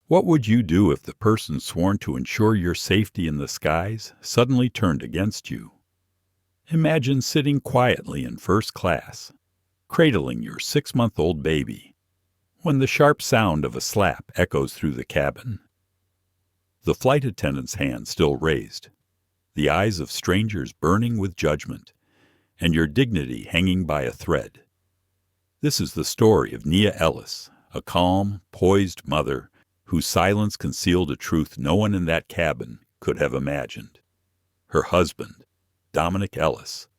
What would you do if the person sworn to ensure your safety in the skies suddenly turned against you? Imagine sitting quietly in first class, cradling your 6-month-old baby, when the sharp sound of a slap echoes through the cabin. The flight attendant's hand still raised, the eyes of strangers burning with judgment, and your dignity hanging by a thread. This is the story of Nia Ellis, a calm, poised mother whose silence concealed a truth no one in that cabin could have imagined. Her husband, Dominic Ellis,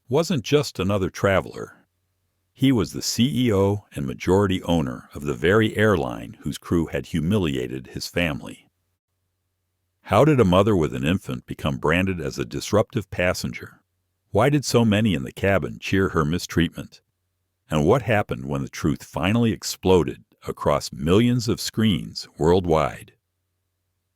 wasn't just another traveler. He was the CEO and majority owner of the very airline whose crew had humiliated his family. How did a mother with an infant become branded as a disruptive passenger? Why did so many in the cabin cheer her mistreatment? And what happened when the truth finally exploded across millions of screens worldwide?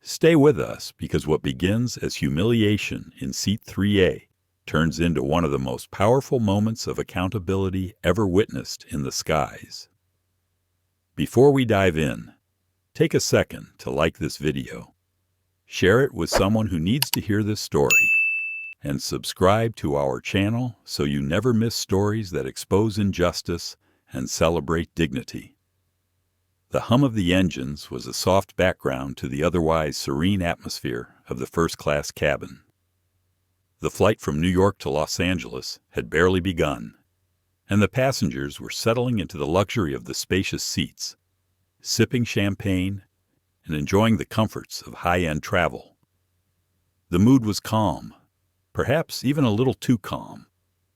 Stay with us, because what begins as humiliation in Seat 3A turns into one of the most powerful moments of accountability ever witnessed in the skies. Before we dive in, take a second to like this video, share it with someone who needs to hear this story, and subscribe to our channel so you never miss stories that expose injustice and celebrate dignity. The hum of the engines was a soft background to the otherwise serene atmosphere of the first-class cabin. The flight from New York to Los Angeles had barely begun, and the passengers were settling into the luxury of the spacious seats, sipping champagne and enjoying the comforts of high-end travel. The mood was calm, perhaps even a little too calm,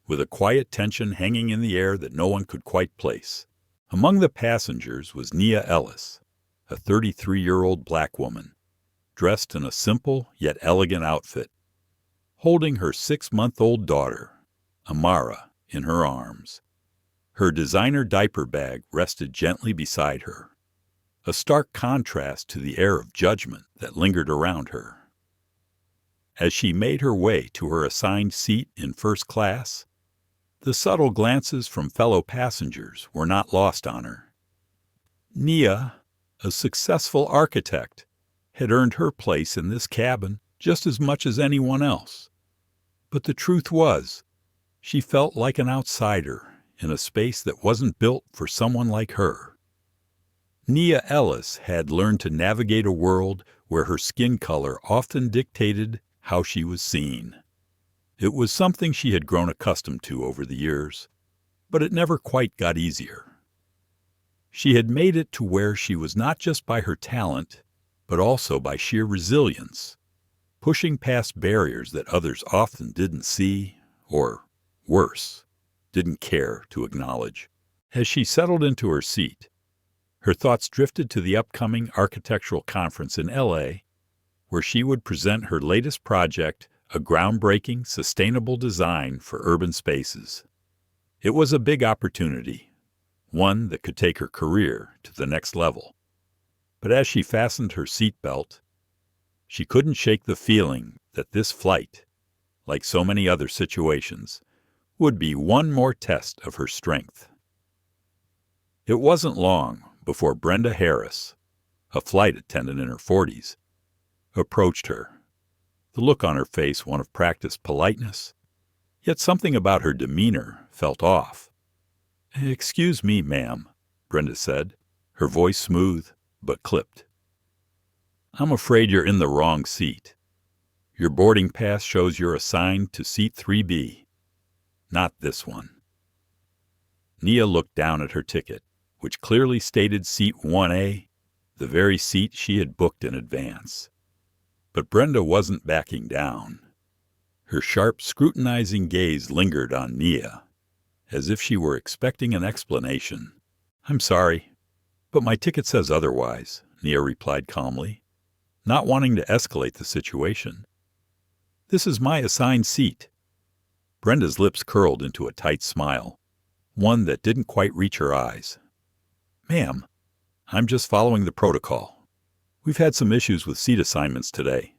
with a quiet tension hanging in the air that no one could quite place. Among the passengers was Nia Ellis, a 33-year-old black woman, dressed in a simple yet elegant outfit, holding her 6-month-old daughter, Amara, in her arms. Her designer diaper bag rested gently beside her, a stark contrast to the air of judgment that lingered around her. As she made her way to her assigned seat in first class, the subtle glances from fellow passengers were not lost on her. Nia, a successful architect, had earned her place in this cabin just as much as anyone else. But the truth was, she felt like an outsider in a space that wasn't built for someone like her. Nia Ellis had learned to navigate a world where her skin color often dictated how she was seen. It was something she had grown accustomed to over the years, but it never quite got easier. She had made it to where she was not just by her talent, but also by sheer resilience, pushing past barriers that others often didn't see, or, worse, didn't care to acknowledge. As she settled into her seat, her thoughts drifted to the upcoming architectural conference in LA, where she would present her latest project, a groundbreaking, sustainable design for urban spaces. It was a big opportunity, one that could take her career to the next level. But as she fastened her seatbelt, she couldn't shake the feeling that this flight, like so many other situations, would be one more test of her strength. It wasn't long before Brenda Harris, a flight attendant in her 40s, approached her, the look on her face one of practiced politeness, yet something about her demeanor felt off. "Excuse me, ma'am," Brenda said, her voice smooth but clipped. "I'm afraid you're in the wrong seat. Your boarding pass shows you're assigned to seat 3B, not this one." Nia looked down at her ticket, which clearly stated seat 1A, the very seat she had booked in advance. But Brenda wasn't backing down. Her sharp, scrutinizing gaze lingered on Nia, as if she were expecting an explanation. "I'm sorry, but my ticket says otherwise," Nia replied calmly, not wanting to escalate the situation. "This is my assigned seat." Brenda's lips curled into a tight smile, one that didn't quite reach her eyes. "Ma'am, I'm just following the protocol. We've had some issues with seat assignments today.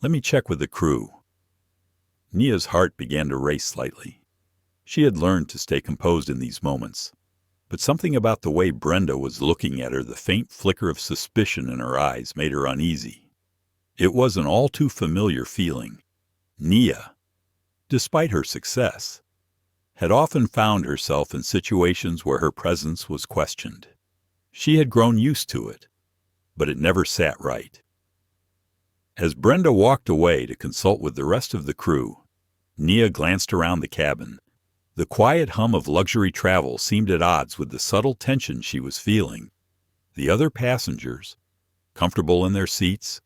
Let me check with the crew." Nia's heart began to race slightly. She had learned to stay composed in these moments, But something about the way Brenda was looking at her, the faint flicker of suspicion in her eyes, made her uneasy. It was an all too familiar feeling. Nia, despite her success, had often found herself in situations where her presence was questioned. She had grown used to it, but it never sat right. As Brenda walked away to consult with the rest of the crew, Nia glanced around the cabin. The quiet hum of luxury travel seemed at odds with the subtle tension she was feeling. The other passengers, comfortable in their seats,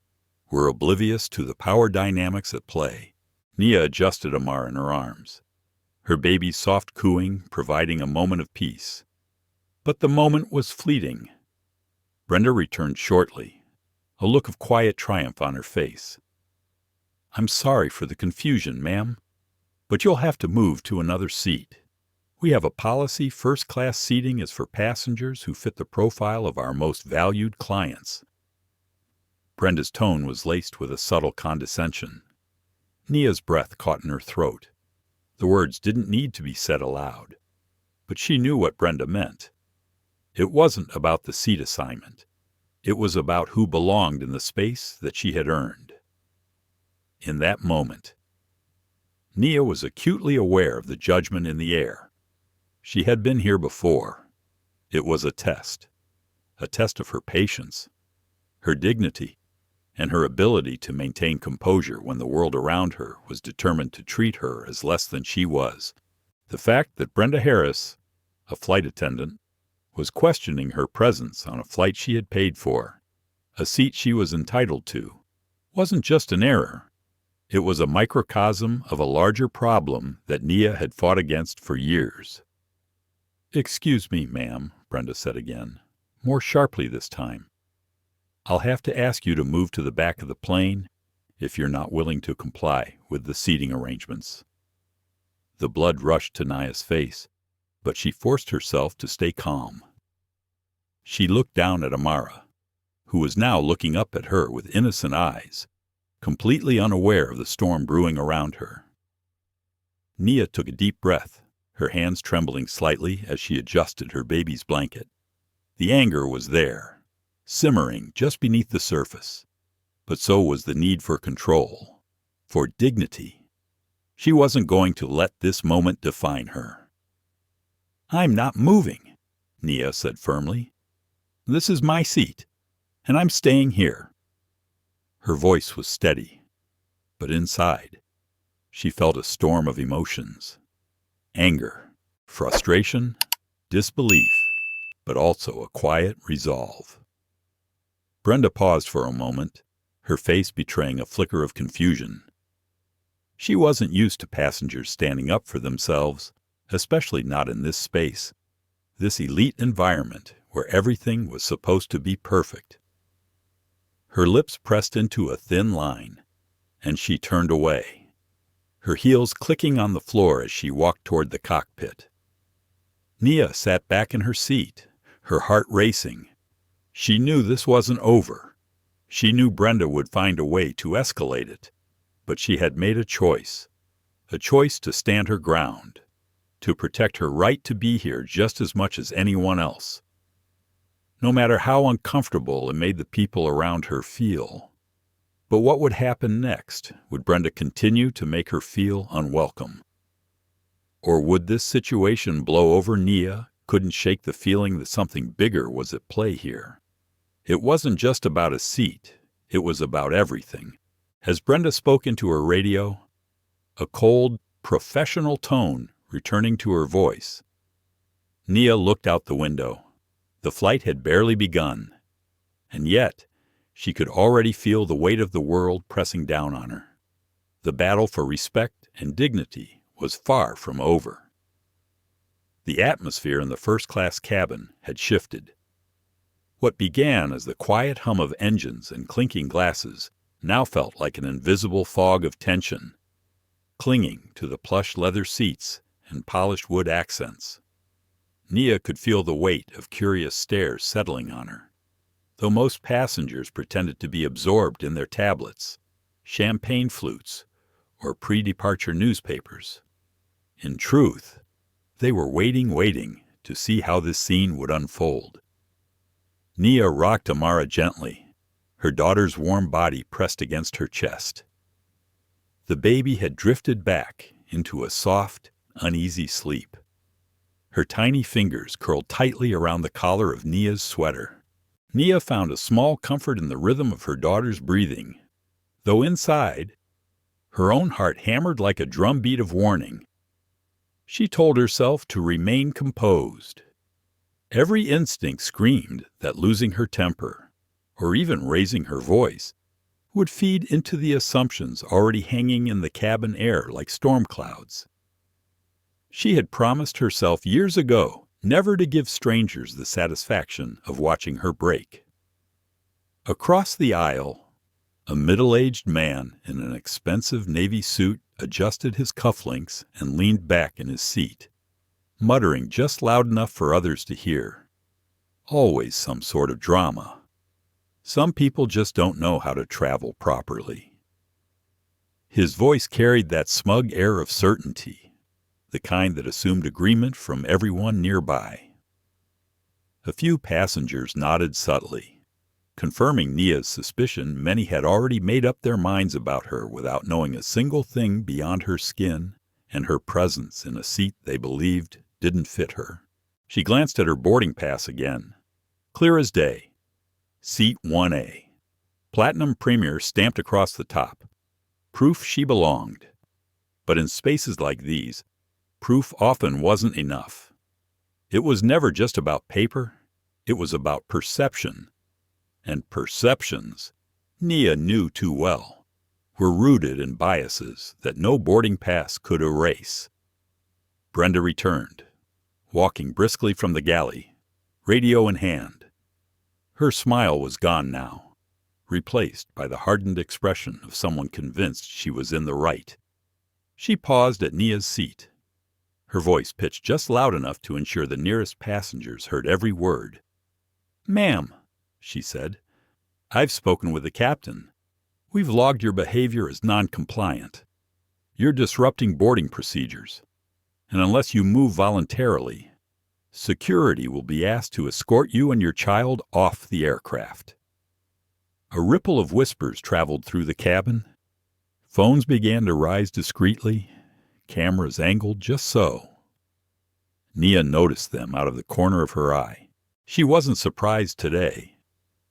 were oblivious to the power dynamics at play. Nia adjusted Amar in her arms, her baby's soft cooing providing a moment of peace. But the moment was fleeting. Brenda returned shortly, a look of quiet triumph on her face. "I'm sorry for the confusion, ma'am, but you'll have to move to another seat. We have a policy first-class seating is for passengers who fit the profile of our most valued clients." Brenda's tone was laced with a subtle condescension. Nia's breath caught in her throat. The words didn't need to be said aloud, but she knew what Brenda meant. It wasn't about the seat assignment. It was about who belonged in the space that she had earned. In that moment, Nia was acutely aware of the judgment in the air. She had been here before. It was a test of her patience, her dignity, and her ability to maintain composure when the world around her was determined to treat her as less than she was. The fact that Brenda Harris, a flight attendant, was questioning her presence on a flight she had paid for, a seat she was entitled to, wasn't just an error. It was a microcosm of a larger problem that Nia had fought against for years. "Excuse me, ma'am," Brenda said again, more sharply this time. "I'll have to ask you to move to the back of the plane if you're not willing to comply with the seating arrangements." The blood rushed to Nia's face, but she forced herself to stay calm. She looked down at Amara, who was now looking up at her with innocent eyes, completely unaware of the storm brewing around her. Nia took a deep breath, her hands trembling slightly as she adjusted her baby's blanket. The anger was there, simmering just beneath the surface, but so was the need for control, for dignity. She wasn't going to let this moment define her. "I'm not moving," Nia said firmly. "This is my seat, and I'm staying here." Her voice was steady, but inside, she felt a storm of emotions. Anger, frustration, disbelief, but also a quiet resolve. Brenda paused for a moment, her face betraying a flicker of confusion. She wasn't used to passengers standing up for themselves, especially not in this space, this elite environment where everything was supposed to be perfect. Her lips pressed into a thin line, and she turned away, her heels clicking on the floor as she walked toward the cockpit. Nia sat back in her seat, her heart racing. She knew this wasn't over. She knew Brenda would find a way to escalate it, but she had made a choice to stand her ground, to protect her right to be here just as much as anyone else, no matter how uncomfortable it made the people around her feel. But what would happen next? Would Brenda continue to make her feel unwelcome? Or would this situation blow over? Nia couldn't shake the feeling that something bigger was at play here. It wasn't just about a seat, it was about everything. As Brenda spoke into her radio, a cold, professional tone returning to her voice, Nia looked out the window. The flight had barely begun, and yet she could already feel the weight of the world pressing down on her. The battle for respect and dignity was far from over. The atmosphere in the first-class cabin had shifted. What began as the quiet hum of engines and clinking glasses now felt like an invisible fog of tension, clinging to the plush leather seats and polished wood accents. Nia could feel the weight of curious stares settling on her, though most passengers pretended to be absorbed in their tablets, champagne flutes, or pre-departure newspapers. In truth, they were waiting to see how this scene would unfold. Nia rocked Amara gently, her daughter's warm body pressed against her chest. The baby had drifted back into a soft, uneasy sleep. Her tiny fingers curled tightly around the collar of Nia's sweater. Nia found a small comfort in the rhythm of her daughter's breathing, though inside, her own heart hammered like a drumbeat of warning. She told herself to remain composed. Every instinct screamed that losing her temper, or even raising her voice, would feed into the assumptions already hanging in the cabin air like storm clouds. She had promised herself years ago never to give strangers the satisfaction of watching her break. Across the aisle, a middle-aged man in an expensive navy suit adjusted his cufflinks and leaned back in his seat, muttering just loud enough for others to hear. Always some sort of drama. Some people just don't know how to travel properly. His voice carried that smug air of certainty, the kind that assumed agreement from everyone nearby. A few passengers nodded subtly, confirming Nia's suspicion many had already made up their minds about her without knowing a single thing beyond her skin and her presence in a seat they believed didn't fit her. She glanced at her boarding pass again. Clear as day. Seat 1A. Platinum Premier stamped across the top. Proof she belonged. But in spaces like these, proof often wasn't enough. It was never just about paper. It was about perception. And perceptions, Nia knew too well, were rooted in biases that no boarding pass could erase. Brenda returned, walking briskly from the galley, radio in hand. Her smile was gone now, replaced by the hardened expression of someone convinced she was in the right. She paused at Nia's seat, her voice pitched just loud enough to ensure the nearest passengers heard every word. "Ma'am," she said, "I've spoken with the captain. We've logged your behavior as non-compliant. You're disrupting boarding procedures, and unless you move voluntarily, security will be asked to escort you and your child off the aircraft." A ripple of whispers traveled through the cabin. Phones began to rise discreetly, cameras angled just so. Nia noticed them out of the corner of her eye. She wasn't surprised today.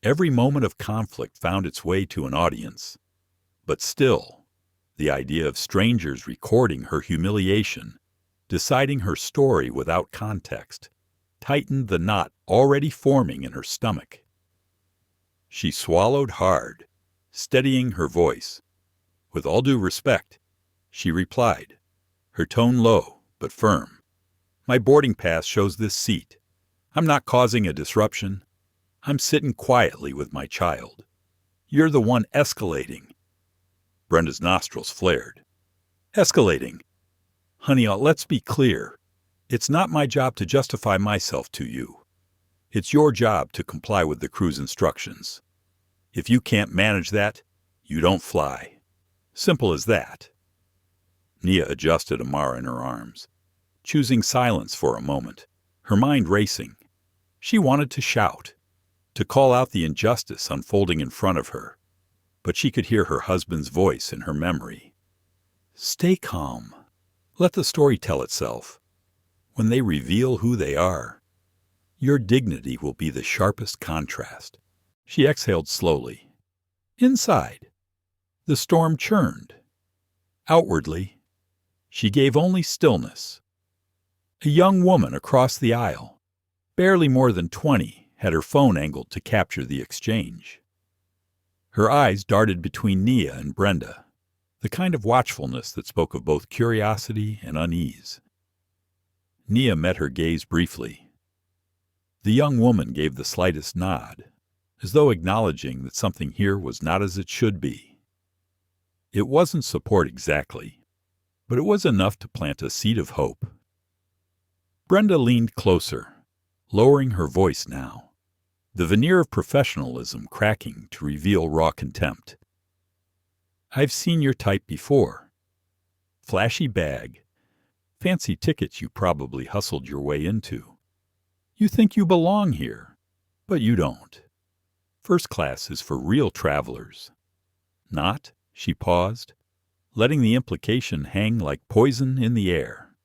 Every moment of conflict found its way to an audience. But still, the idea of strangers recording her humiliation, deciding her story without context, tightened the knot already forming in her stomach. She swallowed hard, steadying her voice. With all due respect, she replied, her tone low but firm. "My boarding pass shows this seat. I'm not causing a disruption. I'm sitting quietly with my child. You're the one escalating." Brenda's nostrils flared. "Escalating? Honey, let's be clear. It's not my job to justify myself to you. It's your job to comply with the crew's instructions. If you can't manage that, you don't fly. Simple as that." Nia adjusted Amara in her arms, choosing silence for a moment, her mind racing. She wanted to shout, to call out the injustice unfolding in front of her, but she could hear her husband's voice in her memory. "Stay calm. Let the story tell itself. When they reveal who they are, your dignity will be the sharpest contrast." She exhaled slowly. Inside, the storm churned. Outwardly, she gave only stillness. A young woman across the aisle, barely more than 20, had her phone angled to capture the exchange. Her eyes darted between Nia and Brenda, the kind of watchfulness that spoke of both curiosity and unease. Nia met her gaze briefly. The young woman gave the slightest nod, as though acknowledging that something here was not as it should be. It wasn't support exactly, but it was enough to plant a seed of hope. Brenda leaned closer, lowering her voice now, the veneer of professionalism cracking to reveal raw contempt. "I've seen your type before. Flashy bag, fancy tickets you probably hustled your way into. You think you belong here, but you don't. First class is for real travelers. Not, she paused, letting the implication hang like poison in the air.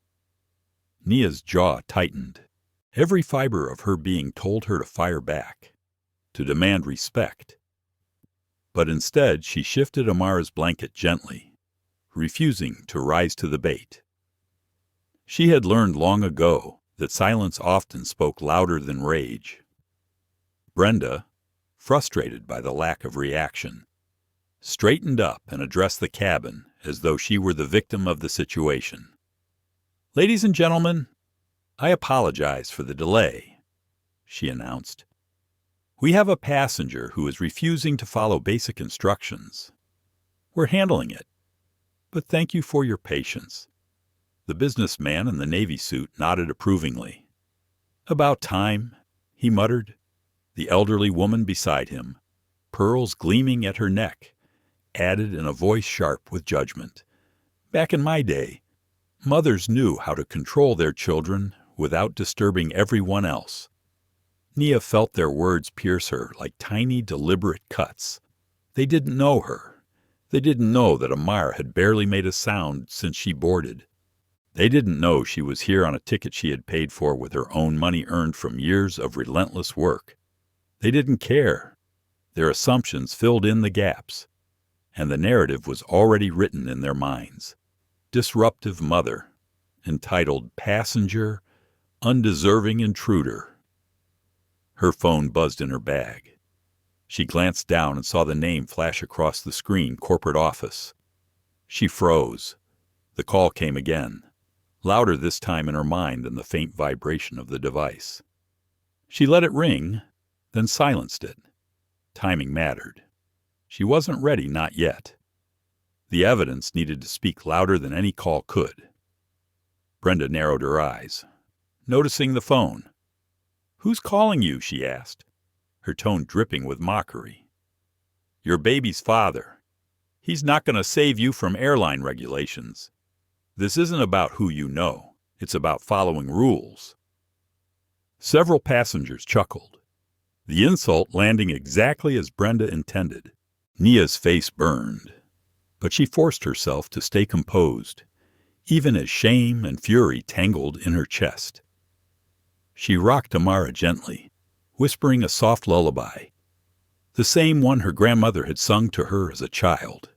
Nia's jaw tightened. Every fiber of her being told her to fire back, to demand respect. But instead she shifted Amara's blanket gently, refusing to rise to the bait. She had learned long ago that silence often spoke louder than rage. Brenda, frustrated by the lack of reaction, straightened up and addressed the cabin as though she were the victim of the situation. "Ladies and gentlemen, I apologize for the delay," she announced. "We have a passenger who is refusing to follow basic instructions. We're handling it, but thank you for your patience." The businessman in the navy suit nodded approvingly. "About time," he muttered. The elderly woman beside him, pearls gleaming at her neck, added in a voice sharp with judgment, "Back in my day, mothers knew how to control their children without disturbing everyone else." Nia felt their words pierce her like tiny, deliberate cuts. They didn't know her. They didn't know that Amara had barely made a sound since she boarded. They didn't know she was here on a ticket she had paid for with her own money earned from years of relentless work. They didn't care. Their assumptions filled in the gaps, and the narrative was already written in their minds. Disruptive mother, entitled passenger, undeserving intruder. Her phone buzzed in her bag. She glanced down and saw the name flash across the screen, corporate office. She froze. The call came again, louder this time in her mind than the faint vibration of the device. She let it ring, then silenced it. Timing mattered. She wasn't ready, not yet. The evidence needed to speak louder than any call could. Brenda narrowed her eyes, noticing the phone. "Who's calling you?" she asked, her tone dripping with mockery. "Your baby's father. He's not going to save you from airline regulations. This isn't about who you know. It's about following rules." Several passengers chuckled, the insult landing exactly as Brenda intended. Nia's face burned, but she forced herself to stay composed, even as shame and fury tangled in her chest. She rocked Amara gently, whispering a soft lullaby, the same one her grandmother had sung to her as a child.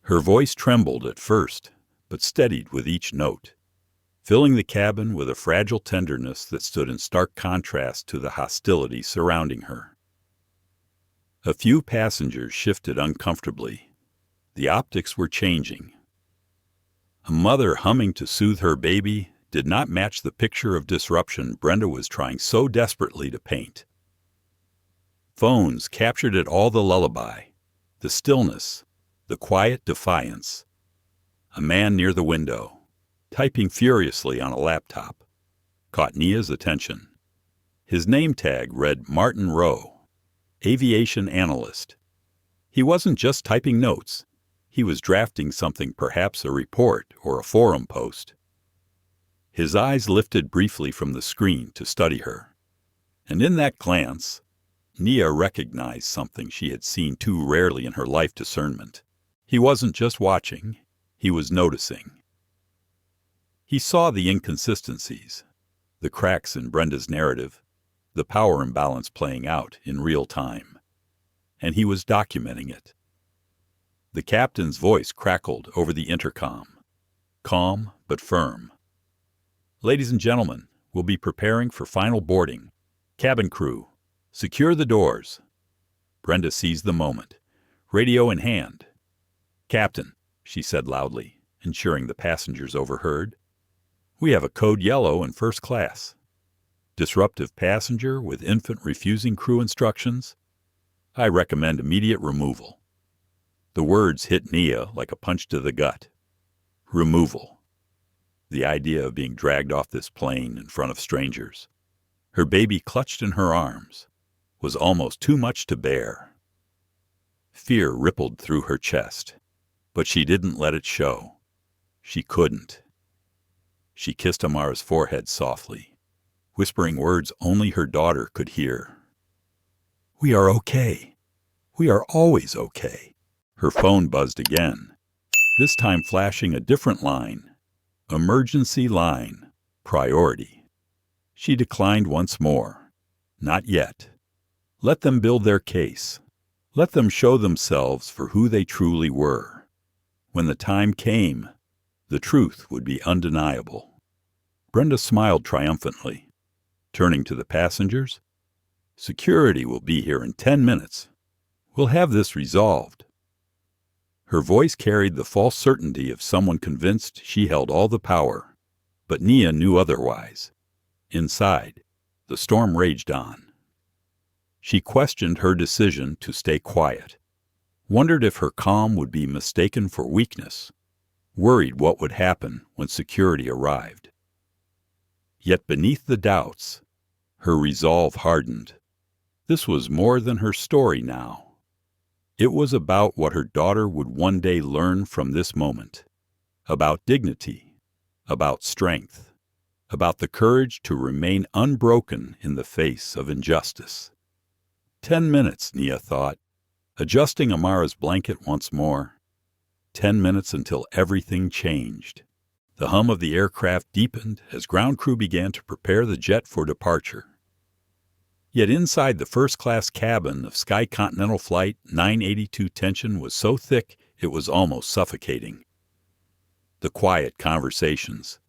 Her voice trembled at first, but steadied with each note, filling the cabin with a fragile tenderness that stood in stark contrast to the hostility surrounding her. A few passengers shifted uncomfortably. The optics were changing. A mother humming to soothe her baby did not match the picture of disruption Brenda was trying so desperately to paint. Phones captured it all, the lullaby, the stillness, the quiet defiance. A man near the window, typing furiously on a laptop, caught Nia's attention. His name tag read Martin Rowe, aviation analyst. He wasn't just typing notes. He was drafting something, perhaps a report or a forum post. His eyes lifted briefly from the screen to study her, and in that glance, Nia recognized something she had seen too rarely in her life discernment. He wasn't just watching, he was noticing. He saw the inconsistencies, the cracks in Brenda's narrative, the power imbalance playing out in real time, and he was documenting it. The captain's voice crackled over the intercom, calm but firm. "Ladies and gentlemen, we'll be preparing for final boarding. Cabin crew, secure the doors." Brenda seized the moment, radio in hand. "Captain," she said loudly, ensuring the passengers overheard, "we have a code yellow in first class. Disruptive passenger with infant refusing crew instructions. I recommend immediate removal." The words hit Nia like a punch to the gut. Removal. The idea of being dragged off this plane in front of strangers, her baby clutched in her arms, was almost too much to bear. Fear rippled through her chest, but she didn't let it show. She couldn't. She kissed Amara's forehead softly, whispering words only her daughter could hear. "We are okay. We are always okay." Her phone buzzed again, this time flashing a different line. Emergency line. Priority. She declined once more. Not yet. Let them build their case. Let them show themselves for who they truly were. When the time came, the truth would be undeniable. Brenda smiled triumphantly. Turning to the passengers, "Security will be here in 10 minutes. We'll have this resolved." Her voice carried the false certainty of someone convinced she held all the power, but Nia knew otherwise. Inside, the storm raged on. She questioned her decision to stay quiet, wondered if her calm would be mistaken for weakness, worried what would happen when security arrived. Yet beneath the doubts, her resolve hardened. This was more than her story now. It was about what her daughter would one day learn from this moment, about dignity, about strength, about the courage to remain unbroken in the face of injustice. 10 minutes, Nia thought, adjusting Amara's blanket once more. 10 minutes until everything changed. The hum of the aircraft deepened as ground crew began to prepare the jet for departure. Yet inside the first-class cabin of Sky Continental Flight 982 tension was so thick it was almost suffocating. The quiet conversations,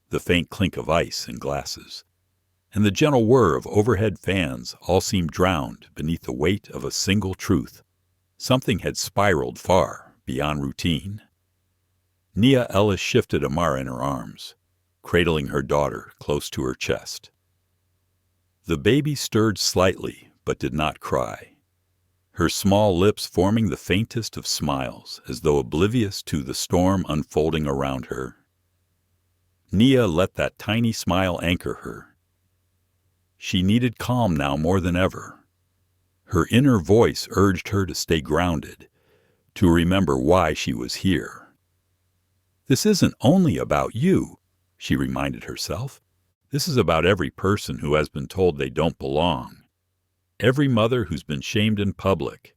the faint clink of ice in glasses, and the gentle whir of overhead fans all seemed drowned beneath the weight of a single truth. Something had spiraled far beyond routine. Nia Ellis shifted Amara in her arms, cradling her daughter close to her chest. The baby stirred slightly, but did not cry, her small lips forming the faintest of smiles, as though oblivious to the storm unfolding around her. Nia let that tiny smile anchor her. She needed calm now more than ever. Her inner voice urged her to stay grounded, to remember why she was here. "This isn't only about you," she reminded herself. "This is about every person who has been told they don't belong, every mother who's been shamed in public,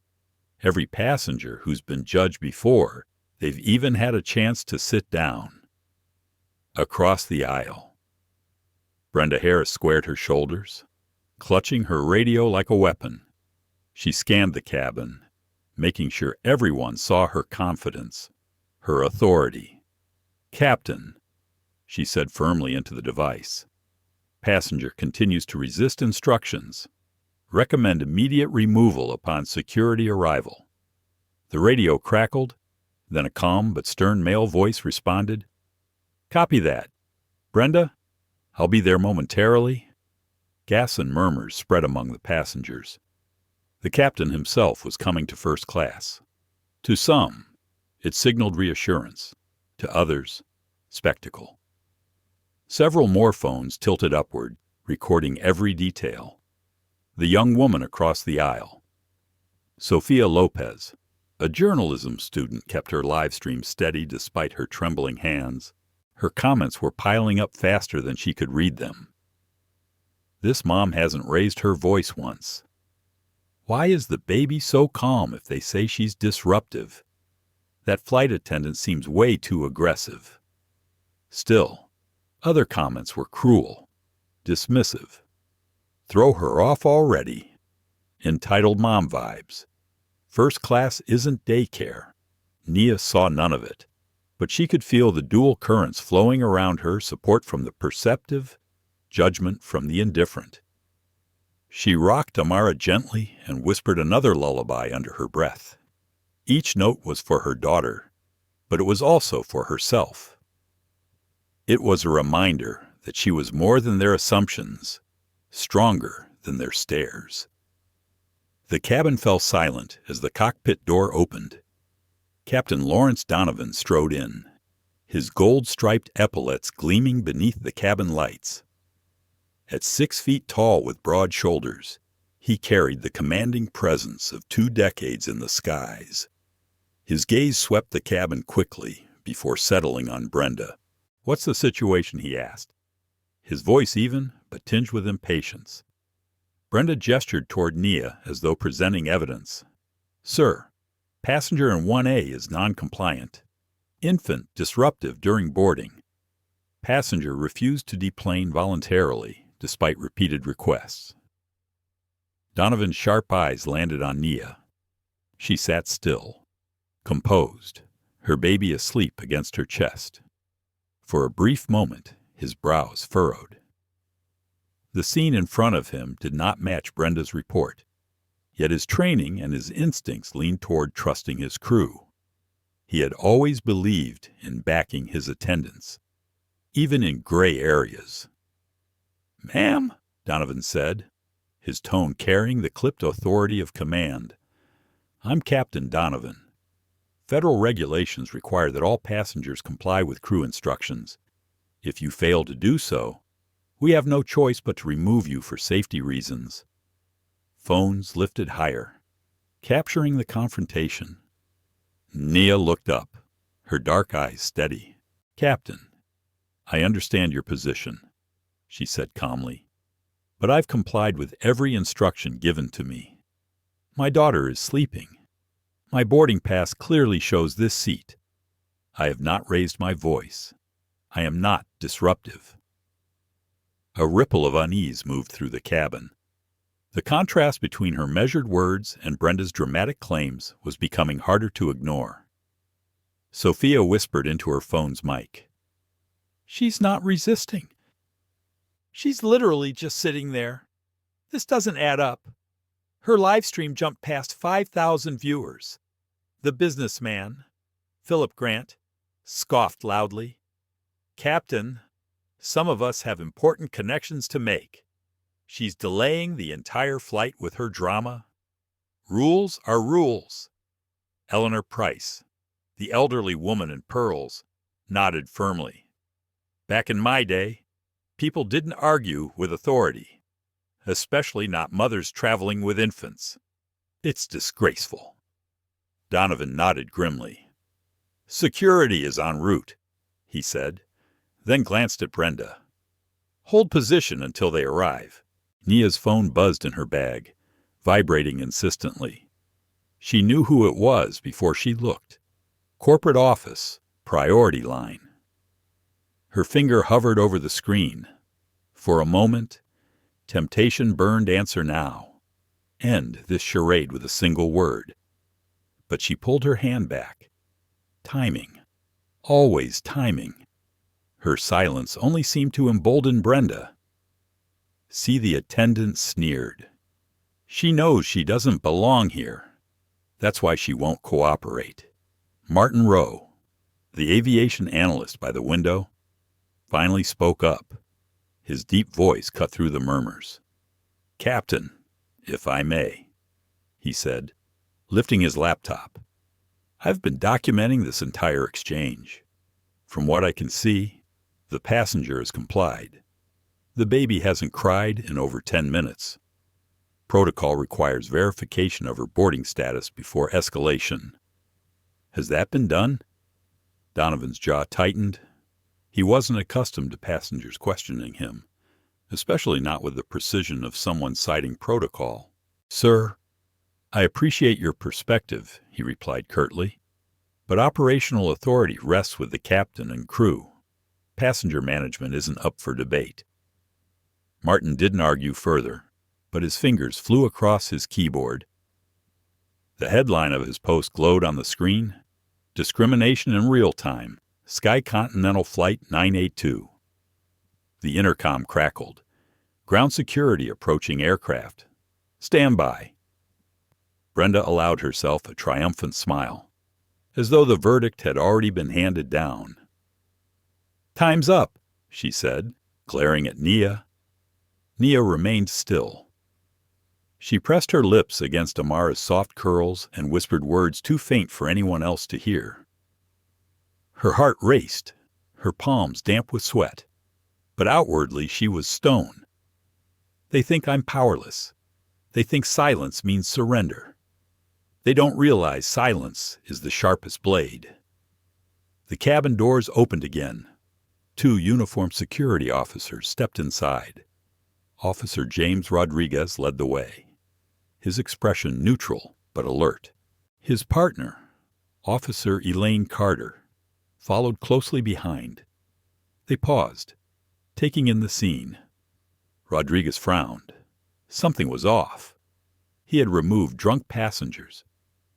every passenger who's been judged before they've even had a chance to sit down." Across the aisle, Brenda Harris squared her shoulders, clutching her radio like a weapon. She scanned the cabin, making sure everyone saw her confidence, her authority. "Captain," she said firmly into the device. "Passenger continues to resist instructions. Recommend immediate removal upon security arrival." The radio crackled, then a calm but stern male voice responded, "Copy that. Brenda, I'll be there momentarily." Gasps and murmurs spread among the passengers. The captain himself was coming to first class. To some, it signaled reassurance. To others, spectacle. Several more phones tilted upward, recording every detail. The young woman across the aisle, Sophia Lopez, a journalism student, kept her live stream steady despite her trembling hands. Her comments were piling up faster than she could read them. "This mom hasn't raised her voice once. Why is the baby so calm if they say she's disruptive? That flight attendant seems way too aggressive." Still, other comments were cruel, dismissive. "Throw her off already. Entitled mom vibes. First class isn't daycare." Nia saw none of it, but she could feel the dual currents flowing around her, support from the perceptive, judgment from the indifferent. She rocked Amara gently and whispered another lullaby under her breath. Each note was for her daughter, but it was also for herself. It was a reminder that she was more than their assumptions, stronger than their stares. The cabin fell silent as the cockpit door opened. Captain Lawrence Donovan strode in, his gold-striped epaulets gleaming beneath the cabin lights. At 6 feet tall with broad shoulders, he carried the commanding presence of 2 decades in the skies. His gaze swept the cabin quickly before settling on Brenda. "What's the situation?" he asked. his voice even, but tinged with impatience. Brenda gestured toward Nia as though presenting evidence. "Sir, passenger in 1A is non-compliant. Infant disruptive during boarding. Passenger refused to deplane voluntarily, despite repeated requests." Donovan's sharp eyes landed on Nia. She sat still, composed, her baby asleep against her chest. For a brief moment, his brows furrowed. The scene in front of him did not match Brenda's report, yet his training and his instincts leaned toward trusting his crew. He had always believed in backing his attendants, even in gray areas. "Ma'am," Donovan said, his tone carrying the clipped authority of command, "I'm Captain Donovan. Federal regulations require that all passengers comply with crew instructions. If you fail to do so, we have no choice but to remove you for safety reasons." Phones lifted higher, capturing the confrontation. Nia looked up, her dark eyes steady. "Captain, I understand your position," she said calmly, "but I've complied with every instruction given to me. My daughter is sleeping. My boarding pass clearly shows this seat. I have not raised my voice. I am not disruptive." A ripple of unease moved through the cabin. The contrast between her measured words and Brenda's dramatic claims was becoming harder to ignore. Sophia whispered into her phone's mic. "She's not resisting. She's literally just sitting there. This doesn't add up. Her live stream jumped past 5,000 viewers." The businessman, Philip Grant, scoffed loudly. "Captain, some of us have important connections to make. She's delaying the entire flight with her drama. Rules are rules." Eleanor Price, the elderly woman in pearls, nodded firmly. "Back in my day, people didn't argue with authority, especially not mothers traveling with infants. It's disgraceful." Donovan nodded grimly. "Security is en route," he said, then glanced at Brenda. "Hold position until they arrive." Nia's phone buzzed in her bag, vibrating insistently. She knew who it was before she looked. Corporate office, priority line. Her finger hovered over the screen. For a moment, temptation burned answer now. End this charade with a single word. But she pulled her hand back. Timing. Always timing. Her silence only seemed to embolden Brenda. See, the attendant sneered. "She knows she doesn't belong here. That's why she won't cooperate." Martin Rowe, the aviation analyst by the window, finally spoke up. His deep voice cut through the murmurs. "Captain, if I may," he said, lifting his laptop. "I've been documenting this entire exchange. From what I can see, the passenger has complied. The baby hasn't cried in over 10 minutes. Protocol requires verification of her boarding status before escalation. Has that been done?" Donovan's jaw tightened. He wasn't accustomed to passengers questioning him, especially not with the precision of someone citing protocol. "Sir, I appreciate your perspective," he replied curtly, "but operational authority rests with the captain and crew. Passenger management isn't up for debate." Martin didn't argue further, but his fingers flew across his keyboard. The headline of his post glowed on the screen: "Discrimination in Real Time, Sky Continental Flight 982. The intercom crackled. "Ground security approaching aircraft. Stand by." Brenda allowed herself a triumphant smile, as though the verdict had already been handed down. "Time's up," she said, glaring at Nia. Nia remained still. She pressed her lips against Amara's soft curls and whispered words too faint for anyone else to hear. Her heart raced, her palms damp with sweat, but outwardly she was stone. "They think I'm powerless. They think silence means surrender. They don't realize silence is the sharpest blade." The cabin doors opened again. Two uniformed security officers stepped inside. Officer James Rodriguez led the way, his expression neutral but alert. His partner, Officer Elaine Carter, followed closely behind. They paused, taking in the scene. Rodriguez frowned. Something was off. He had removed drunk passengers,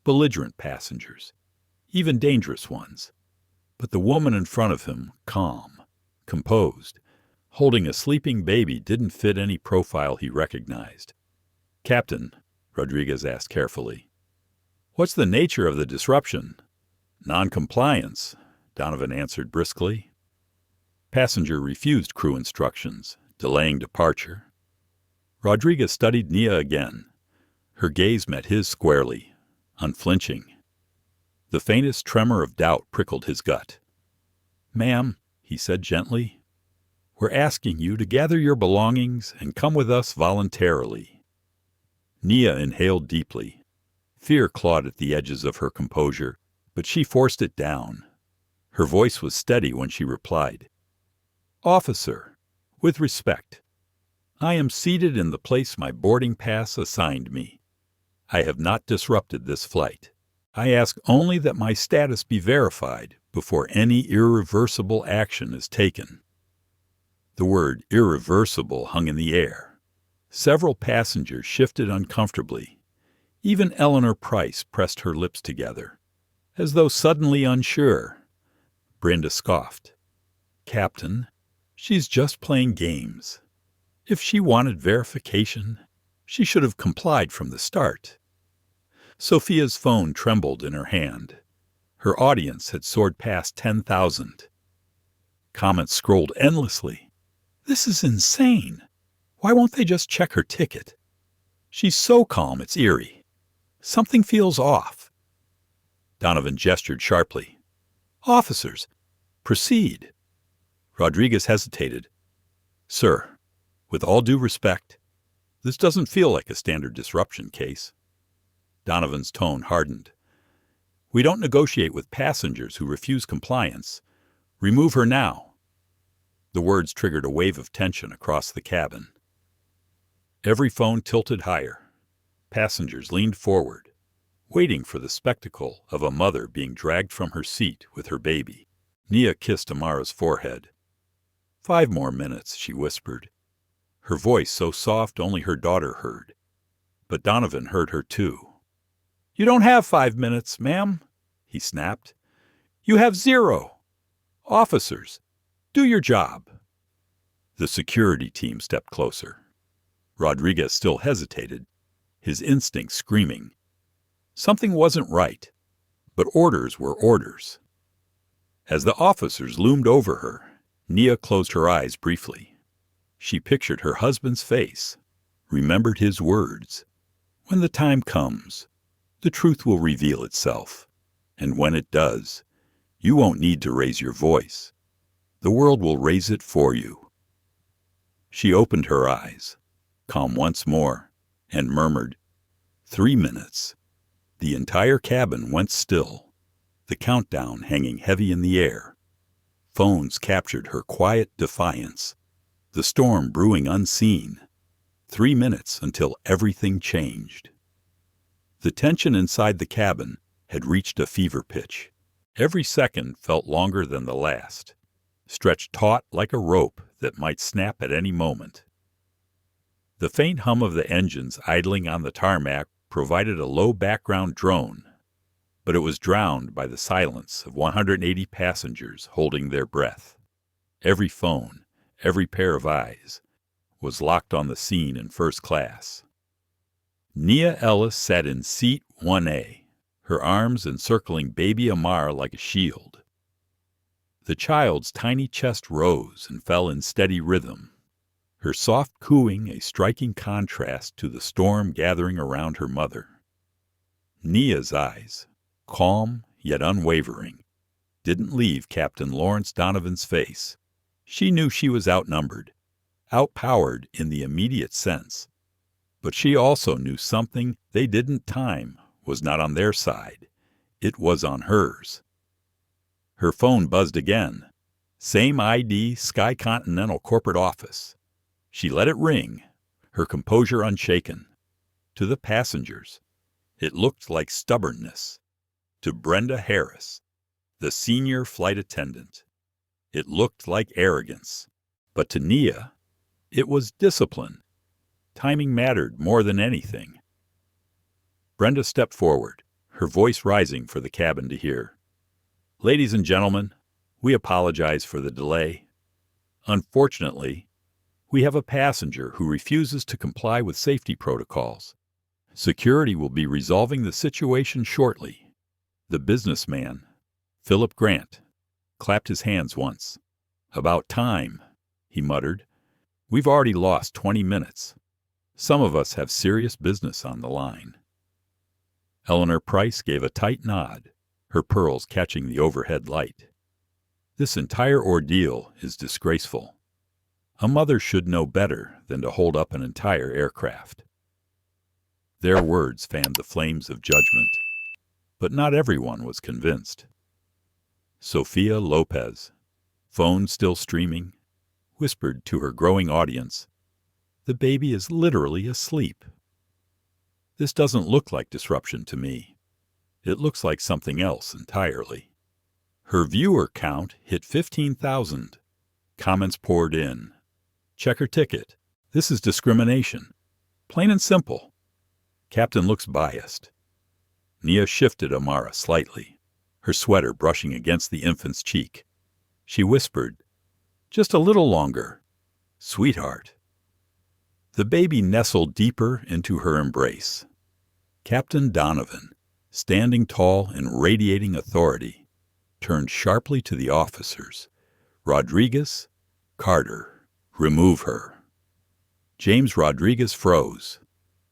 belligerent passengers, even dangerous ones. But the woman in front of him, calm, composed, holding a sleeping baby, didn't fit any profile he recognized. "Captain," Rodriguez asked carefully, "what's the nature of the disruption?" "Non-compliance," Donovan answered briskly. Passenger refused crew instructions, delaying departure. Rodriguez studied Nia again. Her gaze met his squarely, unflinching. The faintest tremor of doubt prickled his gut. "Ma'am," he said gently, "we're asking you to gather your belongings and come with us voluntarily." Nia inhaled deeply. Fear clawed at the edges of her composure, but she forced it down. Her voice was steady when she replied, "Officer, with respect, I am seated in the place my boarding pass assigned me. I have not disrupted this flight. I ask only that my status be verified before any irreversible action is taken." The word irreversible hung in the air. Several passengers shifted uncomfortably. Even Eleanor Price pressed her lips together, as though suddenly unsure. Brenda scoffed. "Captain, she's just playing games. If she wanted verification, she should have complied from the start." Sophia's phone trembled in her hand. Her audience had soared past 10,000. Comments scrolled endlessly. "This is insane. Why won't they just check her ticket? She's so calm it's eerie. Something feels off." Donovan gestured sharply. "Officers, proceed." Rodriguez hesitated. "Sir, with all due respect, this doesn't feel like a standard disruption case." Donovan's tone hardened. "We don't negotiate with passengers who refuse compliance. Remove her now." The words triggered a wave of tension across the cabin. Every phone tilted higher. Passengers leaned forward, waiting for the spectacle of a mother being dragged from her seat with her baby. Nia kissed Amara's forehead. "5 more minutes," she whispered, her voice so soft only her daughter heard. But Donovan heard her too. "You don't have 5 minutes, ma'am," he snapped. "You have 0. Officers, do your job." The security team stepped closer. Rodriguez still hesitated, his instincts screaming. Something wasn't right, but orders were orders. As the officers loomed over her, Nia closed her eyes briefly. She pictured her husband's face, remembered his words. "When the time comes, the truth will reveal itself. And when it does, you won't need to raise your voice. The world will raise it for you." She opened her eyes, calm once more, and murmured, 3 minutes. The entire cabin went still, the countdown hanging heavy in the air. Phones captured her quiet defiance, the storm brewing unseen. 3 minutes until everything changed. The tension inside the cabin had reached a fever pitch. Every second felt longer than the last, stretched taut like a rope that might snap at any moment. The faint hum of the engines idling on the tarmac provided a low background drone, but it was drowned by the silence of 180 passengers holding their breath. Every phone, every pair of eyes, was locked on the scene in first class. Nia Ellis sat in seat 1A, her arms encircling baby Amara like a shield. The child's tiny chest rose and fell in steady rhythm, her soft cooing a striking contrast to the storm gathering around her mother. Nia's eyes, calm yet unwavering, didn't leave Captain Lawrence Donovan's face. She knew she was outnumbered, outpowered in the immediate sense. But she also knew something they didn't time was not on their side. It was on hers. Her phone buzzed again. Same ID, Sky Continental corporate office. She let it ring, her composure unshaken. To the passengers, it looked like stubbornness. To Brenda Harris, the senior flight attendant, it looked like arrogance. But to Nia, it was discipline. Timing mattered more than anything. Brenda stepped forward, her voice rising for the cabin to hear. "Ladies and gentlemen, we apologize for the delay. Unfortunately, we have a passenger who refuses to comply with safety protocols. Security will be resolving the situation shortly." The businessman, Philip Grant, clapped his hands once. "About time," he muttered. "We've already lost 20 minutes. Some of us have serious business on the line." Eleanor Price gave a tight nod, her pearls catching the overhead light. "This entire ordeal is disgraceful. A mother should know better than to hold up an entire aircraft." Their words fanned the flames of judgment, but not everyone was convinced. Sophia Lopez, phone still streaming, whispered to her growing audience, "The baby is literally asleep. This doesn't look like disruption to me. It looks like something else entirely." Her viewer count hit 15,000. Comments poured in. "Check her ticket. This is discrimination. Plain and simple. Captain looks biased." Nia shifted Amara slightly, her sweater brushing against the infant's cheek. She whispered, "Just a little longer, sweetheart." The baby nestled deeper into her embrace. Captain Donovan, standing tall and radiating authority, turned sharply to the officers. "Rodriguez, Carter, remove her." James Rodriguez froze.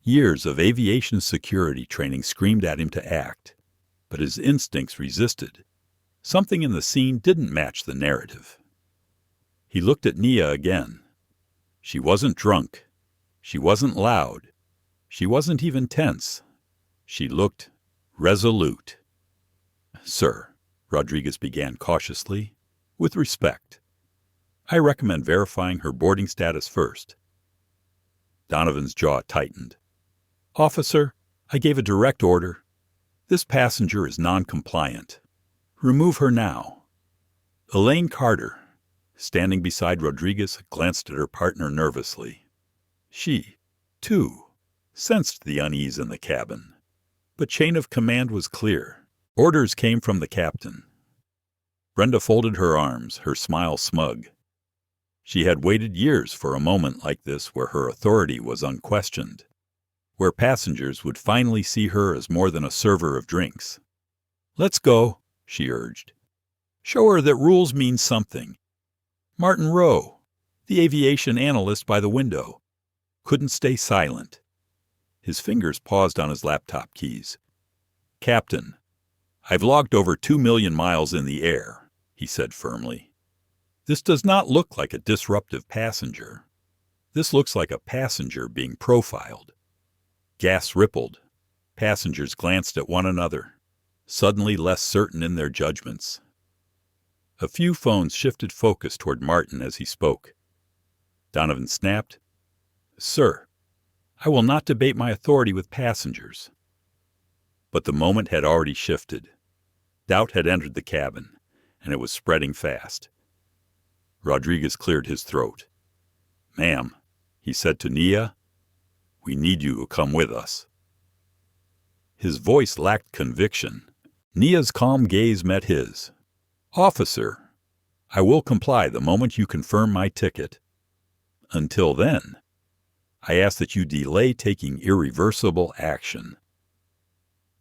Years of aviation security training screamed at him to act, but his instincts resisted. Something in the scene didn't match the narrative. He looked at Nia again. She wasn't drunk. She wasn't loud. She wasn't even tense. She looked resolute. "Sir," Rodriguez began cautiously, "with respect, I recommend verifying her boarding status first." Donovan's jaw tightened. "Officer, I gave a direct order. This passenger is non-compliant. Remove her now." Elaine Carter, standing beside Rodriguez, glanced at her partner nervously. She, too, sensed the unease in the cabin. But chain of command was clear. Orders came from the captain. Brenda folded her arms, her smile smug. She had waited years for a moment like this where her authority was unquestioned, where passengers would finally see her as more than a server of drinks. "Let's go," she urged. "Show her that rules mean something." Martin Rowe, the aviation analyst by the window, couldn't stay silent. His fingers paused on his laptop keys. "Captain, I've logged over 2 million miles in the air," he said firmly. "This does not look like a disruptive passenger. This looks like a passenger being profiled." Gas rippled. Passengers glanced at one another, suddenly less certain in their judgments. A few phones shifted focus toward Martin as he spoke. Donovan snapped, "Sir, I will not debate my authority with passengers." But the moment had already shifted. Doubt had entered the cabin, and it was spreading fast. Rodriguez cleared his throat. "Ma'am," he said to Nia, "we need you to come with us." His voice lacked conviction. Nia's calm gaze met his. "Officer, I will comply the moment you confirm my ticket. Until then, I ask that you delay taking irreversible action."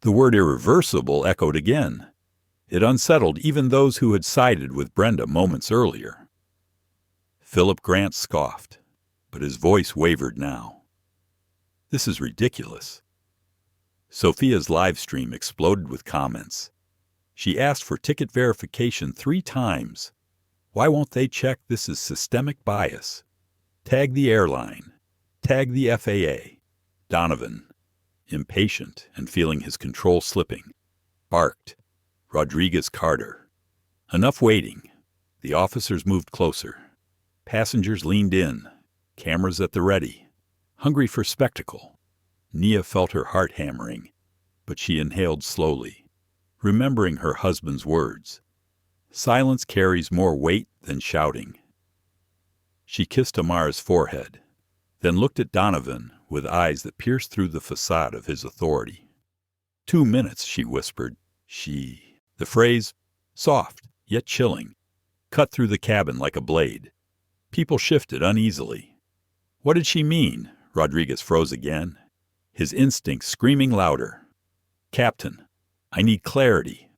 The word irreversible echoed again. It unsettled even those who had sided with Brenda moments earlier. Philip Grant scoffed, but his voice wavered now. "This is ridiculous." Sophia's live stream exploded with comments. She asked for ticket verification 3 times. Why won't they check this is systemic bias? Tag the airline. Tag the FAA. Donovan, impatient and feeling his control slipping, barked, "Rodriguez Carter. Enough waiting. The officers moved closer. Passengers leaned in, cameras at the ready, hungry for spectacle. Nia felt her heart hammering, but she inhaled slowly, remembering her husband's words. Silence carries more weight than shouting. She kissed Amar's forehead, then looked at Donovan with eyes that pierced through the facade of his authority. 2 minutes, she whispered. The phrase, soft yet chilling, cut through the cabin like a blade. People shifted uneasily. What did she mean? Rodriguez froze again, his instincts screaming louder. Captain, I need clarity.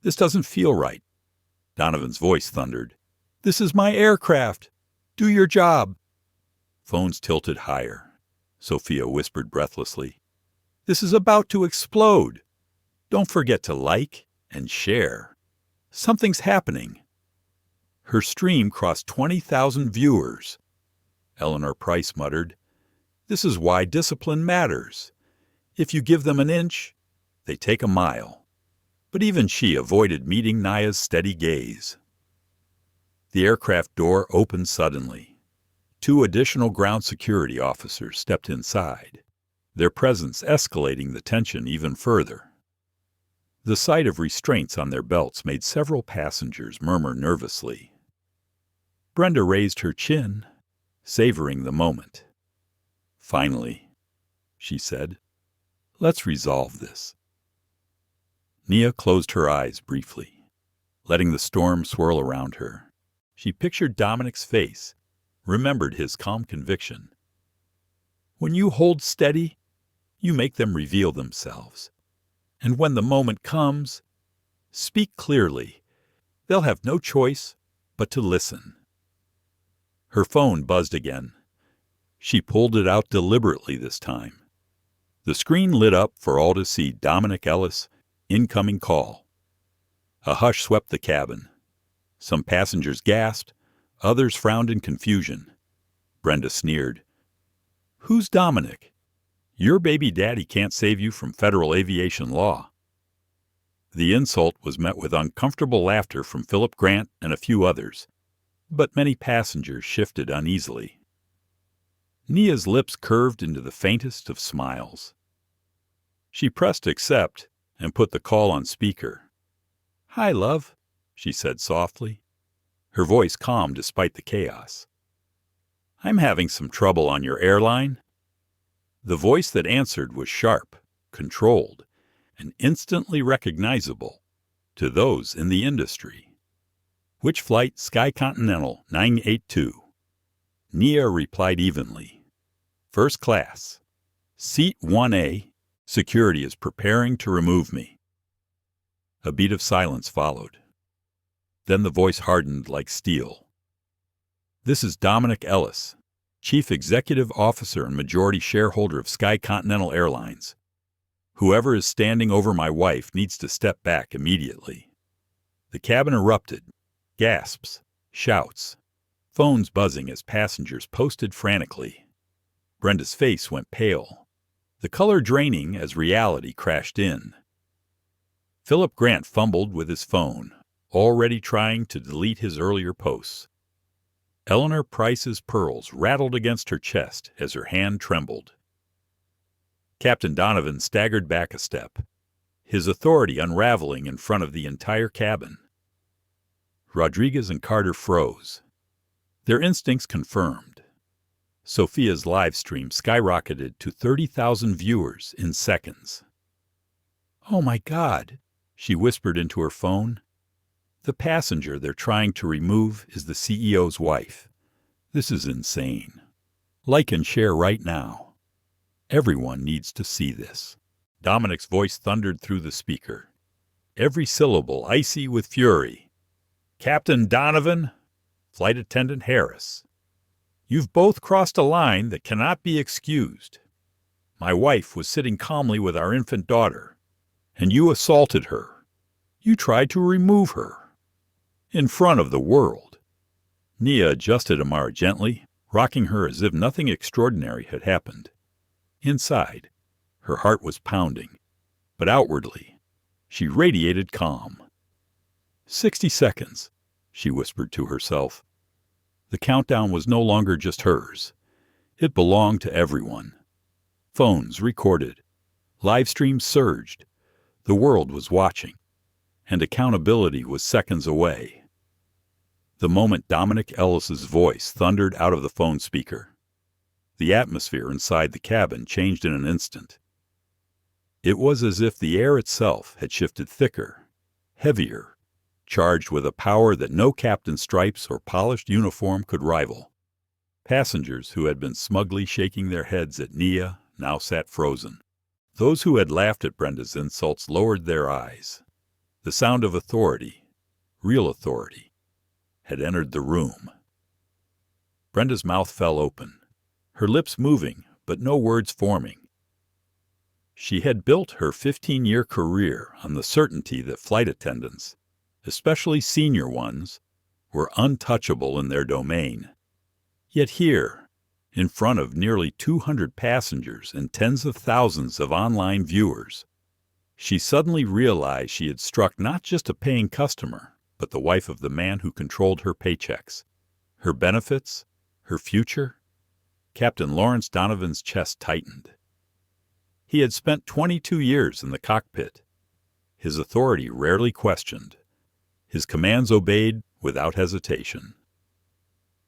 This doesn't feel right. Donovan's voice thundered. This is my aircraft. Do your job. Phones tilted higher. Sophia whispered breathlessly. This is about to explode. Don't forget to like and share. Something's happening. Her stream crossed 20,000 viewers. Eleanor Price muttered, This is why discipline matters. If you give them an inch, they take a mile. But even she avoided meeting Nia's steady gaze. The aircraft door opened suddenly. 2 additional ground security officers stepped inside, their presence escalating the tension even further. The sight of restraints on their belts made several passengers murmur nervously. Brenda raised her chin, savoring the moment. Finally, she said, let's resolve this. Nia closed her eyes briefly, letting the storm swirl around her. She pictured Dominic's face, remembered his calm conviction. When you hold steady, you make them reveal themselves. And when the moment comes, speak clearly. They'll have no choice but to listen. Her phone buzzed again. She pulled it out deliberately this time. The screen lit up for all to see. Dominic Ellis, incoming call. A hush swept the cabin. Some passengers gasped, others frowned in confusion. Brenda sneered. Who's Dominic? Your baby daddy can't save you from federal aviation law. The insult was met with uncomfortable laughter from Philip Grant and a few others, but many passengers shifted uneasily. Nia's lips curved into the faintest of smiles. She pressed accept and put the call on speaker. Hi, love, she said softly, her voice calm despite the chaos. I'm having some trouble on your airline. The voice that answered was sharp, controlled, and instantly recognizable to those in the industry. Which flight? Sky Continental 982. Nia replied evenly. First class. Seat 1A. Security is preparing to remove me. A beat of silence followed. Then the voice hardened like steel. This is Dominic Ellis, Chief Executive Officer and majority shareholder of Sky Continental Airlines. Whoever is standing over my wife needs to step back immediately. The cabin erupted. Gasps, shouts, phones buzzing as passengers posted frantically. Brenda's face went pale, the color draining as reality crashed in. Philip Grant fumbled with his phone, already trying to delete his earlier posts. Eleanor Price's pearls rattled against her chest as her hand trembled. Captain Donovan staggered back a step, his authority unraveling in front of the entire cabin. Rodriguez and Carter froze, their instincts confirmed. Sophia's live stream skyrocketed to 30,000 viewers in seconds. Oh my God, she whispered into her phone. The passenger they're trying to remove is the CEO's wife. This is insane. Like and share right now. Everyone needs to see this. Dominic's voice thundered through the speaker, every syllable icy with fury. Captain Donovan, Flight Attendant Harris, you've both crossed a line that cannot be excused. My wife was sitting calmly with our infant daughter, and you assaulted her. You tried to remove her. In front of the world. Nia adjusted Amara gently, rocking her as if nothing extraordinary had happened. Inside, her heart was pounding, but outwardly, she radiated calm. 60 seconds, she whispered to herself. The countdown was no longer just hers. It belonged to everyone. Phones recorded. Live streams surged. The world was watching. And accountability was seconds away. The moment Dominic Ellis's voice thundered out of the phone speaker, the atmosphere inside the cabin changed in an instant. It was as if the air itself had shifted thicker, heavier, charged with a power that no captain's stripes or polished uniform could rival. Passengers who had been smugly shaking their heads at Nia now sat frozen. Those who had laughed at Brenda's insults lowered their eyes. The sound of authority, real authority, had entered the room. Brenda's mouth fell open, her lips moving, but no words forming. She had built her 15-year career on the certainty that flight attendants, especially senior ones, were untouchable in their domain. Yet here, in front of nearly 200 passengers and tens of thousands of online viewers, she suddenly realized she had struck not just a paying customer, but the wife of the man who controlled her paychecks, her benefits, her future. Captain Lawrence Donovan's chest tightened. He had spent 22 years in the cockpit, his authority rarely questioned, his commands obeyed without hesitation.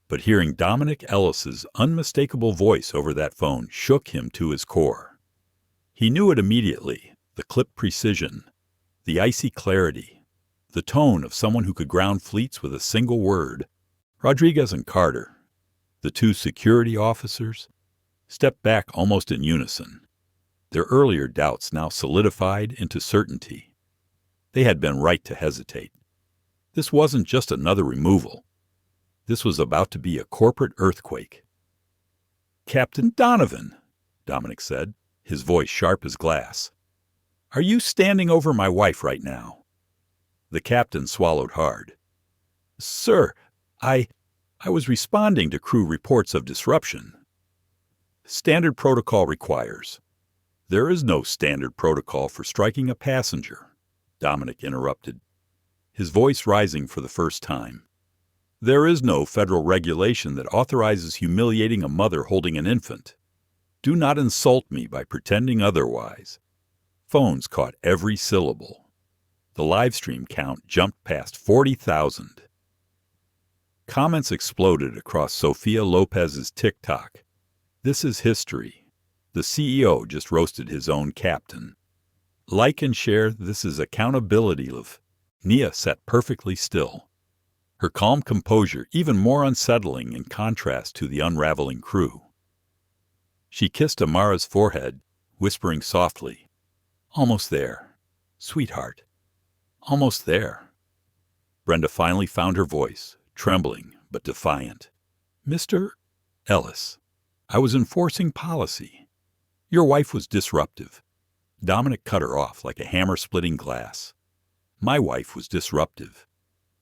But hearing Dominic Ellis's unmistakable voice over that phone shook him to his core. He knew it immediately, the clip precision, the icy clarity, the tone of someone who could ground fleets with a single word. Rodriguez and Carter, the two security officers, stepped back almost in unison, their earlier doubts now solidified into certainty. They had been right to hesitate. This wasn't just another removal. This was about to be a corporate earthquake. "Captain Donovan," Dominic said, his voice sharp as glass. "Are you standing over my wife right now?" The captain swallowed hard. "Sir, I was responding to crew reports of disruption." "Standard protocol requires." "There is no standard protocol for striking a passenger," Dominic interrupted, his voice rising for the first time. "There is no federal regulation that authorizes humiliating a mother holding an infant. Do not insult me by pretending otherwise." Phones caught every syllable. The live stream count jumped past 40,000. Comments exploded across Sofia Lopez's TikTok. "This is history. The CEO just roasted his own captain." "Like and share, this is accountability, Liv." Nia sat perfectly still, her calm composure even more unsettling in contrast to the unraveling crew. She kissed Amara's forehead, whispering softly, "Almost there, sweetheart. Almost there." Brenda finally found her voice, trembling but defiant. "Mr. Ellis, I was enforcing policy. Your wife was disruptive." Dominic cut her off like a hammer splitting glass. "My wife was disruptive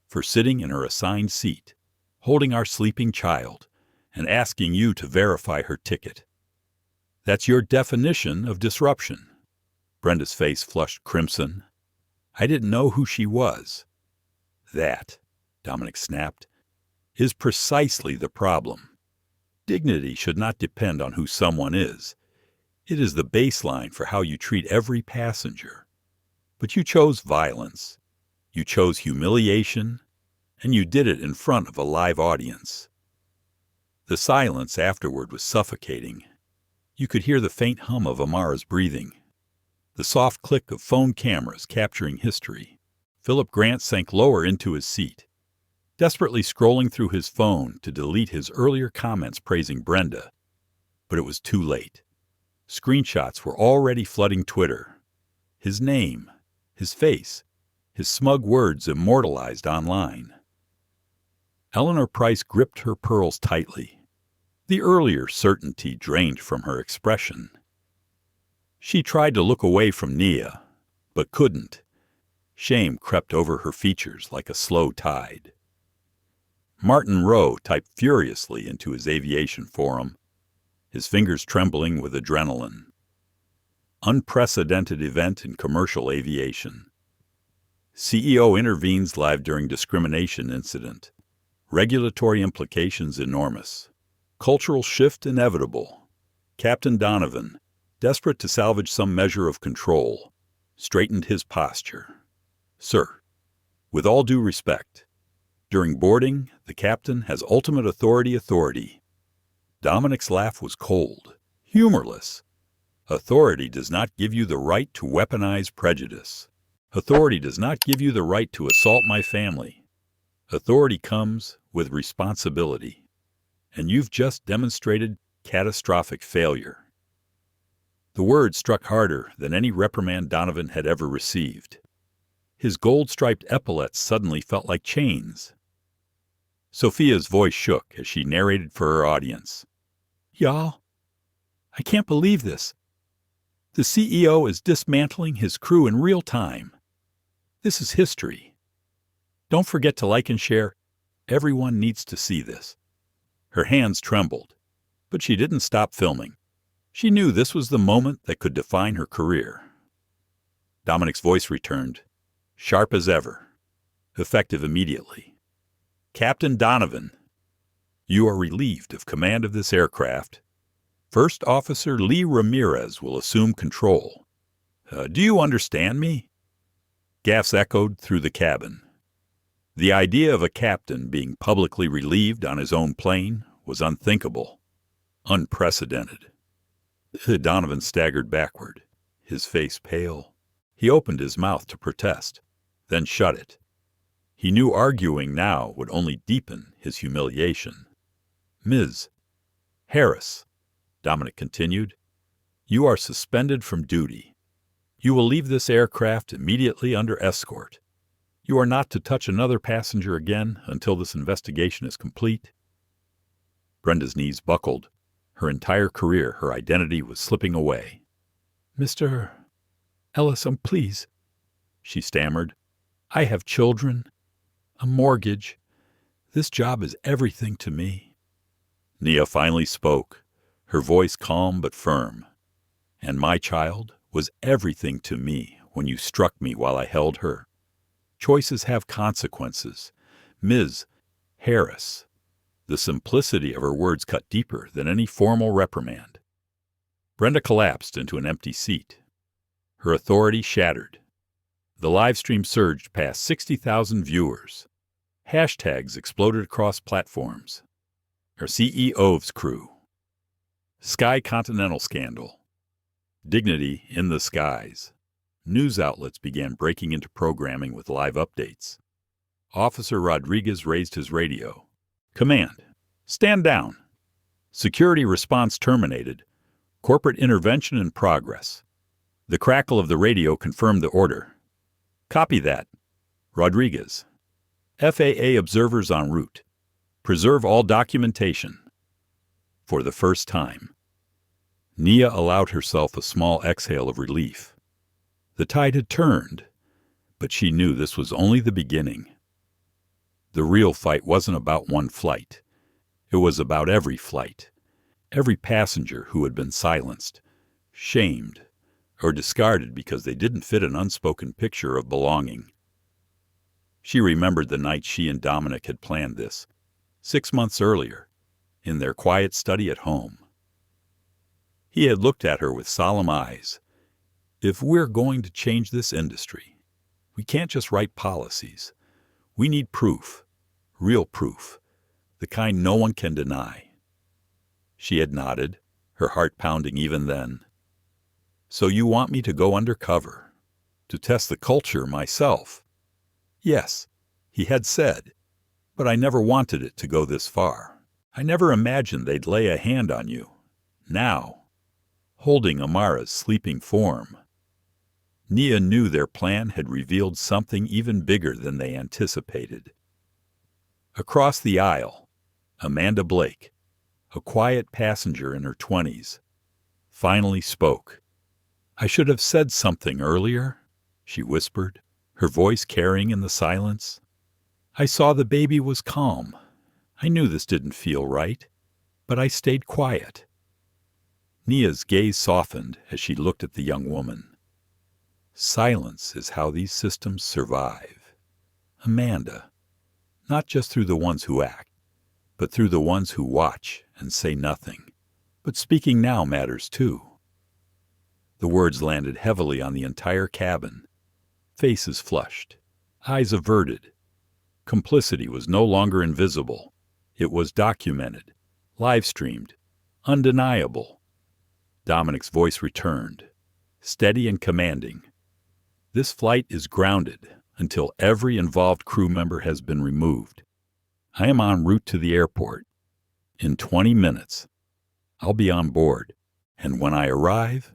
for sitting in her assigned seat, holding our sleeping child, and asking you to verify her ticket. That's your definition of disruption." Brenda's face flushed crimson. "I didn't know who she was." "That," Dominic snapped, "is precisely the problem. Dignity should not depend on who someone is. It is the baseline for how you treat every passenger. But you chose violence. You chose humiliation, and you did it in front of a live audience." The silence afterward was suffocating. You could hear the faint hum of Amara's breathing, the soft click of phone cameras capturing history. Philip Grant sank lower into his seat, desperately scrolling through his phone to delete his earlier comments praising Brenda. But it was too late. Screenshots were already flooding Twitter. His name, his face, his smug words immortalized online. Eleanor Price gripped her pearls tightly. The earlier certainty drained from her expression. She tried to look away from Nia, but couldn't. Shame crept over her features like a slow tide. Martin Rowe typed furiously into his aviation forum, his fingers trembling with adrenaline. Unprecedented event in commercial aviation. CEO intervenes live during discrimination incident. Regulatory implications enormous. Cultural shift inevitable. Captain Donovan, desperate to salvage some measure of control, straightened his posture. Sir, with all due respect, during boarding, the captain has ultimate authority. Dominic's laugh was cold, humorless. Authority does not give you the right to weaponize prejudice. Authority does not give you the right to assault my family. Authority comes with responsibility, and you've just demonstrated catastrophic failure. The word struck harder than any reprimand Donovan had ever received. His gold-striped epaulets suddenly felt like chains. Sophia's voice shook as she narrated for her audience. Y'all, I can't believe this. The CEO is dismantling his crew in real time. This is history. Don't forget to like and share. Everyone needs to see this. Her hands trembled, but she didn't stop filming. She knew this was the moment that could define her career. Dominic's voice returned, sharp as ever, effective immediately. Captain Donovan, you are relieved of command of this aircraft. First Officer Lee Ramirez will assume control. Do you understand me? Gaffs echoed through the cabin. The idea of a captain being publicly relieved on his own plane was unthinkable, unprecedented. Donovan staggered backward, his face pale. He opened his mouth to protest, then shut it. He knew arguing now would only deepen his humiliation. Ms. Harris, Dominic continued, you are suspended from duty. You will leave this aircraft immediately under escort. You are not to touch another passenger again until this investigation is complete. Brenda's knees buckled. Her entire career, her identity was slipping away. Mr. Ellison, please, she stammered. I have children, a mortgage. This job is everything to me. Nia finally spoke, her voice calm but firm. And my child was everything to me when you struck me while I held her. Choices have consequences. Ms. Harris. The simplicity of her words cut deeper than any formal reprimand. Brenda collapsed into an empty seat. Her authority shattered. The live stream surged past 60,000 viewers. Hashtags exploded across platforms. Her CEO's crew. Sky Continental scandal. Dignity in the skies. News outlets began breaking into programming with live updates. Officer Rodriguez raised his radio. Command, stand down. Security response terminated. Corporate intervention in progress. The crackle of the radio confirmed the order. Copy that. Rodriguez. FAA observers en route. Preserve all documentation. For the first time, Nia allowed herself a small exhale of relief. The tide had turned, but she knew this was only the beginning. The real fight wasn't about one flight. It was about every flight, every passenger who had been silenced, shamed, or discarded because they didn't fit an unspoken picture of belonging. She remembered the night she and Dominic had planned this, 6 months earlier, in their quiet study at home. He had looked at her with solemn eyes. If we're going to change this industry, we can't just write policies. We need proof, real proof, the kind no one can deny. She had nodded, her heart pounding even then. So you want me to go undercover, to test the culture myself? Yes, he had said, but I never wanted it to go this far. I never imagined they'd lay a hand on you. Now, holding Amara's sleeping form. Nia knew their plan had revealed something even bigger than they anticipated. Across the aisle, Amanda Blake, a quiet passenger in her 20s, finally spoke. I should have said something earlier, she whispered, her voice carrying in the silence. I saw the baby was calm. I knew this didn't feel right, but I stayed quiet. Nia's gaze softened as she looked at the young woman. Silence is how these systems survive. Amanda, not just through the ones who act, but through the ones who watch and say nothing. But speaking now matters too. The words landed heavily on the entire cabin. Faces flushed, eyes averted. Complicity was no longer invisible. It was documented, live-streamed, undeniable. Dominic's voice returned, steady and commanding. This flight is grounded until every involved crew member has been removed. I am en route to the airport. In 20 minutes, I'll be on board, and when I arrive,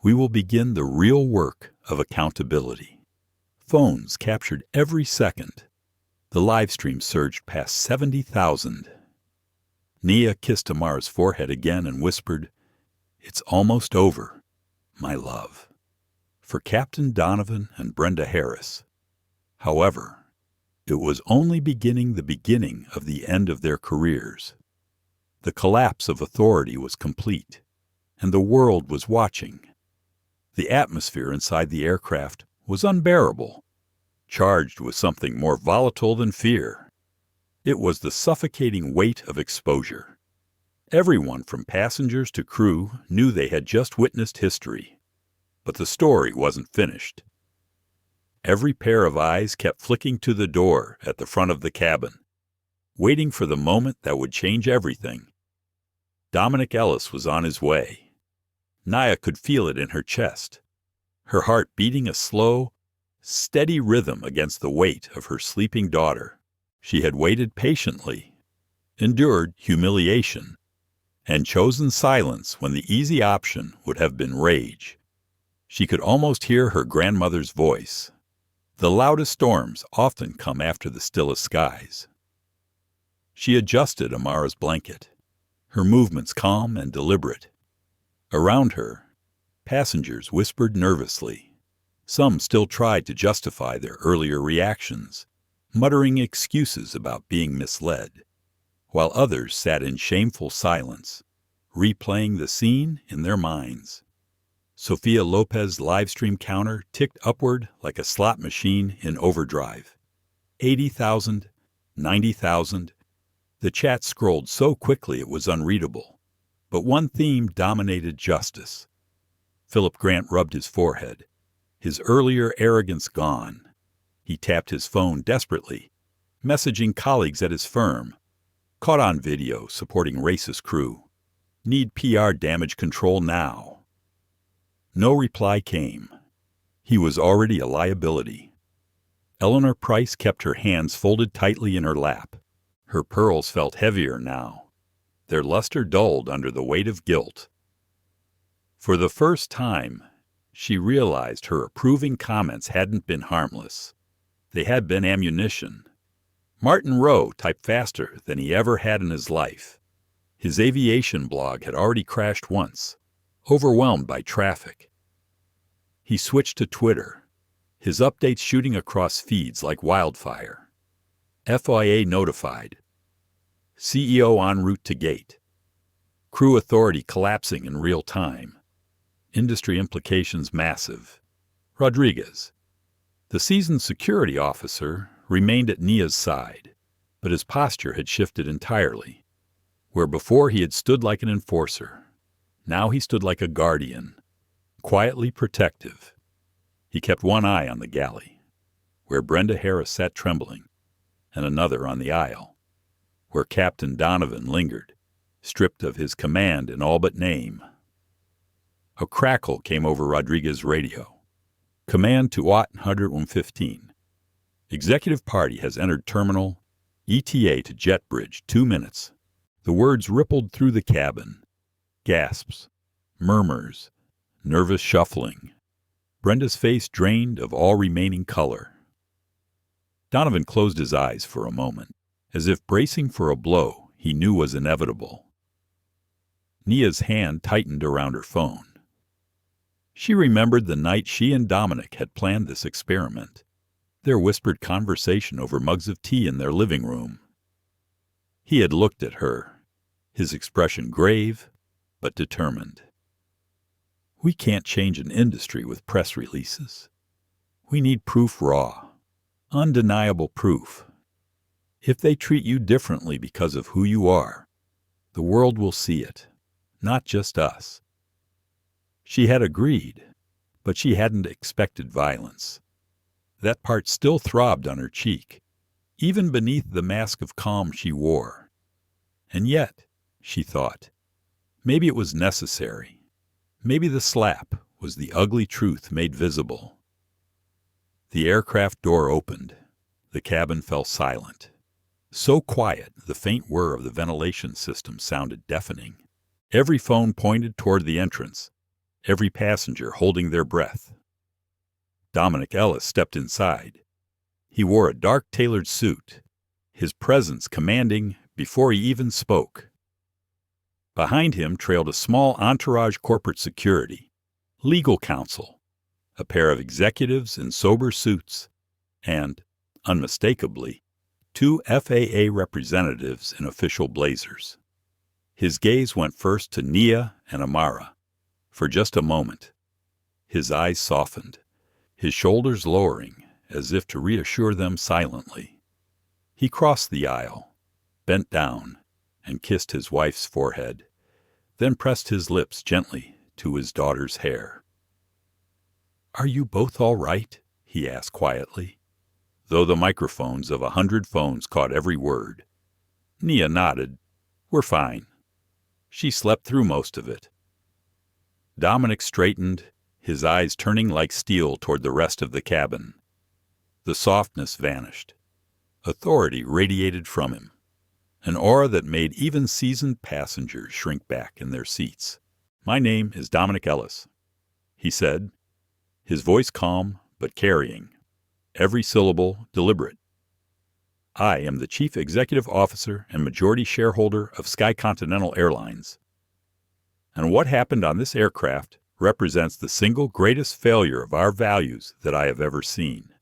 we will begin the real work of accountability. Phones captured every second. The live stream surged past 70,000. Nia kissed Amara's forehead again and whispered, "It's almost over, my love." For Captain Donovan and Brenda Harris. However, it was only the beginning of the end of their careers. The collapse of authority was complete, and the world was watching. The atmosphere inside the aircraft was unbearable, charged with something more volatile than fear. It was the suffocating weight of exposure. Everyone from passengers to crew knew they had just witnessed history. But the story wasn't finished. Every pair of eyes kept flicking to the door at the front of the cabin, waiting for the moment that would change everything. Dominic Ellis was on his way. Nia could feel it in her chest, her heart beating a slow, steady rhythm against the weight of her sleeping daughter. She had waited patiently, endured humiliation, and chosen silence when the easy option would have been rage. She could almost hear her grandmother's voice. The loudest storms often come after the stillest skies. She adjusted Amara's blanket, her movements calm and deliberate. Around her, passengers whispered nervously. Some still tried to justify their earlier reactions, muttering excuses about being misled, while others sat in shameful silence, replaying the scene in their minds. Sophia Lopez's livestream counter ticked upward like a slot machine in overdrive. 80,000, 90,000. The chat scrolled so quickly it was unreadable. But one theme dominated justice. Philip Grant rubbed his forehead, his earlier arrogance gone. He tapped his phone desperately, messaging colleagues at his firm. Caught on video supporting racist crew. Need PR damage control now. No reply came. He was already a liability. Eleanor Price kept her hands folded tightly in her lap. Her pearls felt heavier now. Their luster dulled under the weight of guilt. For the first time, she realized her approving comments hadn't been harmless. They had been ammunition. Martin Rowe typed faster than he ever had in his life. His aviation blog had already crashed once, overwhelmed by traffic. He switched to Twitter, his updates shooting across feeds like wildfire. FIA notified. CEO en route to gate. Crew authority collapsing in real time. Industry implications massive. Rodriguez. The seasoned security officer remained at Nia's side, but his posture had shifted entirely. Where before he had stood like an enforcer, now he stood like a guardian, quietly protective. He kept one eye on the galley, where Brenda Harris sat trembling, and another on the aisle, where Captain Donovan lingered, stripped of his command and all but name. A crackle came over Rodriguez's radio. Command to OT 115. Executive Party has entered terminal. ETA to jet bridge 2 minutes. The words rippled through the cabin. Gasps, murmurs, nervous shuffling. Brenda's face drained of all remaining color. Donovan closed his eyes for a moment, as if bracing for a blow he knew was inevitable. Nia's hand tightened around her phone. She remembered the night she and Dominic had planned this experiment, their whispered conversation over mugs of tea in their living room. He had looked at her, his expression grave but determined. We can't change an industry with press releases. We need proof raw, undeniable proof. If they treat you differently because of who you are, the world will see it, not just us. She had agreed, but she hadn't expected violence. That part still throbbed on her cheek, even beneath the mask of calm she wore. And yet, she thought, maybe it was necessary. Maybe the slap was the ugly truth made visible. The aircraft door opened. The cabin fell silent. So quiet, the faint whir of the ventilation system sounded deafening. Every phone pointed toward the entrance, every passenger holding their breath. Dominic Ellis stepped inside. He wore a dark tailored suit, his presence commanding before he even spoke. Behind him trailed a small entourage corporate security, legal counsel, a pair of executives in sober suits, and, unmistakably, 2 FAA representatives in official blazers. His gaze went first to Nia and Amara. For just a moment, his eyes softened, his shoulders lowering as if to reassure them silently. He crossed the aisle, bent down, and kissed his wife's forehead, then pressed his lips gently to his daughter's hair. "Are you both all right?" he asked quietly, though the microphones of 100 phones caught every word. Nia nodded. "We're fine." She slept through most of it. Dominic straightened, his eyes turning like steel toward the rest of the cabin. The softness vanished. Authority radiated from him, an aura that made even seasoned passengers shrink back in their seats. "My name is Dominic Ellis," he said, his voice calm but carrying, every syllable deliberate. "I am the Chief Executive Officer and majority shareholder of Sky Continental Airlines. And what happened on this aircraft represents the single greatest failure of our values that I have ever seen."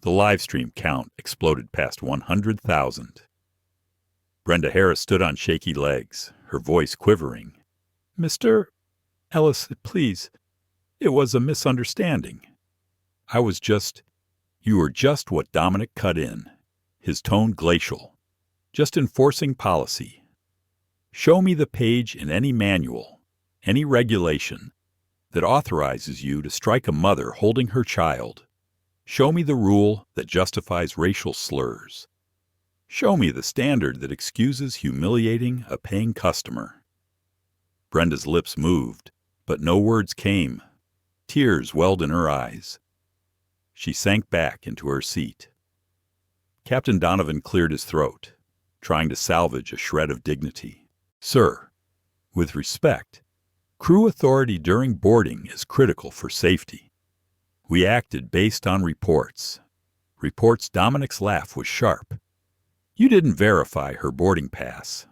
The live stream count exploded past 100,000. Brenda Harris stood on shaky legs, her voice quivering. "Mr. Ellis, please, it was a misunderstanding. You were just what Dominic cut in, his tone glacial, just enforcing policy. Show me the page in any manual, any regulation, that authorizes you to strike a mother holding her child. Show me the rule that justifies racial slurs. Show me the standard that excuses humiliating a paying customer." Brenda's lips moved, but no words came. Tears welled in her eyes. She sank back into her seat. Captain Donovan cleared his throat, trying to salvage a shred of dignity. "Sir, with respect, crew authority during boarding is critical for safety. We acted based on reports. Reports Dominic's laugh was sharp. You didn't verify her boarding pass.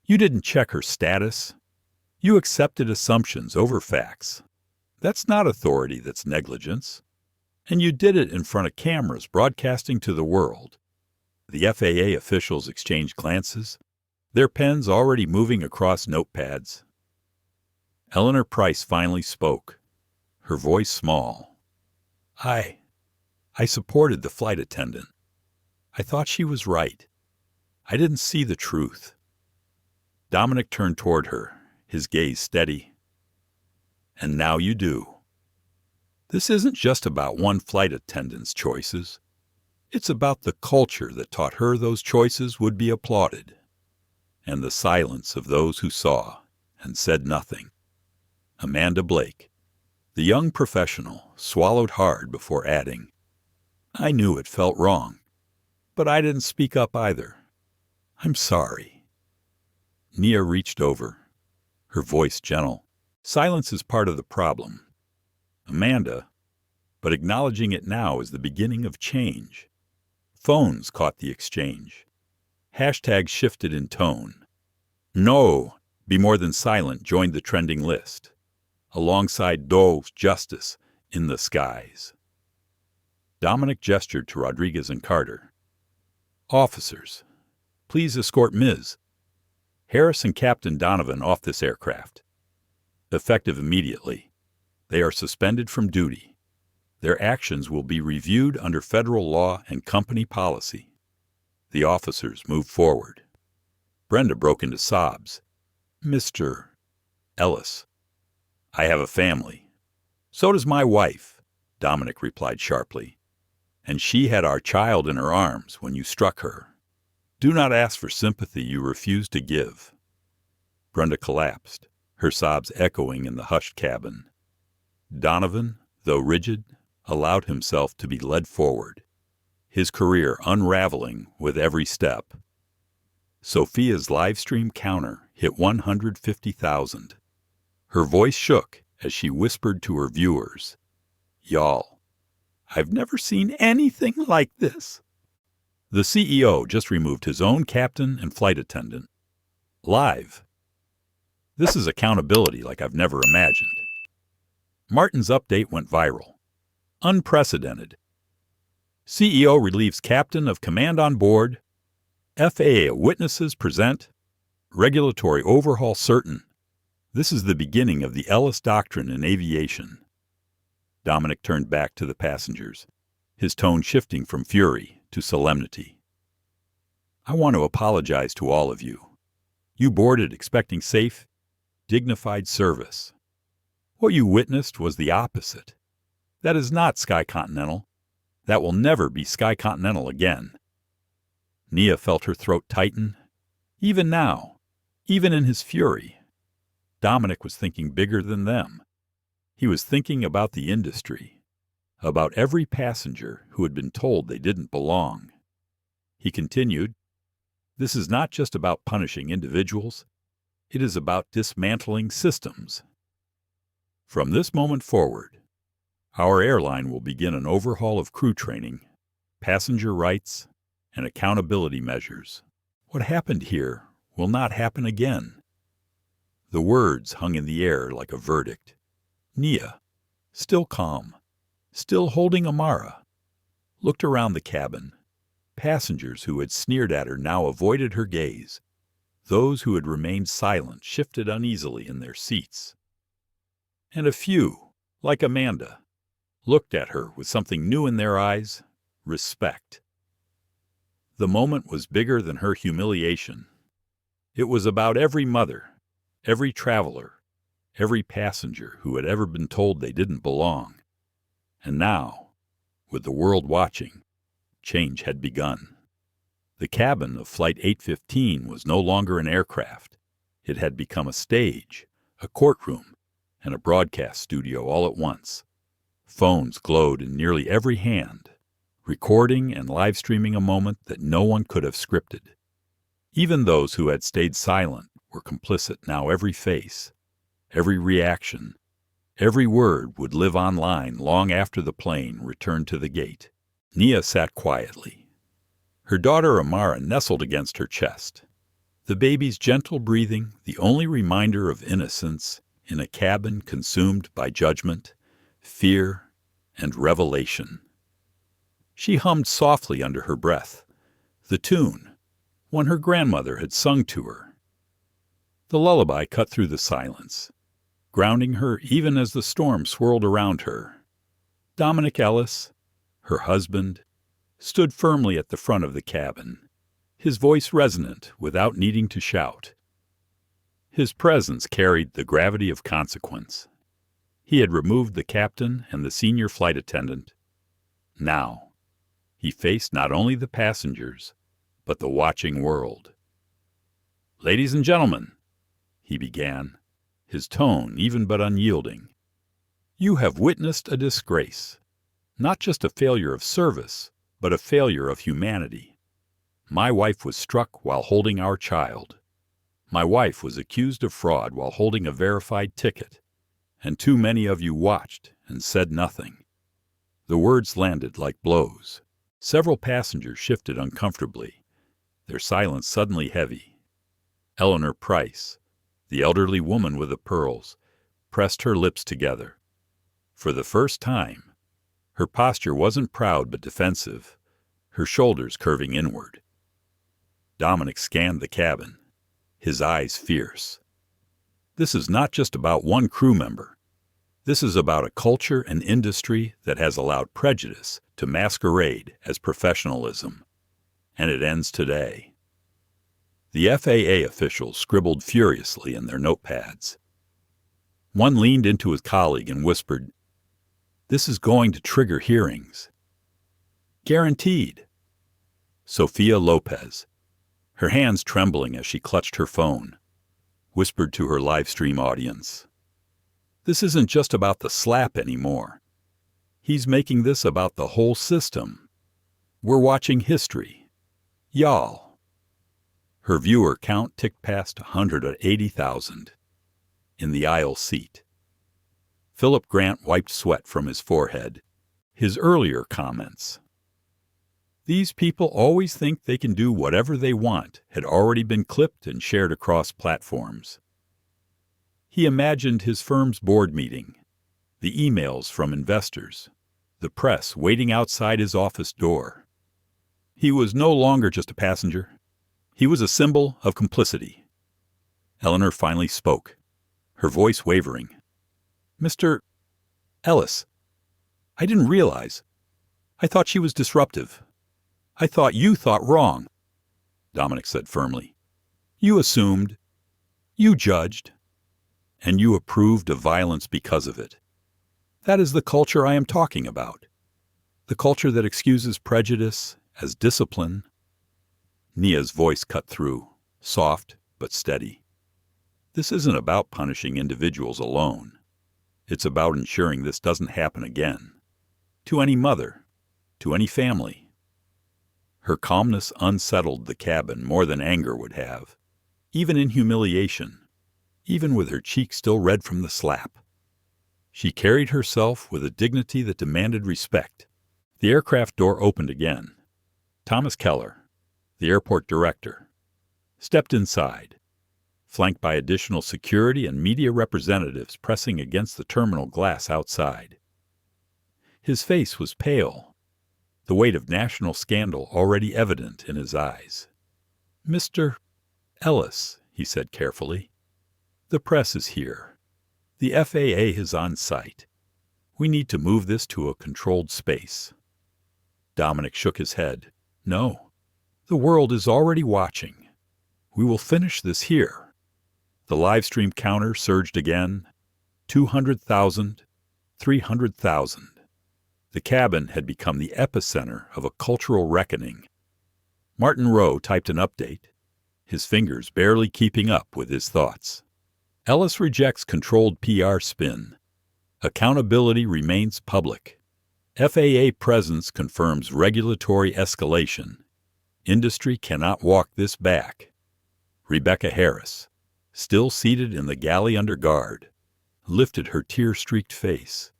You didn't check her status. You accepted assumptions over facts. That's not authority, that's negligence. And you did it in front of cameras broadcasting to the world." The FAA officials exchanged glances, their pens already moving across notepads. Eleanor Price finally spoke, her voice small. I supported the flight attendant. I thought she was right. I didn't see the truth." Dominic turned toward her, his gaze steady. "And now you do. This isn't just about one flight attendant's choices. It's about the culture that taught her those choices would be applauded, and the silence of those who saw and said nothing." Amanda Blake, the young professional, swallowed hard before adding, "I knew it felt wrong, but I didn't speak up either. I'm sorry." Nia reached over, her voice gentle. "Silence is part of the problem, Amanda, but acknowledging it now is the beginning of change." Phones caught the exchange. Hashtags shifted in tone. "No, be more than silent" joined the trending list, alongside "Do's justice" in the skies. Dominic gestured to Rodriguez and Carter. "Officers, please escort Ms. Harris and Captain Donovan off this aircraft. Effective immediately. They are suspended from duty. Their actions will be reviewed under federal law and company policy. The officers moved forward. Brenda broke into sobs. Mr. Ellis, I have a family. So does my wife, Dominic replied sharply. And she had our child in her arms when you struck her. Do not ask for sympathy you refuse to give. Brenda collapsed, her sobs echoing in the hushed cabin. Donovan, though rigid, allowed himself to be led forward, his career unraveling with every step. Sophia's live stream counter hit 150,000. Her voice shook as she whispered to her viewers, "Y'all, I've never seen anything like this." The CEO just removed his own captain and flight attendant. Live. This is accountability like I've never imagined. Martin's update went viral. Unprecedented. CEO relieves captain of command on board. FAA witnesses present. Regulatory overhaul certain. This is the beginning of the Ellis Doctrine in aviation. Dominic turned back to the passengers, his tone shifting from fury to solemnity. I want to apologize to all of you. You boarded expecting safe, dignified service. What you witnessed was the opposite. That is not Sky Continental. That will never be Sky Continental again. Nia felt her throat tighten. Even now, even in his fury, Dominic was thinking bigger than them. He was thinking about the industry, about every passenger who had been told they didn't belong. He continued, "This is not just about punishing individuals. It is about dismantling systems. From this moment forward, our airline will begin an overhaul of crew training, passenger rights, and accountability measures. What happened here will not happen again." The words hung in the air like a verdict. Nia, still calm, still holding Amara, looked around the cabin. Passengers who had sneered at her now avoided her gaze. Those who had remained silent shifted uneasily in their seats. And a few, like Amanda, looked at her with something new in their eyes, respect. The moment was bigger than her humiliation. It was about every mother, every traveler, every passenger who had ever been told they didn't belong. And now, with the world watching, change had begun. The cabin of Flight 815 was no longer an aircraft. It had become a stage, a courtroom, and a broadcast studio all at once. Phones glowed in nearly every hand, recording and live streaming a moment that no one could have scripted. Even those who had stayed silent were complicit now. Every face, every reaction, every word would live online long after the plane returned to the gate. Nia sat quietly. Her daughter Amara nestled against her chest. The baby's gentle breathing, the only reminder of innocence in a cabin consumed by judgment, fear, and revelation. She hummed softly under her breath, the tune one her grandmother had sung to her. The lullaby cut through the silence, grounding her even as the storm swirled around her. Dominic Ellis, her husband, stood firmly at the front of the cabin, his voice resonant without needing to shout. His presence carried the gravity of consequence. He had removed the captain and the senior flight attendant. Now, he faced not only the passengers, but the watching world. "Ladies and gentlemen," he began, his tone even but unyielding, "you have witnessed a disgrace, not just a failure of service, but a failure of humanity. My wife was struck while holding our child. My wife was accused of fraud while holding a verified ticket, and too many of you watched and said nothing." The words landed like blows. Several passengers shifted uncomfortably, their silence suddenly heavy. Eleanor Price, the elderly woman with the pearls, pressed her lips together. For the first time, her posture wasn't proud but defensive, her shoulders curving inward. Dominic scanned the cabin, his eyes fierce. This is not just about one crew member. This is about a culture and industry that has allowed prejudice to masquerade as professionalism, and it ends today. The FAA officials scribbled furiously in their notepads. One leaned into his colleague and whispered, "This is going to trigger hearings." "Guaranteed." Sophia Lopez, her hands trembling as she clutched her phone, whispered to her live stream audience, "This isn't just about the slap anymore. He's making this about the whole system. We're watching history. Y'all." Her viewer count ticked past 180,000. In the aisle seat, Philip Grant wiped sweat from his forehead. His earlier comments, "These people always think they can do whatever they want," had already been clipped and shared across platforms. He imagined his firm's board meeting, the emails from investors, the press waiting outside his office door. He was no longer just a passenger. He was a symbol of complicity. Eleanor finally spoke, her voice wavering. "Mr. Ellis, I didn't realize. I thought she was disruptive. I thought you thought wrong," Dominic said firmly. "You assumed, you judged, and you approved of violence because of it. That is the culture I am talking about. The culture that excuses prejudice as discipline." Nia's voice cut through, soft but steady. "This isn't about punishing individuals alone. It's about ensuring this doesn't happen again. To any mother, to any family." Her calmness unsettled the cabin more than anger would have, even in humiliation, even with her cheek still red from the slap. She carried herself with a dignity that demanded respect. The aircraft door opened again. Thomas Keller, the airport director, stepped inside, flanked by additional security and media representatives pressing against the terminal glass outside. His face was pale, the weight of national scandal already evident in his eyes. "Mr. Ellis," he said carefully, "the press is here. The FAA is on site. We need to move this to a controlled space." Dominic shook his head. "No, the world is already watching. We will finish this here." The live stream counter surged again. 200,000, 300,000. The cabin had become the epicenter of a cultural reckoning. Martin Rowe typed an update, his fingers barely keeping up with his thoughts. Ellis rejects controlled PR spin. Accountability remains public. FAA presence confirms regulatory escalation. Industry cannot walk this back. Rebecca Harris, still seated in the galley under guard, lifted her tear-streaked face.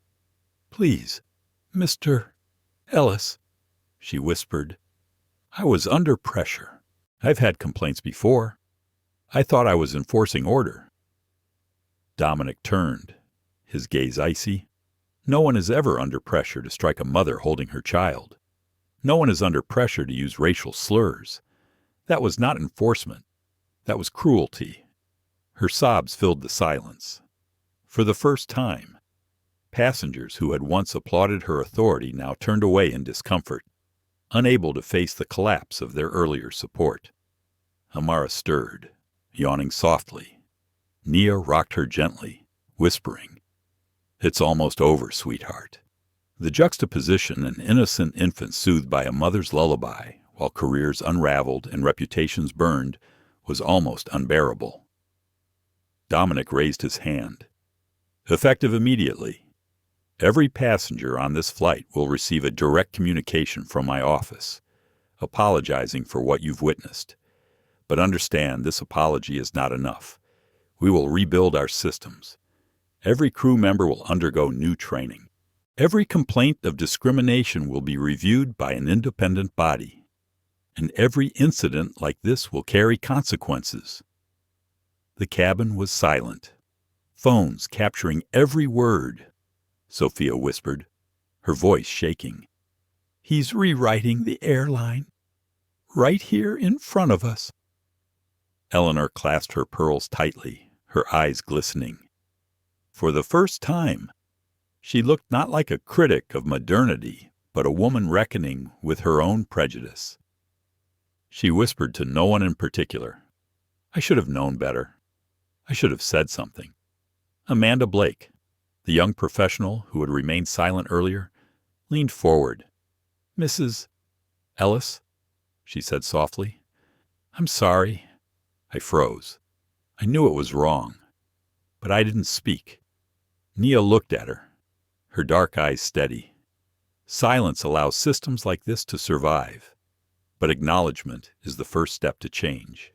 "Please, Mr. Ellis," she whispered. "I was under pressure. I've had complaints before. I thought I was enforcing order." Dominic turned, his gaze icy. No one is ever under pressure to strike a mother holding her child. No one is under pressure to use racial slurs. That was not enforcement. That was cruelty. Her sobs filled the silence. For the first time, passengers who had once applauded her authority now turned away in discomfort, unable to face the collapse of their earlier support. Amara stirred, yawning softly. Nia rocked her gently, whispering, "It's almost over, sweetheart." The juxtaposition, an innocent infant soothed by a mother's lullaby while careers unraveled and reputations burned, was almost unbearable. Dominic raised his hand. "Effective immediately. Every passenger on this flight will receive a direct communication from my office, apologizing for what you've witnessed. But understand, this apology is not enough. We will rebuild our systems. Every crew member will undergo new training. Every complaint of discrimination will be reviewed by an independent body. And every incident like this will carry consequences." The cabin was silent, phones capturing every word. Sophia whispered, her voice shaking. "He's rewriting the airline, right here in front of us." Eleanor clasped her pearls tightly, her eyes glistening. For the first time, She looked not like a critic of modernity, but a woman reckoning with her own prejudice. She whispered to no one in particular. I should have known better. I should have said something. Amanda Blake, the young professional who had remained silent earlier, leaned forward. Mrs. Ellis, she said softly. I'm sorry. I froze. I knew it was wrong, but I didn't speak. Nia looked at her, her dark eyes steady. Silence allows systems like this to survive, but acknowledgement is the first step to change.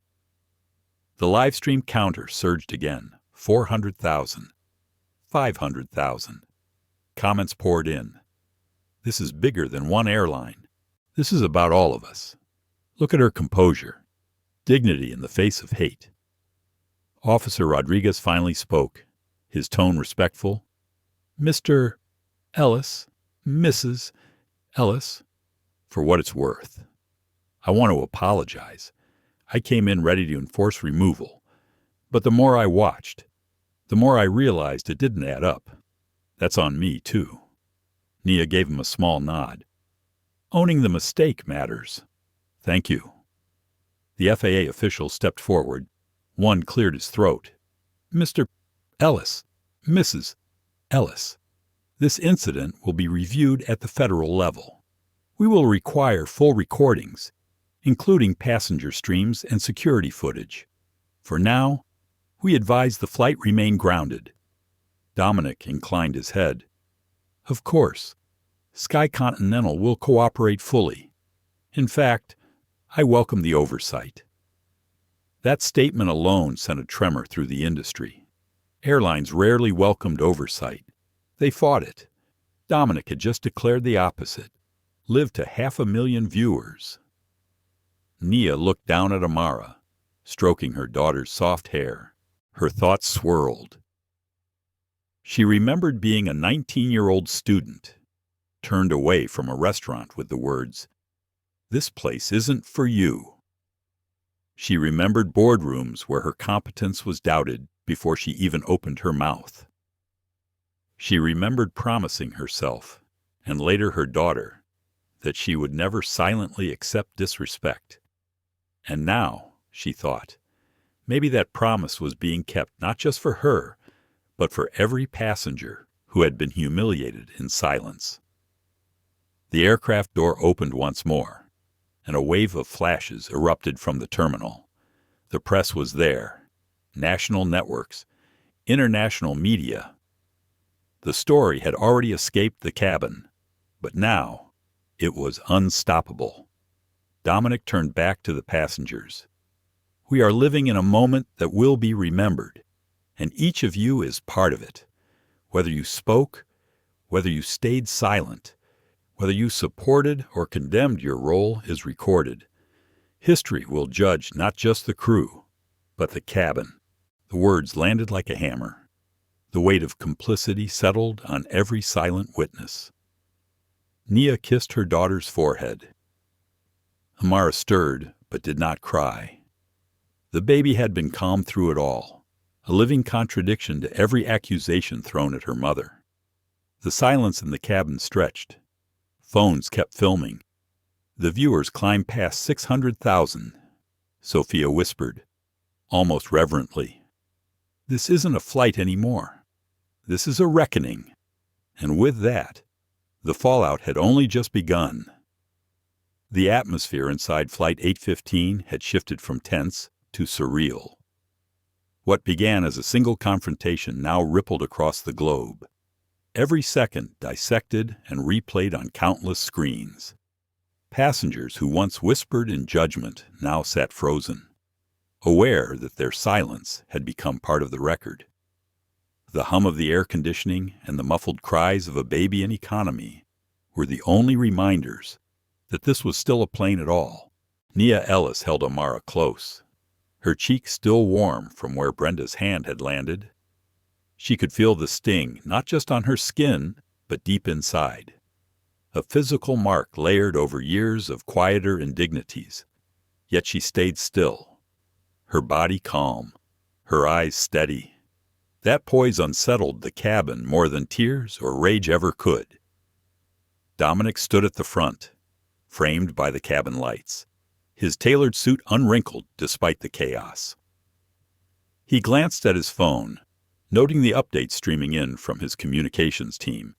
The live stream counter surged again, 400,000, 500,000. Comments poured in. This is bigger than one airline. This is about all of us. Look at her composure, dignity in the face of hate. Officer Rodriguez finally spoke, his tone respectful. Mr. Ellis, Mrs. Ellis, for what it's worth, I want to apologize. I came in ready to enforce removal, but the more I watched, the more I realized it didn't add up. That's on me, too. Nia gave him a small nod. Owning the mistake matters. Thank you. The FAA official stepped forward. One cleared his throat. Mr. Ellis, Mrs. Ellis, this incident will be reviewed at the federal level. We will require full recordings, including passenger streams and security footage. For now, we advise the flight remain grounded. Dominic inclined his head. Of course, Sky Continental will cooperate fully. In fact, I welcome the oversight. That statement alone sent a tremor through the industry. Airlines rarely welcomed oversight. They fought it. Dominic had just declared the opposite. Lived to 500,000 viewers. Nia looked down at Amara, stroking her daughter's soft hair. Her thoughts swirled. She remembered being a 19-year-old student, turned away from a restaurant with the words, "This place isn't for you." She remembered boardrooms where her competence was doubted before she even opened her mouth. She remembered promising herself, and later her daughter, that she would never silently accept disrespect. And now, she thought, maybe that promise was being kept not just for her, but for every passenger who had been humiliated in silence. The aircraft door opened once more, and a wave of flashes erupted from the terminal. The press was there, national networks, international media. The story had already escaped the cabin, but now it was unstoppable. Dominic turned back to the passengers. We are living in a moment that will be remembered, and each of you is part of it. Whether you spoke, whether you stayed silent, whether you supported or condemned your role is recorded. History will judge not just the crew, but the cabin. The words landed like a hammer. The weight of complicity settled on every silent witness. Nia kissed her daughter's forehead. Amara stirred, but did not cry. The baby had been calm through it all, a living contradiction to every accusation thrown at her mother. The silence in the cabin stretched. Phones kept filming. The viewers climbed past 600,000. Sophia whispered, almost reverently, "This isn't a flight anymore. This is a reckoning." And with that, the fallout had only just begun. The atmosphere inside Flight 815 had shifted from tense to surreal. What began as a single confrontation now rippled across the globe. Every second dissected and replayed on countless screens. Passengers who once whispered in judgment now sat frozen, aware that their silence had become part of the record. The hum of the air conditioning and the muffled cries of a baby in economy were the only reminders that this was still a plane at all. Nia Ellis held Amara close, her cheek still warm from where Brenda's hand had landed. She could feel the sting not just on her skin, but deep inside. A physical mark layered over years of quieter indignities. Yet she stayed still, her body calm, her eyes steady. That poise unsettled the cabin more than tears or rage ever could. Dominic stood at the front, framed by the cabin lights, his tailored suit unwrinkled despite the chaos. He glanced at his phone, noting the updates streaming in from his communications team.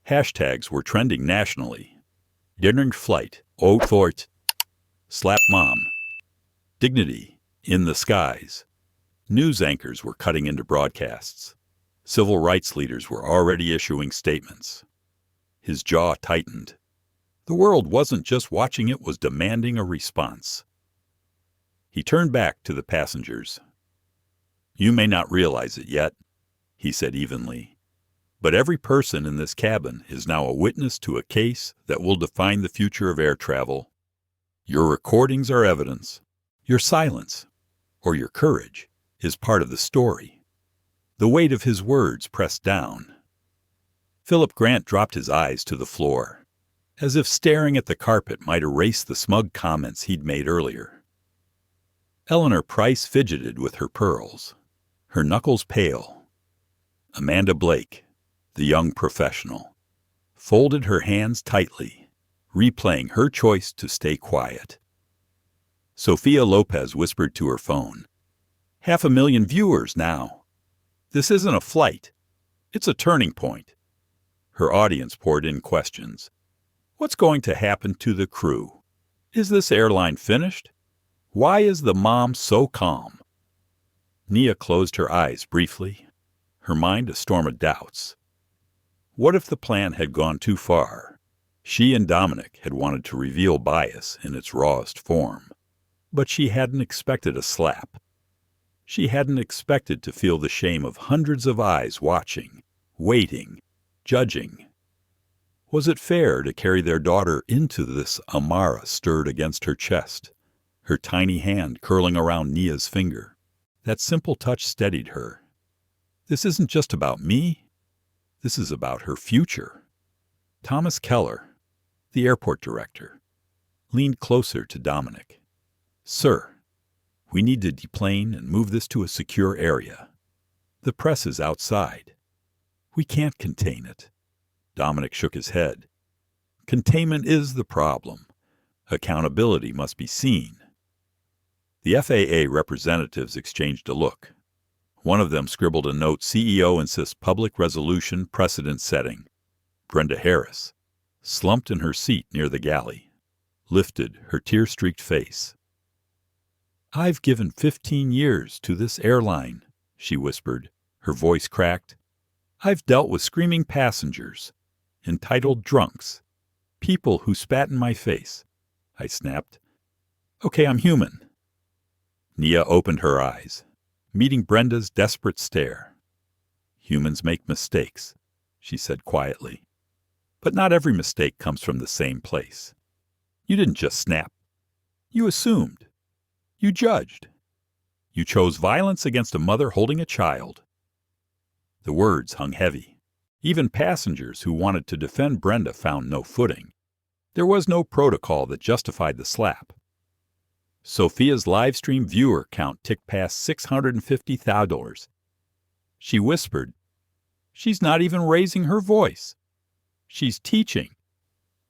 Hashtags were trending nationally. During flight, au fort, slap mom, dignity, in the skies. News anchors were cutting into broadcasts. Civil rights leaders were already issuing statements. His jaw tightened. The world wasn't just watching, it was demanding a response. He turned back to the passengers. "You may not realize it yet," he said evenly, "but every person in this cabin is now a witness to a case that will define the future of air travel. Your recordings are evidence. Your silence, or your courage, is part of the story." The weight of his words pressed down. Philip Grant dropped his eyes to the floor, as if staring at the carpet might erase the smug comments he'd made earlier. Eleanor Price fidgeted with her pearls, her knuckles pale. Amanda Blake, the young professional, folded her hands tightly, replaying her choice to stay quiet. Sophia Lopez whispered to her phone, "500,000 viewers now. This isn't a flight. It's a turning point." Her audience poured in questions. What's going to happen to the crew? Is this airline finished? Why is the mom so calm? Nia closed her eyes briefly, her mind a storm of doubts. What if the plan had gone too far? She and Dominic had wanted to reveal bias in its rawest form, but she hadn't expected a slap. She hadn't expected to feel the shame of hundreds of eyes watching, waiting, judging. Was it fair to carry their daughter into this? Amara stirred against her chest, her tiny hand curling around Nia's finger. That simple touch steadied her. This isn't just about me. This is about her future. Thomas Keller, the airport director, leaned closer to Dominic. "Sir, we need to deplane and move this to a secure area. The press is outside. We can't contain it." Dominic shook his head. "Containment is the problem. Accountability must be seen." The FAA representatives exchanged a look. One of them scribbled a note, "CEO insists public resolution precedent setting." Brenda Harris, slumped in her seat near the galley, lifted her tear-streaked face. "I've given 15 years to this airline," she whispered, her voice cracked. "I've dealt with screaming passengers, entitled drunks, people who spat in my face." I snapped. "Okay, I'm human." Nia opened her eyes, meeting Brenda's desperate stare. "Humans make mistakes," she said quietly. "But not every mistake comes from the same place. You didn't just snap. You assumed. You judged. You chose violence against a mother holding a child." The words hung heavy. Even passengers who wanted to defend Brenda found no footing. There was no protocol that justified the slap. Sophia's live stream viewer count ticked past 650,000. She whispered, "She's not even raising her voice. She's teaching.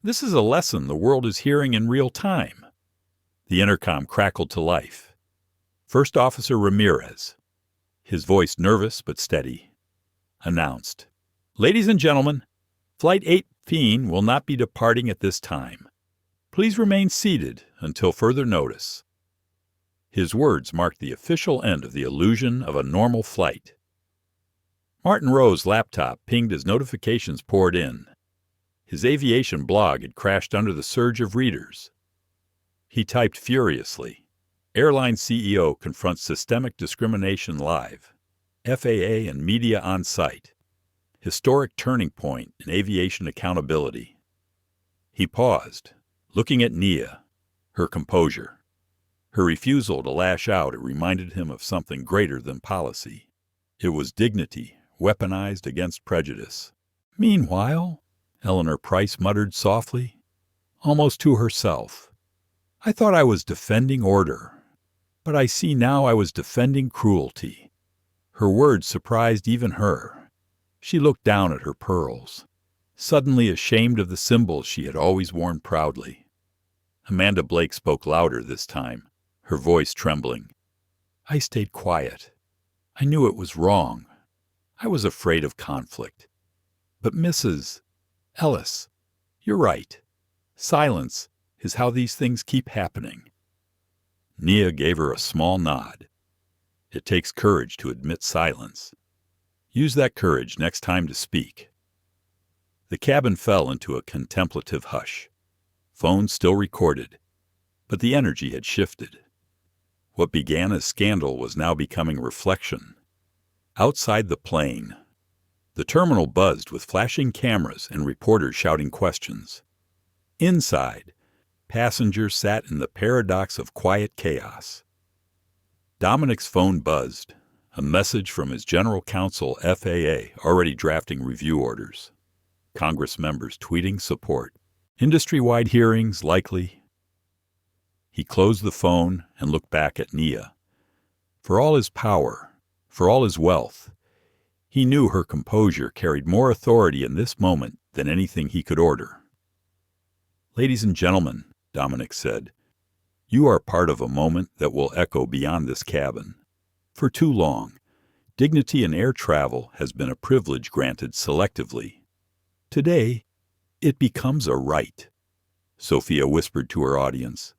This is a lesson the world is hearing in real time." The intercom crackled to life. First Officer Ramirez, his voice nervous but steady, announced, "Ladies and gentlemen, Flight 18 will not be departing at this time. Please remain seated until further notice." His words marked the official end of the illusion of a normal flight. Martin Rowe's laptop pinged as notifications poured in. His aviation blog had crashed under the surge of readers. He typed furiously, "Airline CEO confronts systemic discrimination live. FAA and media on site. Historic turning point in aviation accountability." He paused, looking at Nia, her composure. Her refusal to lash out, it reminded him of something greater than policy. It was dignity, weaponized against prejudice. "Meanwhile," Eleanor Price muttered softly, almost to herself, "I thought I was defending order, but I see now I was defending cruelty." Her words surprised even her. She looked down at her pearls, suddenly ashamed of the symbols she had always worn proudly. Amanda Blake spoke louder this time, her voice trembling. I stayed quiet. I knew it was wrong. I was afraid of conflict. But Mrs. Ellis, you're right. Silence is how these things keep happening. Nia gave her a small nod. It takes courage to admit silence. Use that courage next time to speak. The cabin fell into a contemplative hush. Phones still recorded, but the energy had shifted. What began as scandal was now becoming reflection. Outside the plane, the terminal buzzed with flashing cameras and reporters shouting questions. Inside, passengers sat in the paradox of quiet chaos. Dominic's phone buzzed, a message from his general counsel FAA already drafting review orders. Congress members tweeting support. Industry-wide hearings likely. He closed the phone and looked back at Nia. For all his power, for all his wealth, he knew her composure carried more authority in this moment than anything he could order. Ladies and gentlemen, Dominic said, you are part of a moment that will echo beyond this cabin. For too long, dignity in air travel has been a privilege granted selectively. Today, it becomes a right, Sophia whispered to her audience.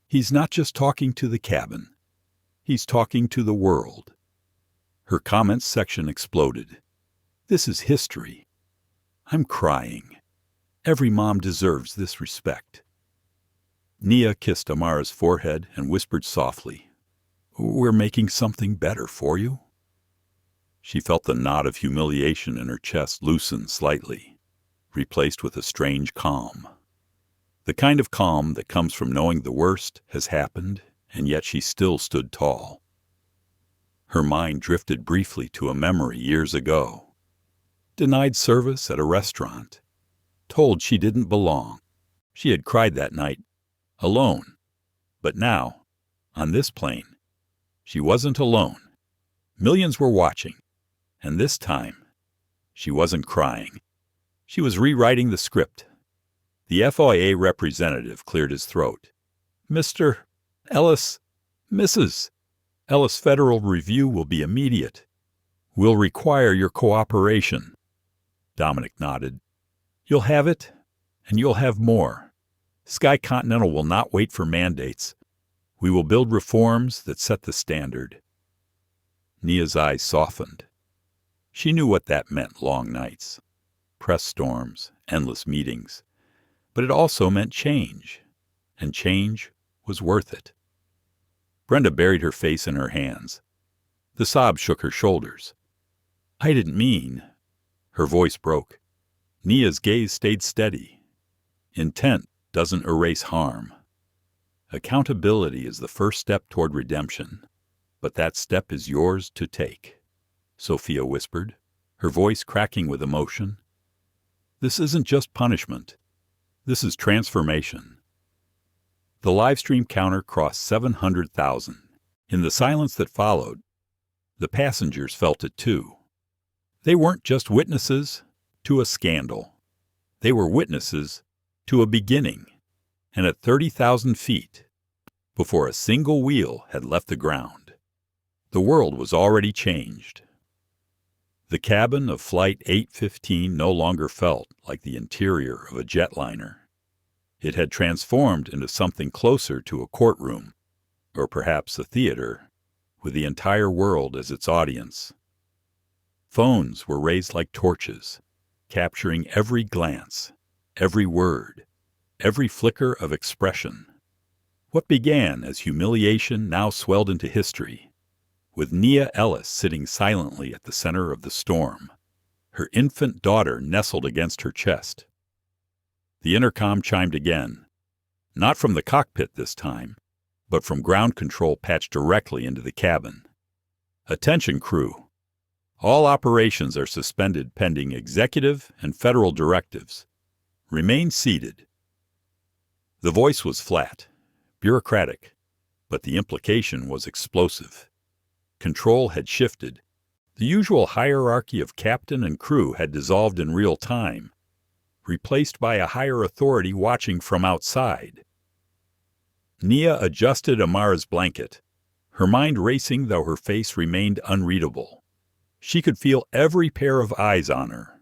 He's not just talking to the cabin. He's talking to the world. Her comments section exploded. This is history. I'm crying. Every mom deserves this respect. Nia kissed Amara's forehead and whispered softly, We're making something better for you. She felt the knot of humiliation in her chest loosen slightly, replaced with a strange calm. The kind of calm that comes from knowing the worst has happened, and yet she still stood tall. Her mind drifted briefly to a memory years ago. Denied service at a restaurant. Told she didn't belong. She had cried that night, alone. But now, on this plane, she wasn't alone. Millions were watching. And this time, she wasn't crying. She was rewriting the script. The FAA representative cleared his throat. Mr. Ellis, Mrs. Ellis, federal review will be immediate. We'll require your cooperation. Dominic nodded. You'll have it, and you'll have more. Sky Continental will not wait for mandates. We will build reforms that set the standard. Nia's eyes softened. She knew what that meant: long nights, press storms, endless meetings. But it also meant change, and change was worth it. Brenda buried her face in her hands. The sobs shook her shoulders. I didn't mean. Her voice broke. Nia's gaze stayed steady. Intent doesn't erase harm. Accountability is the first step toward redemption, but that step is yours to take, Sophia whispered, her voice cracking with emotion. This isn't just punishment. This is transformation. The live stream counter crossed 700,000. In the silence that followed, the passengers felt it too. They weren't just witnesses to a scandal. They were witnesses to a beginning. And at 30,000 feet, before a single wheel had left the ground, the world was already changed. The cabin of Flight 815 no longer felt like the interior of a jetliner. It had transformed into something closer to a courtroom, or perhaps a theater, with the entire world as its audience. Phones were raised like torches, capturing every glance, every word, every flicker of expression. What began as humiliation now swelled into history, with Nia Ellis sitting silently at the center of the storm, her infant daughter nestled against her chest. The intercom chimed again, not from the cockpit this time, but from ground control patched directly into the cabin. Attention, crew. All operations are suspended pending executive and federal directives. Remain seated. The voice was flat, bureaucratic, but the implication was explosive. Control had shifted, The usual hierarchy of captain and crew had dissolved in real time, replaced by a higher authority watching from outside. Nia adjusted Amara's blanket, her mind racing though her face remained unreadable. She could feel every pair of eyes on her,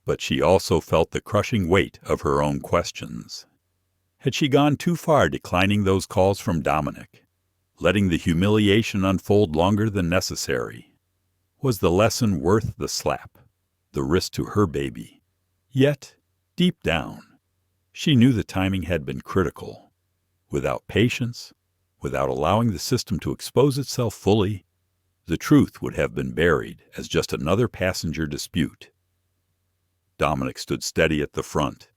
but she also felt the crushing weight of her own questions. Had she gone too far declining those calls from Dominic, letting the humiliation unfold longer than necessary? Was the lesson worth the slap, the risk to her baby? Yet, deep down, she knew the timing had been critical. Without patience, without allowing the system to expose itself fully, the truth would have been buried as just another passenger dispute. Dominic stood steady at the front,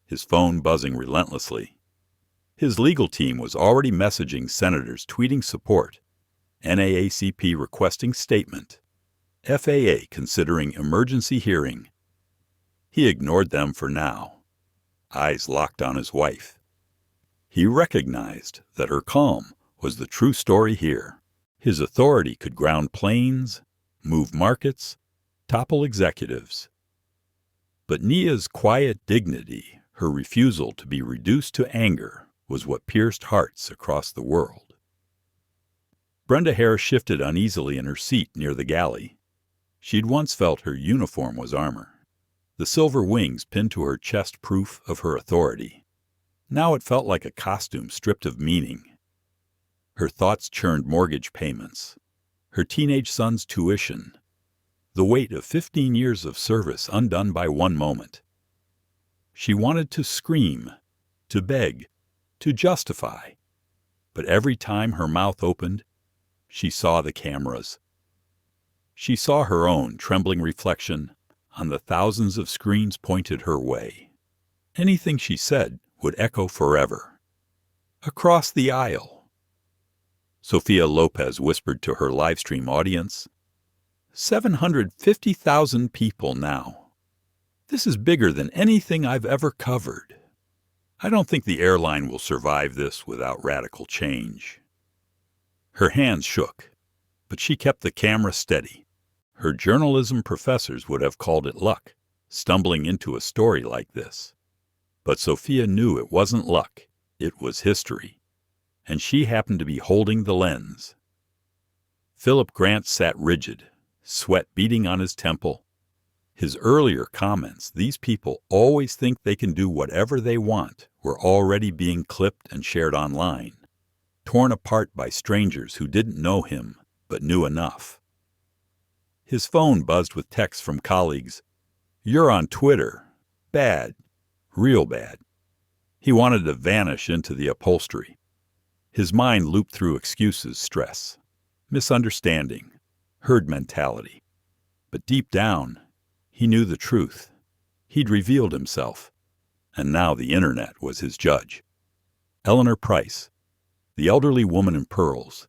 his phone buzzing relentlessly. His legal team was already messaging senators tweeting support, NAACP requesting statement, FAA considering emergency hearing. He ignored them for now, eyes locked on his wife. He recognized that her calm was the true story here. His authority could ground planes, move markets, topple executives. But Nia's quiet dignity, her refusal to be reduced to anger, was what pierced hearts across the world. Brenda Hare shifted uneasily in her seat near the galley. She'd once felt her uniform was armor, the silver wings pinned to her chest proof of her authority. Now it felt like a costume stripped of meaning. Her thoughts churned mortgage payments, her teenage son's tuition, the weight of 15 years of service undone by one moment. She wanted to scream, to beg, to justify, but every time her mouth opened, she saw the cameras. She saw her own trembling reflection on the thousands of screens pointed her way. Anything she said would echo forever. Across the aisle. Sophia Lopez whispered to her livestream audience, 750,000 people now. This is bigger than anything I've ever covered. I don't think the airline will survive this without radical change. Her hands shook, but she kept the camera steady. Her journalism professors would have called it luck, stumbling into a story like this. But Sophia knew it wasn't luck, it was history, and she happened to be holding the lens. Philip Grant sat rigid, sweat beading on his temple. His earlier comments, "These people always think they can do whatever they want," were already being clipped and shared online, torn apart by strangers who didn't know him but knew enough. His phone buzzed with texts from colleagues. "You're on Twitter. Bad. Real bad." He wanted to vanish into the upholstery. His mind looped through excuses, stress, misunderstanding, herd mentality. But deep down, he knew the truth. He'd revealed himself, and now the internet was his judge. Eleanor Price, the elderly woman in pearls,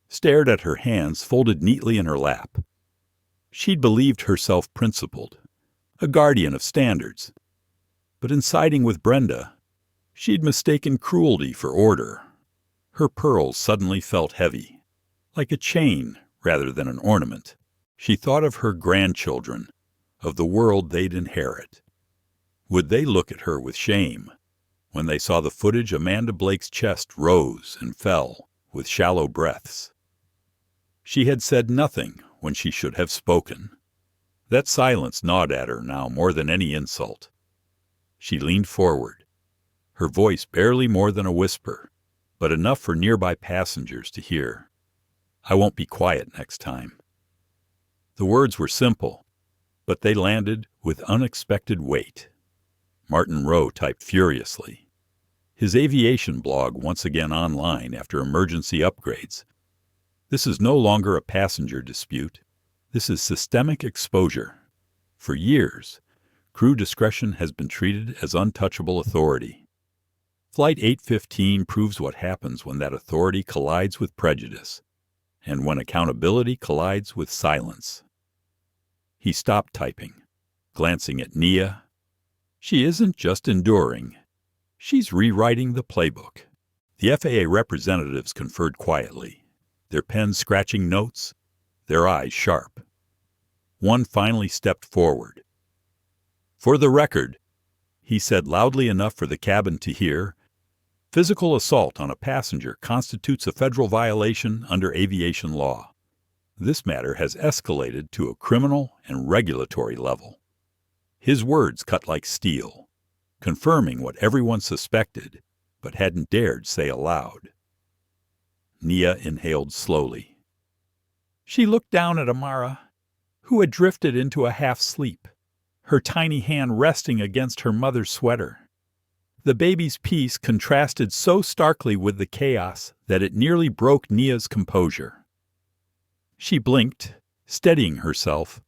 stared at her hands folded neatly in her lap. She'd believed herself principled, a guardian of standards. But in siding with Brenda, she'd mistaken cruelty for order. Her pearls suddenly felt heavy, like a chain rather than an ornament. She thought of her grandchildren, of the world they'd inherit. Would they look at her with shame when they saw the footage? Amanda Blake's chest rose and fell with shallow breaths. She had said nothing when she should have spoken. That silence gnawed at her now more than any insult. She leaned forward, her voice barely more than a whisper, but enough for nearby passengers to hear. "I won't be quiet next time." The words were simple, but they landed with unexpected weight. Martin Rowe typed furiously, his aviation blog once again online after emergency upgrades. This is no longer a passenger dispute. This is systemic exposure. For years, crew discretion has been treated as untouchable authority. Flight 815 proves what happens when that authority collides with prejudice, and when accountability collides with silence. He stopped typing, glancing at Nia. She isn't just enduring. She's rewriting the playbook. The FAA representatives conferred quietly, their pens scratching notes, their eyes sharp. One finally stepped forward. "For the record," he said loudly enough for the cabin to hear, "physical assault on a passenger constitutes a federal violation under aviation law. This matter has escalated to a criminal and regulatory level." His words cut like steel, confirming what everyone suspected but hadn't dared say aloud. Nia inhaled slowly. She looked down at Amara, who had drifted into a half-sleep, her tiny hand resting against her mother's sweater. The baby's peace contrasted so starkly with the chaos that it nearly broke Nia's composure. She blinked, steadying herself.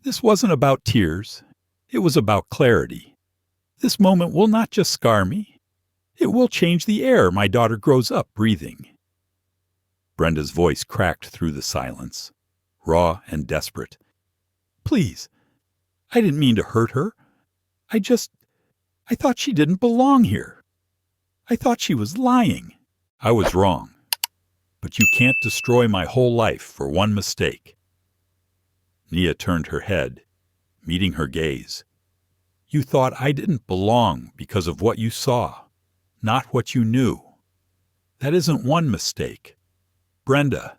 This wasn't about tears. It was about clarity. This moment will not just scar me. It will change the air my daughter grows up breathing. Brenda's voice cracked through the silence, raw and desperate. "Please, I didn't mean to hurt her. I thought she didn't belong here. I thought she was lying." "I was wrong. But you can't destroy my whole life for one mistake." Nia turned her head, meeting her gaze. "You thought I didn't belong because of what you saw, not what you knew. That isn't one mistake. Brenda,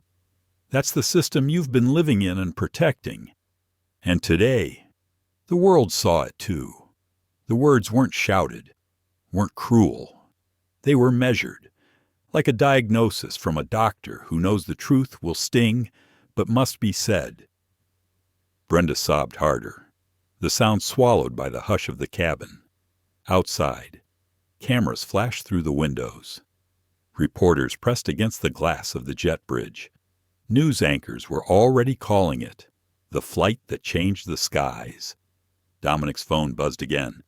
that's the system you've been living in and protecting. And today, the world saw it too. The words weren't shouted, weren't cruel. They were measured, like a diagnosis from a doctor who knows the truth will sting but must be said." Brenda sobbed harder, the sound swallowed by the hush of the cabin. Outside, cameras flashed through the windows. Reporters pressed against the glass of the jet bridge. News anchors were already calling it the flight that changed the skies. Dominic's phone buzzed again.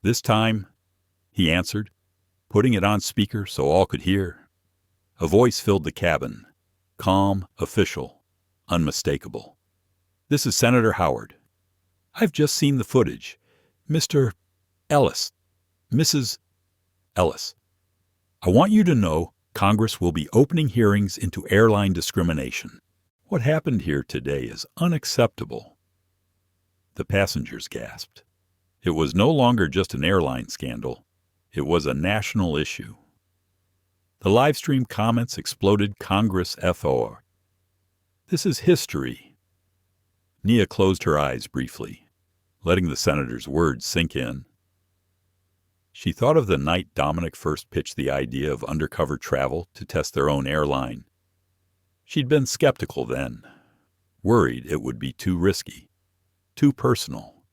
This time, he answered, putting it on speaker so all could hear. A voice filled the cabin, calm, official, unmistakable. "This is Senator Howard. I've just seen the footage. Mr. Ellis, Mrs. Ellis. I want you to know Congress will be opening hearings into airline discrimination. What happened here today is unacceptable." The passengers gasped. It was no longer just an airline scandal. It was a national issue. The live stream comments exploded Congress FOR. "This is history." Nia closed her eyes briefly, letting the senator's words sink in. She thought of the night Dominic first pitched the idea of undercover travel to test their own airline. She'd been skeptical then, worried it would be too risky, too personal.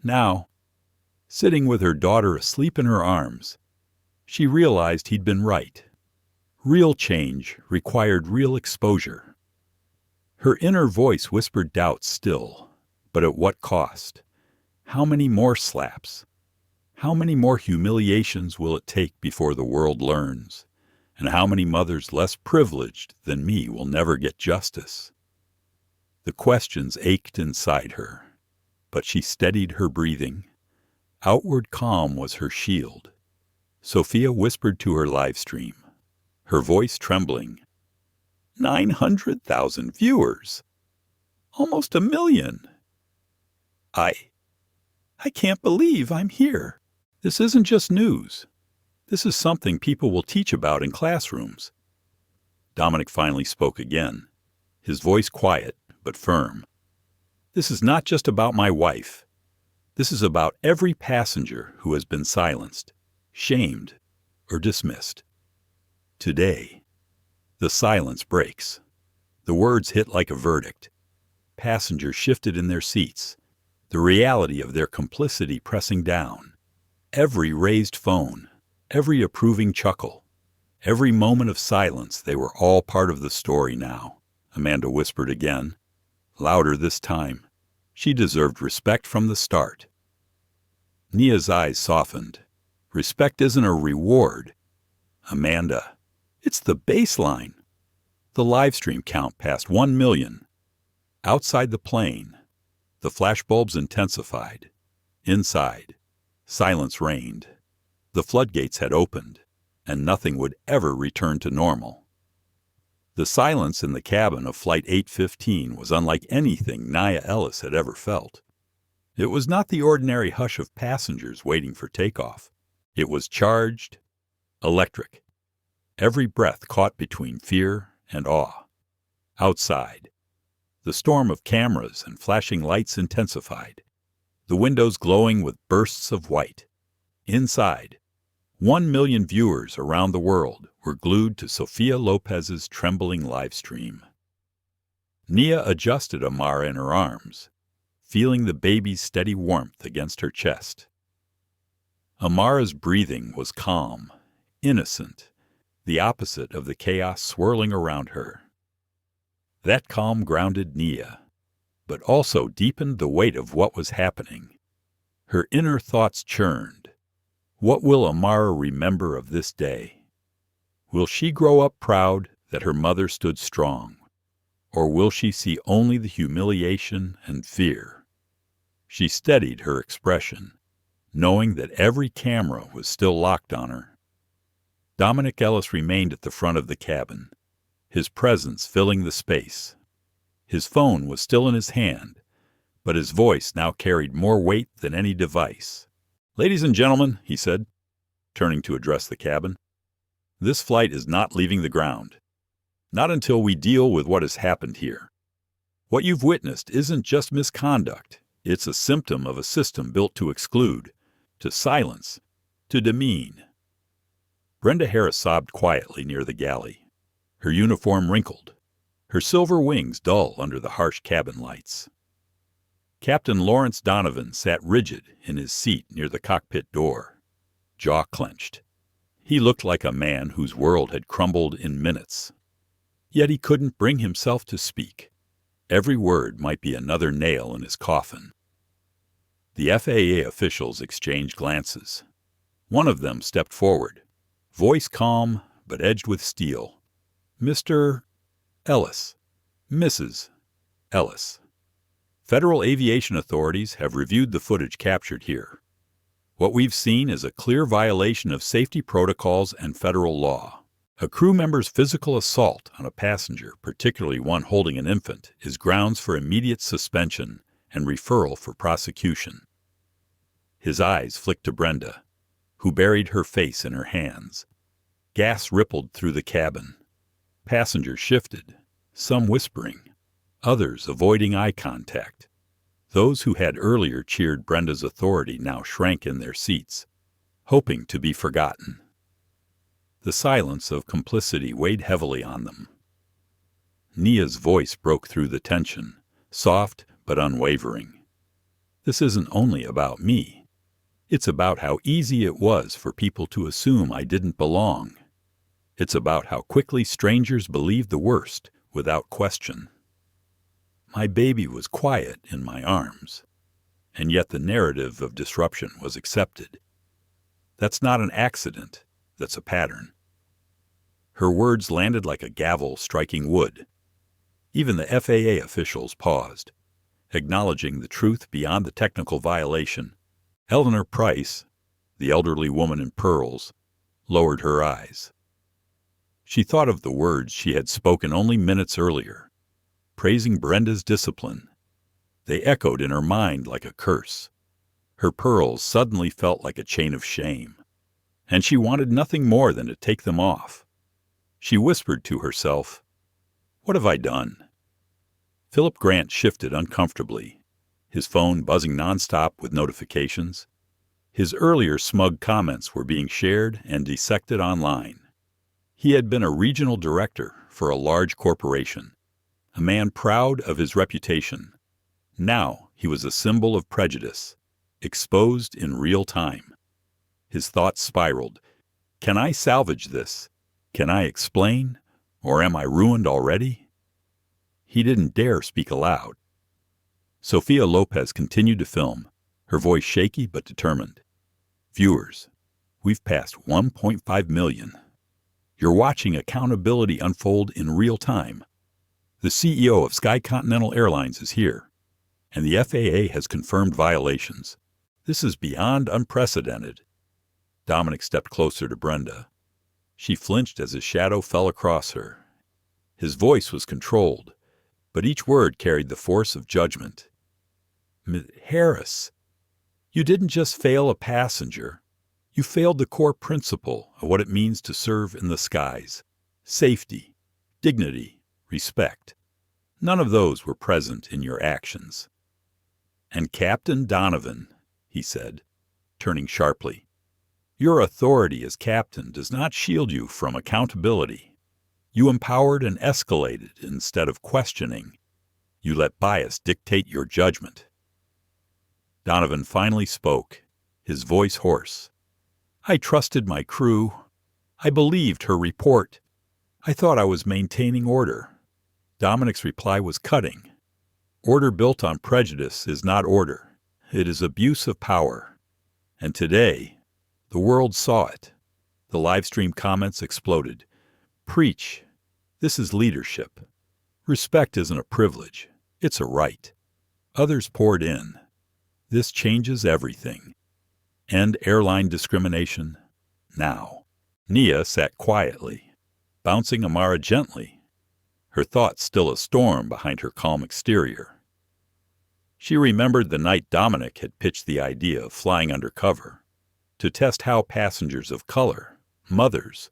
Now, sitting with her daughter asleep in her arms, she realized he'd been right. Real change required real exposure. Her inner voice whispered doubts still, but at what cost? How many more slaps? How many more humiliations will it take before the world learns? And how many mothers less privileged than me will never get justice? The questions ached inside her, but she steadied her breathing. Outward calm was her shield. Sophia whispered to her live stream, her voice trembling. 900,000 viewers. Almost 1 million. I can't believe I'm here. This isn't just news. This is something people will teach about in classrooms. Dominic finally spoke again, his voice quiet but firm. This is not just about my wife. This is about every passenger who has been silenced, shamed, or dismissed. Today, the silence breaks. The words hit like a verdict. Passengers shifted in their seats, the reality of their complicity pressing down. Every raised phone, every approving chuckle, every moment of silence, they were all part of the story now, Amanda whispered again, louder this time. She deserved respect from the start. Nia's eyes softened. Respect isn't a reward. Amanda, it's the baseline. The live stream count passed 1 million. Outside the plane, the flashbulbs intensified. Inside, silence reigned. The floodgates had opened, and nothing would ever return to normal. The silence in the cabin of Flight 815 was unlike anything Nia Ellis had ever felt. It was not the ordinary hush of passengers waiting for takeoff. It was charged, electric. Every breath caught between fear and awe. Outside, the storm of cameras and flashing lights intensified, the windows glowing with bursts of white. Inside, 1 million viewers around the world were glued to Sofia Lopez's trembling live stream. Nia adjusted Amara in her arms, feeling the baby's steady warmth against her chest. Amara's breathing was calm, innocent, the opposite of the chaos swirling around her. That calm grounded Nia, but also deepened the weight of what was happening. Her inner thoughts churned. What will Amara remember of this day? Will she grow up proud that her mother stood strong? Or will she see only the humiliation and fear? She steadied her expression, knowing that every camera was still locked on her. Dominic Ellis remained at the front of the cabin, his presence filling the space. His phone was still in his hand, but his voice now carried more weight than any device. "Ladies and gentlemen," he said, turning to address the cabin, "this flight is not leaving the ground. Not until we deal with what has happened here. What you've witnessed isn't just misconduct. It's a symptom of a system built to exclude, to silence, to demean." Brenda Harris sobbed quietly near the galley, her uniform wrinkled, her silver wings dull under the harsh cabin lights. Captain Lawrence Donovan sat rigid in his seat near the cockpit door, jaw clenched. He looked like a man whose world had crumbled in minutes. Yet he couldn't bring himself to speak. Every word might be another nail in his coffin. The FAA officials exchanged glances. One of them stepped forward, voice calm but edged with steel. "Mr. Ellis, Mrs. Ellis. Federal aviation authorities have reviewed the footage captured here. What we've seen is a clear violation of safety protocols and federal law. A crew member's physical assault on a passenger, particularly one holding an infant, is grounds for immediate suspension and referral for prosecution." His eyes flicked to Brenda, who buried her face in her hands. Gas rippled through the cabin. Passengers shifted, some whispering, others avoiding eye contact. Those who had earlier cheered Brenda's authority now shrank in their seats, hoping to be forgotten. The silence of complicity weighed heavily on them. Nia's voice broke through the tension, soft but unwavering. "This isn't only about me. It's about how easy it was for people to assume I didn't belong. It's about how quickly strangers believed the worst without question. My baby was quiet in my arms, and yet the narrative of disruption was accepted. That's not an accident, that's a pattern." Her words landed like a gavel striking wood. Even the FAA officials paused, acknowledging the truth beyond the technical violation. Eleanor Price, the elderly woman in pearls, lowered her eyes. She thought of the words she had spoken only minutes earlier, praising Brenda's discipline. They echoed in her mind like a curse. Her pearls suddenly felt like a chain of shame, and she wanted nothing more than to take them off. She whispered to herself, "What have I done?" Philip Grant shifted uncomfortably, his phone buzzing nonstop with notifications. His earlier smug comments were being shared and dissected online. He had been a regional director for a large corporation, a man proud of his reputation. Now he was a symbol of prejudice, exposed in real time. His thoughts spiraled. Can I salvage this? Can I explain? Or am I ruined already? He didn't dare speak aloud. Sofia Lopez continued to film, her voice shaky but determined. "Viewers, we've passed 1.5 million. You're watching accountability unfold in real time. The CEO of Sky Continental Airlines is here, and the FAA has confirmed violations. This is beyond unprecedented." Dominic stepped closer to Brenda. She flinched as his shadow fell across her. His voice was controlled, but each word carried the force of judgment. Harris, you didn't just fail a passenger. You failed the core principle of what it means to serve in the skies. Safety, dignity, respect. None of those were present in your actions. And Captain Donovan, he said, turning sharply, your authority as captain does not shield you from accountability. You empowered and escalated instead of questioning. You let bias dictate your judgment. Donovan finally spoke, his voice hoarse. I trusted my crew. I believed her report. I thought I was maintaining order. Dominic's reply was cutting. Order built on prejudice is not order. It is abuse of power. And today, the world saw it. The live stream comments exploded. Preach. This is leadership. Respect isn't a privilege. It's a right. Others poured in. This changes everything. End airline discrimination now. Nia sat quietly, bouncing Amara gently, her thoughts still a storm behind her calm exterior. She remembered the night Dominic had pitched the idea of flying undercover to test how passengers of color, mothers,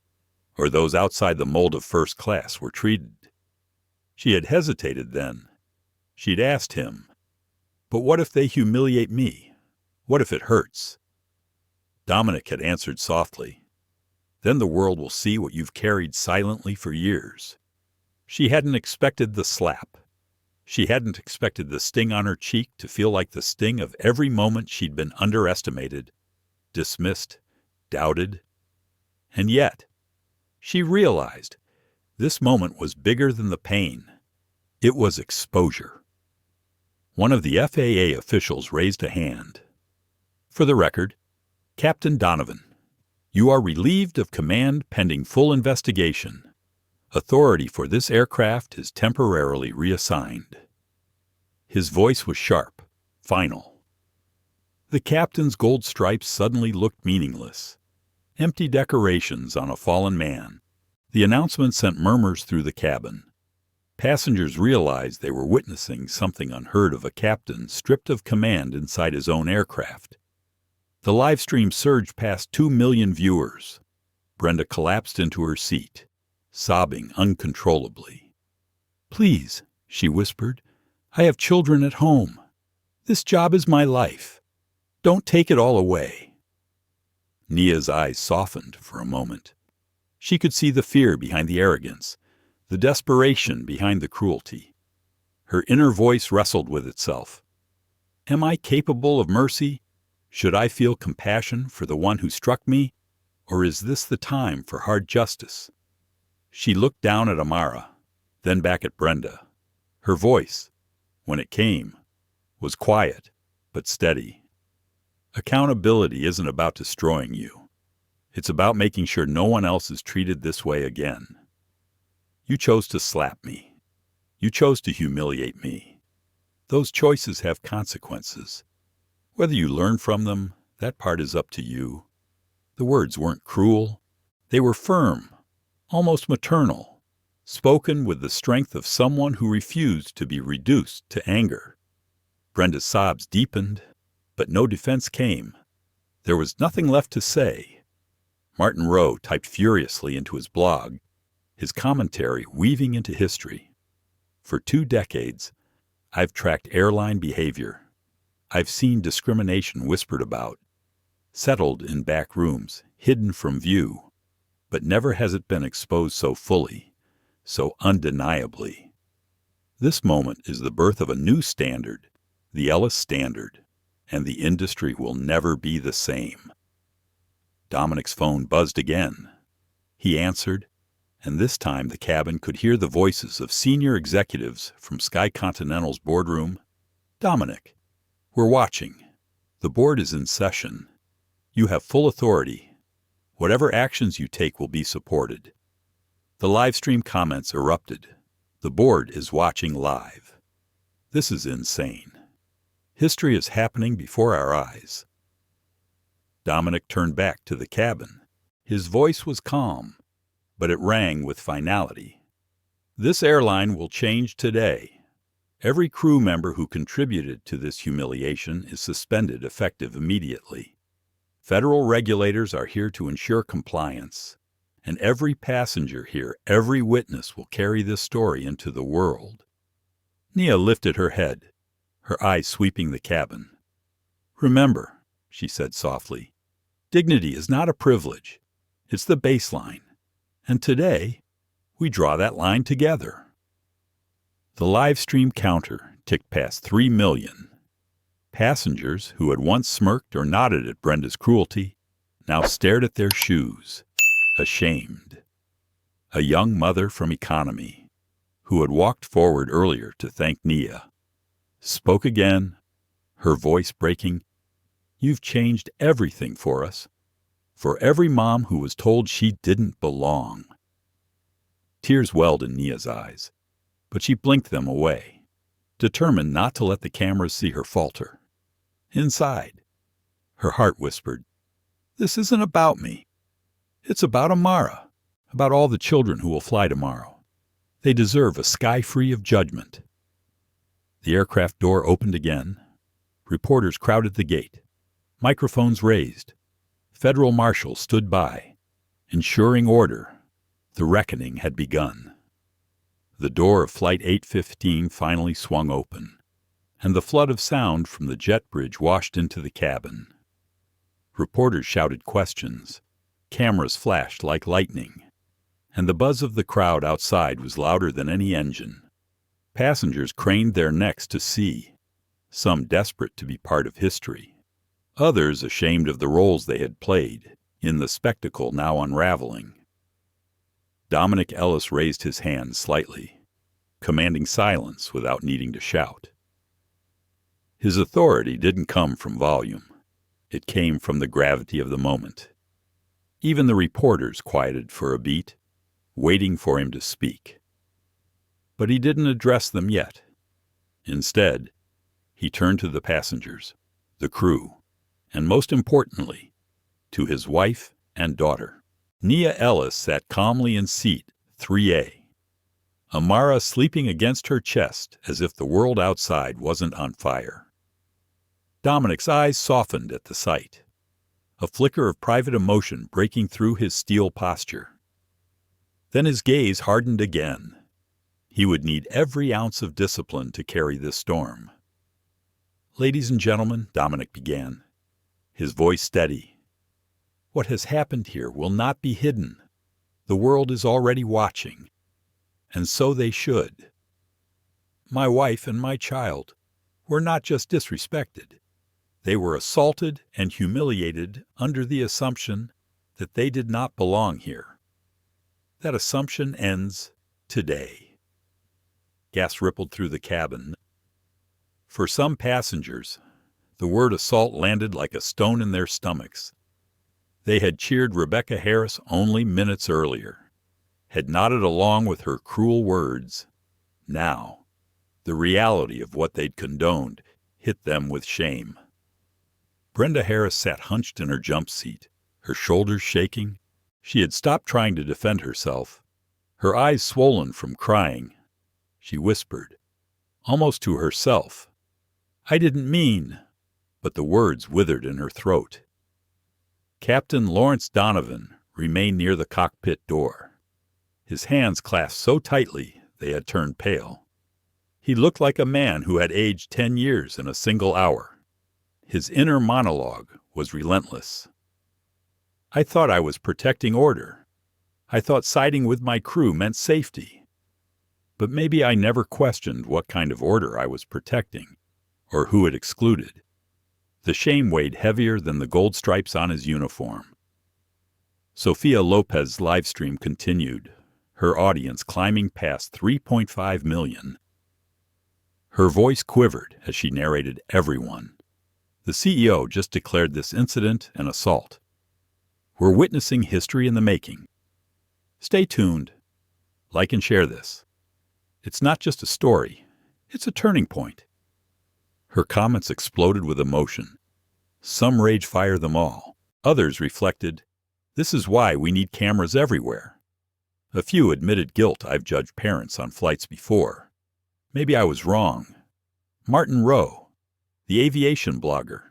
or those outside the mold of first class were treated. She had hesitated then. She'd asked him, but what if they humiliate me? What if it hurts? Dominic had answered softly, then the world will see what you've carried silently for years. She hadn't expected the slap. She hadn't expected the sting on her cheek to feel like the sting of every moment she'd been underestimated, dismissed, doubted. And yet, she realized this moment was bigger than the pain. It was exposure. One of the FAA officials raised a hand. For the record, Captain Donovan, you are relieved of command pending full investigation. Authority for this aircraft is temporarily reassigned. His voice was sharp, final. The captain's gold stripes suddenly looked meaningless. Empty decorations on a fallen man. The announcement sent murmurs through the cabin. Passengers realized they were witnessing something unheard of, a captain stripped of command inside his own aircraft. The live stream surged past 2 million viewers. Brenda collapsed into her seat, sobbing uncontrollably. Please, she whispered, I have children at home. This job is my life. Don't take it all away. Nia's eyes softened for a moment. She could see the fear behind the arrogance, the desperation behind the cruelty. Her inner voice wrestled with itself. Am I capable of mercy? Should I feel compassion for the one who struck me? Or is this the time for hard justice? She looked down at Amara, then back at Brenda. Her voice, when it came, was quiet but steady. Accountability isn't about destroying you. It's about making sure no one else is treated this way again. You chose to slap me. You chose to humiliate me. Those choices have consequences. Whether you learn from them, that part is up to you. The words weren't cruel. They were firm, almost maternal, spoken with the strength of someone who refused to be reduced to anger. Brenda's sobs deepened, but no defense came. There was nothing left to say. Martin Rowe typed furiously into his blog, his commentary weaving into history. For 2 decades, I've tracked airline behavior. I've seen discrimination whispered about, settled in back rooms, hidden from view, but never has it been exposed so fully, so undeniably. This moment is the birth of a new standard, the Ellis Standard, and the industry will never be the same. Dominic's phone buzzed again. He answered, and this time the cabin could hear the voices of senior executives from Sky Continental's boardroom. Dominic, we're watching. The board is in session. You have full authority. Whatever actions you take will be supported. The live stream comments erupted. The board is watching live. This is insane. History is happening before our eyes. Dominic turned back to the cabin. His voice was calm, but it rang with finality. This airline will change today. Every crew member who contributed to this humiliation is suspended effective immediately. Federal regulators are here to ensure compliance, and every passenger here, every witness will carry this story into the world. Nia lifted her head, her eyes sweeping the cabin. Remember, she said softly, dignity is not a privilege. It's the baseline. And today, we draw that line together. The live stream counter ticked past 3 million. Passengers who had once smirked or nodded at Brenda's cruelty now stared at their shoes, ashamed. A young mother from economy, who had walked forward earlier to thank Nia, spoke again, her voice breaking. You've changed everything for us. For every mom who was told she didn't belong. Tears welled in Nia's eyes, but she blinked them away, determined not to let the cameras see her falter. Inside, her heart whispered, this isn't about me. It's about Amara, about all the children who will fly tomorrow. They deserve a sky free of judgment. The aircraft door opened again. Reporters crowded the gate. Microphones raised. Federal marshals stood by, ensuring order. The reckoning had begun. The door of Flight 815 finally swung open, and the flood of sound from the jet bridge washed into the cabin. Reporters shouted questions. Cameras flashed like lightning, and the buzz of the crowd outside was louder than any engine. Passengers craned their necks to see, some desperate to be part of history. Others ashamed of the roles they had played in the spectacle now unraveling. Dominic Ellis raised his hand slightly, commanding silence without needing to shout. His authority didn't come from volume. It came from the gravity of the moment. Even the reporters quieted for a beat, waiting for him to speak. But he didn't address them yet. Instead, he turned to the passengers, the crew, and most importantly, to his wife and daughter. Nia Ellis sat calmly in seat 3A, Amara sleeping against her chest as if the world outside wasn't on fire. Dominic's eyes softened at the sight, a flicker of private emotion breaking through his steel posture. Then his gaze hardened again. He would need every ounce of discipline to carry this storm. Ladies and gentlemen, Dominic began, his voice steady. What has happened here will not be hidden. The world is already watching, and so they should. My wife and my child were not just disrespected. They were assaulted and humiliated under the assumption that they did not belong here. That assumption ends today. Gas rippled through the cabin. For some passengers, the word assault landed like a stone in their stomachs. They had cheered Rebecca Harris only minutes earlier, had nodded along with her cruel words. Now, the reality of what they'd condoned hit them with shame. Brenda Harris sat hunched in her jump seat, her shoulders shaking. She had stopped trying to defend herself, her eyes swollen from crying. She whispered, almost to herself, I didn't mean, but the words withered in her throat. Captain Lawrence Donovan remained near the cockpit door, his hands clasped so tightly they had turned pale. He looked like a man who had aged 10 years in a single hour. His inner monologue was relentless. I thought I was protecting order. I thought siding with my crew meant safety. But maybe I never questioned what kind of order I was protecting, or who it excluded. The shame weighed heavier than the gold stripes on his uniform. Sofia Lopez's livestream continued, her audience climbing past 3.5 million. Her voice quivered as she narrated everyone. The CEO just declared this incident an assault. We're witnessing history in the making. Stay tuned. Like and share this. It's not just a story. It's a turning point. Her comments exploded with emotion. Some rage-fired them all. Others reflected, this is why we need cameras everywhere. A few admitted guilt. I've judged parents on flights before. Maybe I was wrong. Martin Rowe, the aviation blogger,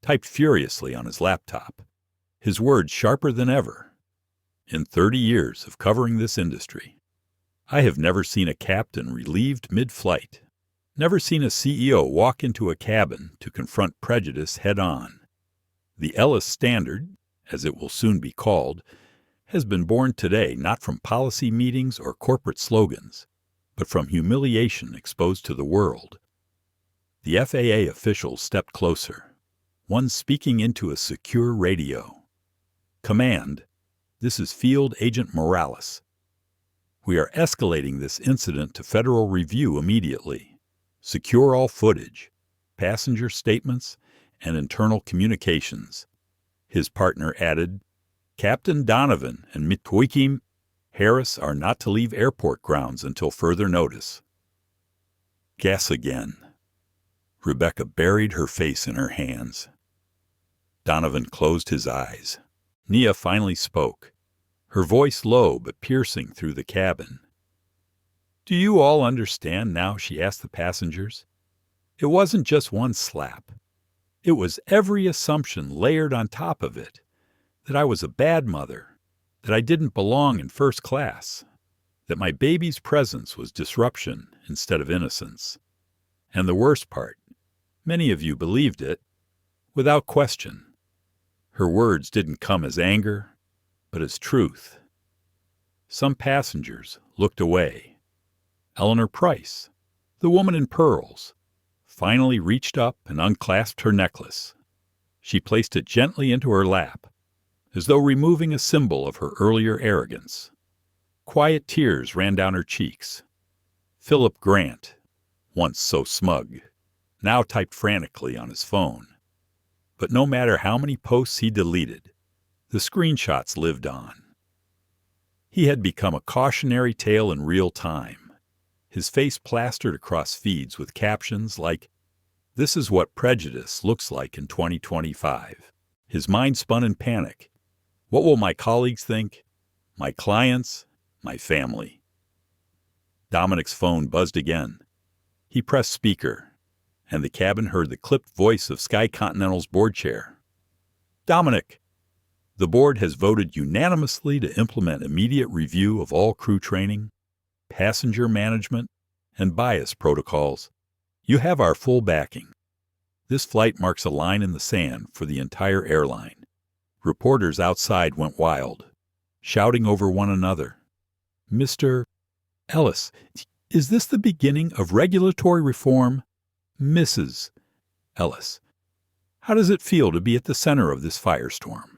typed furiously on his laptop, his words sharper than ever. In 30 years of covering this industry, I have never seen a captain relieved mid-flight, never seen a CEO walk into a cabin to confront prejudice head-on. The Ellis Standard, as it will soon be called, has been born today not from policy meetings or corporate slogans, but from humiliation exposed to the world. The FAA officials stepped closer, one speaking into a secure radio. Command, this is Field Agent Morales. We are escalating this incident to federal review immediately. Secure all footage, passenger statements, and internal communications. His partner added, Captain Donovan and Mitwikim Harris are not to leave airport grounds until further notice. Guess again. Rebecca buried her face in her hands. Donovan closed his eyes. Nia finally spoke, her voice low but piercing through the cabin. Do you all understand now? She asked the passengers. It wasn't just one slap. It was every assumption layered on top of it, that I was a bad mother, that I didn't belong in first class, that my baby's presence was disruption instead of innocence. And the worst part, many of you believed it, without question. Her words didn't come as anger, but as truth. Some passengers looked away. Eleanor Price, the woman in pearls, finally reached up and unclasped her necklace. She placed it gently into her lap, as though removing a symbol of her earlier arrogance. Quiet tears ran down her cheeks. Philip Grant, once so smug, now typed frantically on his phone. But no matter how many posts he deleted, the screenshots lived on. He had become a cautionary tale in real time, his face plastered across feeds with captions like, "This is what prejudice looks like in 2025. His mind spun in panic. What will my colleagues think? My clients? My family? Dominic's phone buzzed again. He pressed speaker, and the cabin heard the clipped voice of Sky Continental's board chair. Dominic, the board has voted unanimously to implement immediate review of all crew training, passenger management, and bias protocols. You have our full backing. This flight marks a line in the sand for the entire airline. Reporters outside went wild, shouting over one another. Mr. Ellis, is this the beginning of regulatory reform? Mrs. Ellis, how does it feel to be at the center of this firestorm?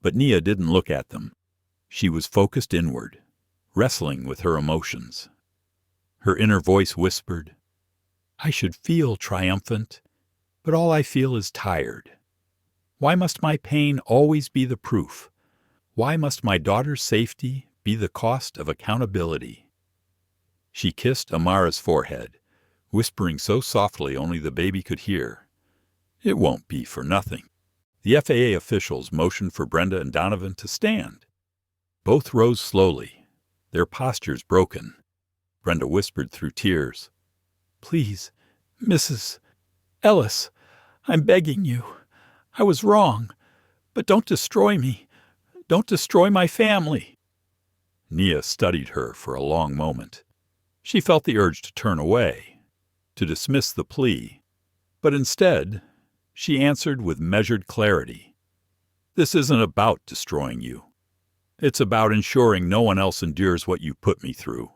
But Nia didn't look at them. She was focused inward, wrestling with her emotions. Her inner voice whispered, I should feel triumphant, but all I feel is tired. Why must my pain always be the proof? Why must my daughter's safety be the cost of accountability? She kissed Amara's forehead, whispering so softly only the baby could hear. It won't be for nothing. The FAA officials motioned for Brenda and Donovan to stand. Both rose slowly, their postures broken. Brenda whispered through tears, Please, Mrs. Ellis, I'm begging you. I was wrong, but don't destroy me. Don't destroy my family. Nia studied her for a long moment. She felt the urge to turn away, to dismiss the plea, but instead, she answered with measured clarity. This isn't about destroying you. It's about ensuring no one else endures what you put me through.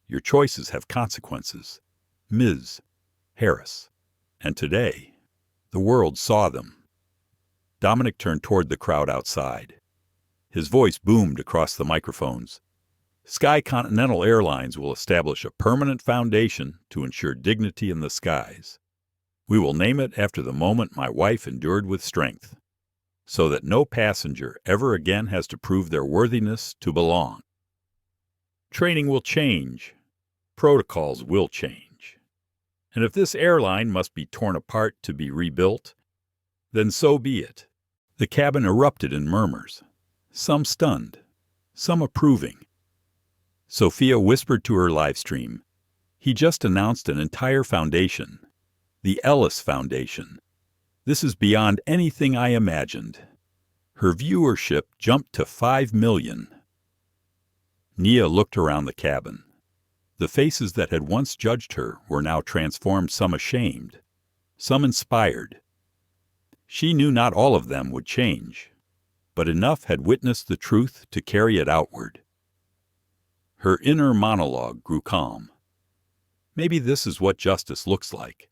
Your choices have consequences, Ms. Harris. And today, the world saw them. Dominic turned toward the crowd outside. His voice boomed across the microphones. Sky Continental Airlines will establish a permanent foundation to ensure dignity in the skies. We will name it after the moment my wife endured with strength, so that no passenger ever again has to prove their worthiness to belong. Training will change. Protocols will change. And if this airline must be torn apart to be rebuilt, then so be it. The cabin erupted in murmurs, some stunned, some approving. Sophia whispered to her live stream, "He just announced an entire foundation. The Ellis Foundation. This is beyond anything I imagined." Her viewership jumped to 5 million. Nia looked around the cabin. The faces that had once judged her were now transformed, some ashamed, some inspired. She knew not all of them would change, but enough had witnessed the truth to carry it outward. Her inner monologue grew calm. Maybe this is what justice looks like.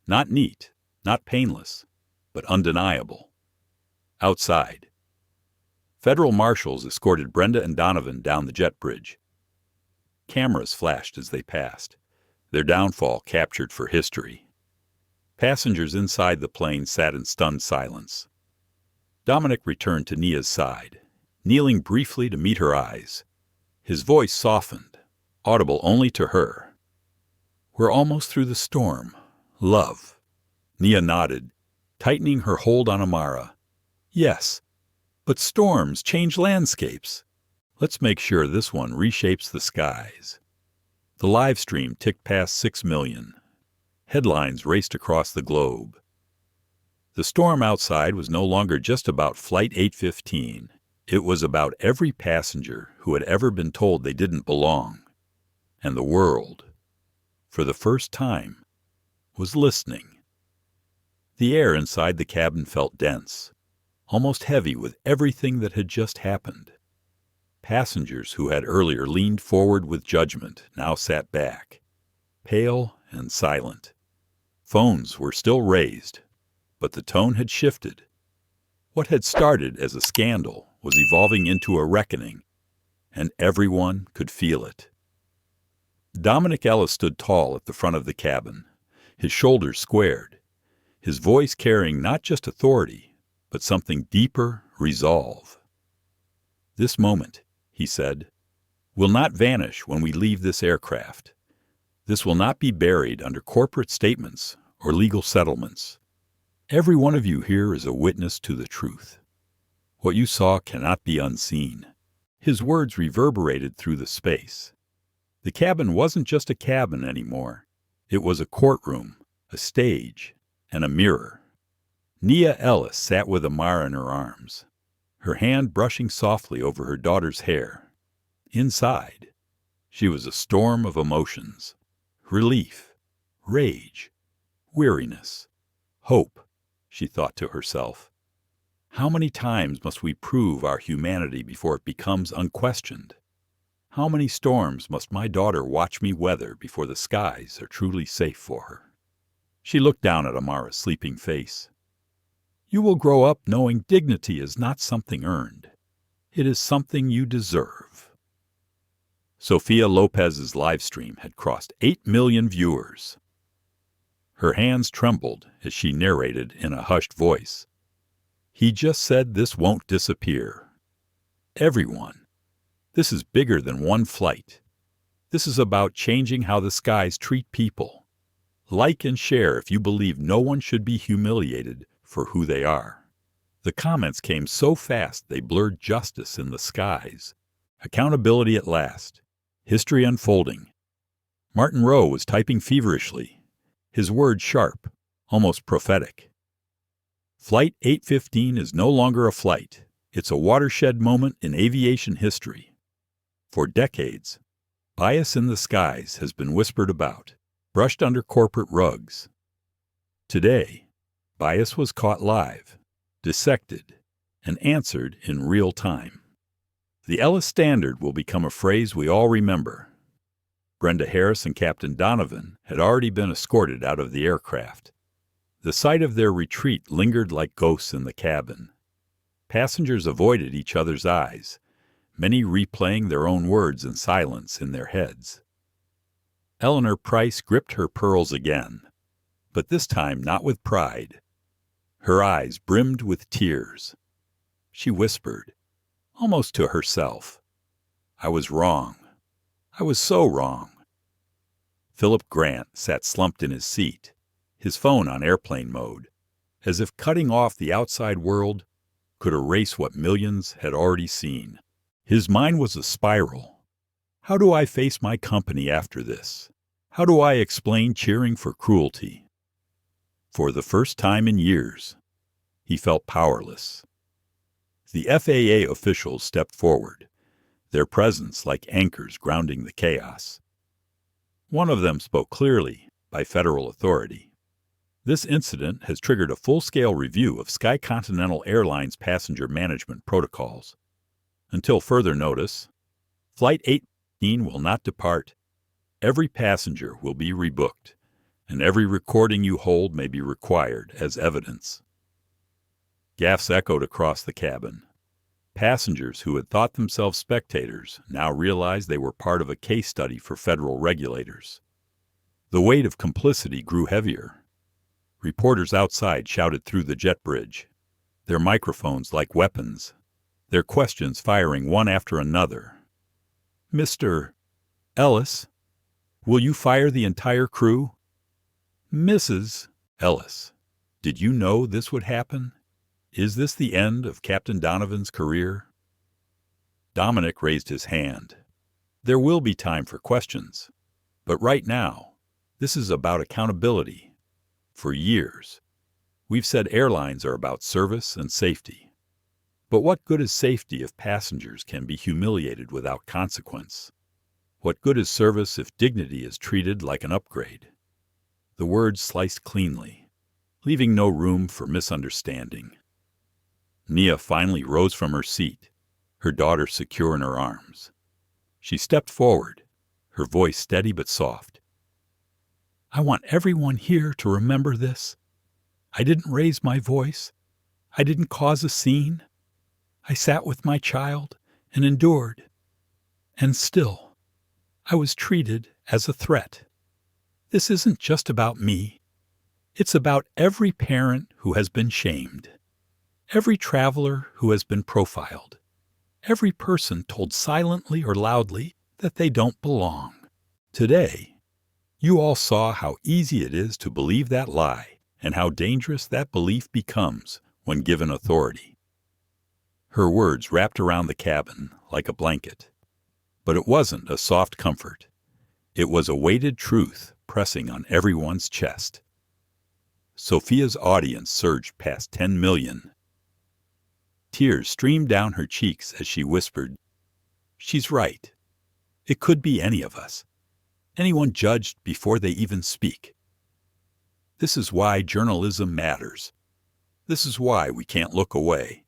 Not neat, not painless, but undeniable. Outside, federal marshals escorted Brenda and Donovan down the jet bridge. Cameras flashed as they passed, their downfall captured for history. Passengers inside the plane sat in stunned silence. Dominic returned to Nia's side, kneeling briefly to meet her eyes. His voice softened, audible only to her. "We're almost through the storm, love." Nia nodded, tightening her hold on Amara. "Yes, but storms change landscapes. Let's make sure this one reshapes the skies." The live stream ticked past 6 million. Headlines raced across the globe. The storm outside was no longer just about Flight 815. It was about every passenger who had ever been told they didn't belong. And the world, for the first time, was listening. The air inside the cabin felt dense, almost heavy with everything that had just happened. Passengers who had earlier leaned forward with judgment now sat back, pale and silent. Phones were still raised, but the tone had shifted. What had started as a scandal was evolving into a reckoning, and everyone could feel it. Dominic Ellis stood tall at the front of the cabin, his shoulders squared, his voice carrying not just authority, but something deeper, resolve. "This moment," he said, "will not vanish when we leave this aircraft. This will not be buried under corporate statements or legal settlements. Every one of you here is a witness to the truth. What you saw cannot be unseen." His words reverberated through the space. The cabin wasn't just a cabin anymore. It was a courtroom, a stage, and a mirror. Nia Ellis sat with Amara in her arms, her hand brushing softly over her daughter's hair. Inside, she was a storm of emotions: relief, rage, weariness, hope. She thought to herself, "How many times must we prove our humanity before it becomes unquestioned? How many storms must my daughter watch me weather before the skies are truly safe for her?" She looked down at Amara's sleeping face. "You will grow up knowing dignity is not something earned. It is something you deserve." Sophia Lopez's live stream had crossed 8 million viewers. Her hands trembled as she narrated in a hushed voice. "He just said this won't disappear. Everyone. This is bigger than one flight. This is about changing how the skies treat people. Like and share if you believe no one should be humiliated for who they are." The comments came so fast they blurred justice in the skies. Accountability at last. History unfolding. Martin Rowe was typing feverishly, his words sharp, almost prophetic. Flight 815 is no longer a flight. It's a watershed moment in aviation history. For decades, bias in the skies has been whispered about, brushed under corporate rugs. Today, bias was caught live, dissected, and answered in real time. The Ellis Standard will become a phrase we all remember. Brenda Harris and Captain Donovan had already been escorted out of the aircraft. The sight of their retreat lingered like ghosts in the cabin. Passengers avoided each other's eyes, many replaying their own words in silence in their heads. Eleanor Price gripped her pearls again, but this time not with pride. Her eyes brimmed with tears. She whispered, almost to herself, "I was wrong. I was so wrong." Philip Grant sat slumped in his seat, his phone on airplane mode, as if cutting off the outside world could erase what millions had already seen. His mind was a spiral. How do I face my company after this? How do I explain cheering for cruelty? For the first time in years, he felt powerless. The FAA officials stepped forward, their presence like anchors grounding the chaos. One of them spoke clearly, by federal authority. This incident has triggered a full-scale review of Sky Continental Airlines passenger management protocols. Until further notice, Flight 18 will not depart. Every passenger will be rebooked, and every recording you hold may be required as evidence. Gaffes echoed across the cabin. Passengers who had thought themselves spectators now realized they were part of a case study for federal regulators. The weight of complicity grew heavier. Reporters outside shouted through the jet bridge, their microphones like weapons, their questions firing one after another. "Mr. Ellis, will you fire the entire crew?" "Mrs. Ellis, did you know this would happen? Is this the end of Captain Donovan's career?" Dominic raised his hand. "There will be time for questions, but right now, this is about accountability. For years, we've said airlines are about service and safety. But what good is safety if passengers can be humiliated without consequence? What good is service if dignity is treated like an upgrade?" The words sliced cleanly, leaving no room for misunderstanding. Nia finally rose from her seat, her daughter secure in her arms. She stepped forward, her voice steady but soft. "I want everyone here to remember this. I didn't raise my voice. I didn't cause a scene. I sat with my child and endured. And still, I was treated as a threat. This isn't just about me. It's about every parent who has been shamed, every traveler who has been profiled, every person told silently or loudly that they don't belong. Today, you all saw how easy it is to believe that lie and how dangerous that belief becomes when given authority." Her words wrapped around the cabin like a blanket. But it wasn't a soft comfort. It was a weighted truth pressing on everyone's chest. Sophia's audience surged past 10 million. Tears streamed down her cheeks as she whispered, "She's right. It could be any of us. Anyone judged before they even speak. This is why journalism matters. This is why we can't look away."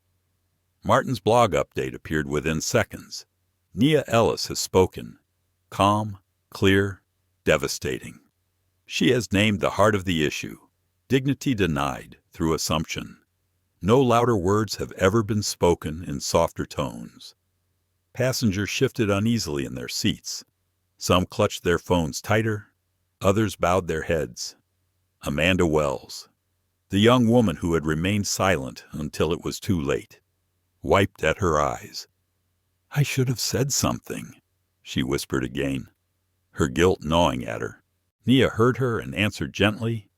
Martin's blog update appeared within seconds. Nia Ellis has spoken. Calm, clear, devastating. She has named the heart of the issue. Dignity denied through assumption. No louder words have ever been spoken in softer tones. Passengers shifted uneasily in their seats. Some clutched their phones tighter. Others bowed their heads. Amanda Wells, the young woman who had remained silent until it was too late, wiped at her eyes. "I should have said something," she whispered again, her guilt gnawing at her. Nia heard her and answered gently,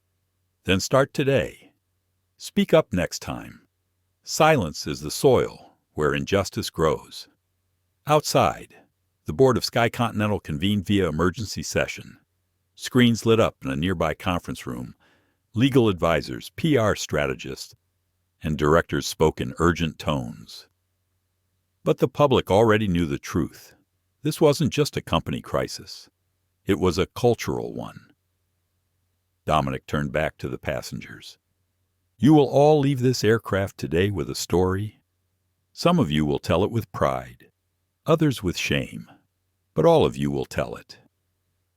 "Then start today. Speak up next time. Silence is the soil where injustice grows." Outside, the board of Sky Continental convened via emergency session. Screens lit up in a nearby conference room. Legal advisors, PR strategists, and directors spoke in urgent tones. But the public already knew the truth. This wasn't just a company crisis. It was a cultural one. Dominic turned back to the passengers. "You will all leave this aircraft today with a story. Some of you will tell it with pride, others with shame, but all of you will tell it.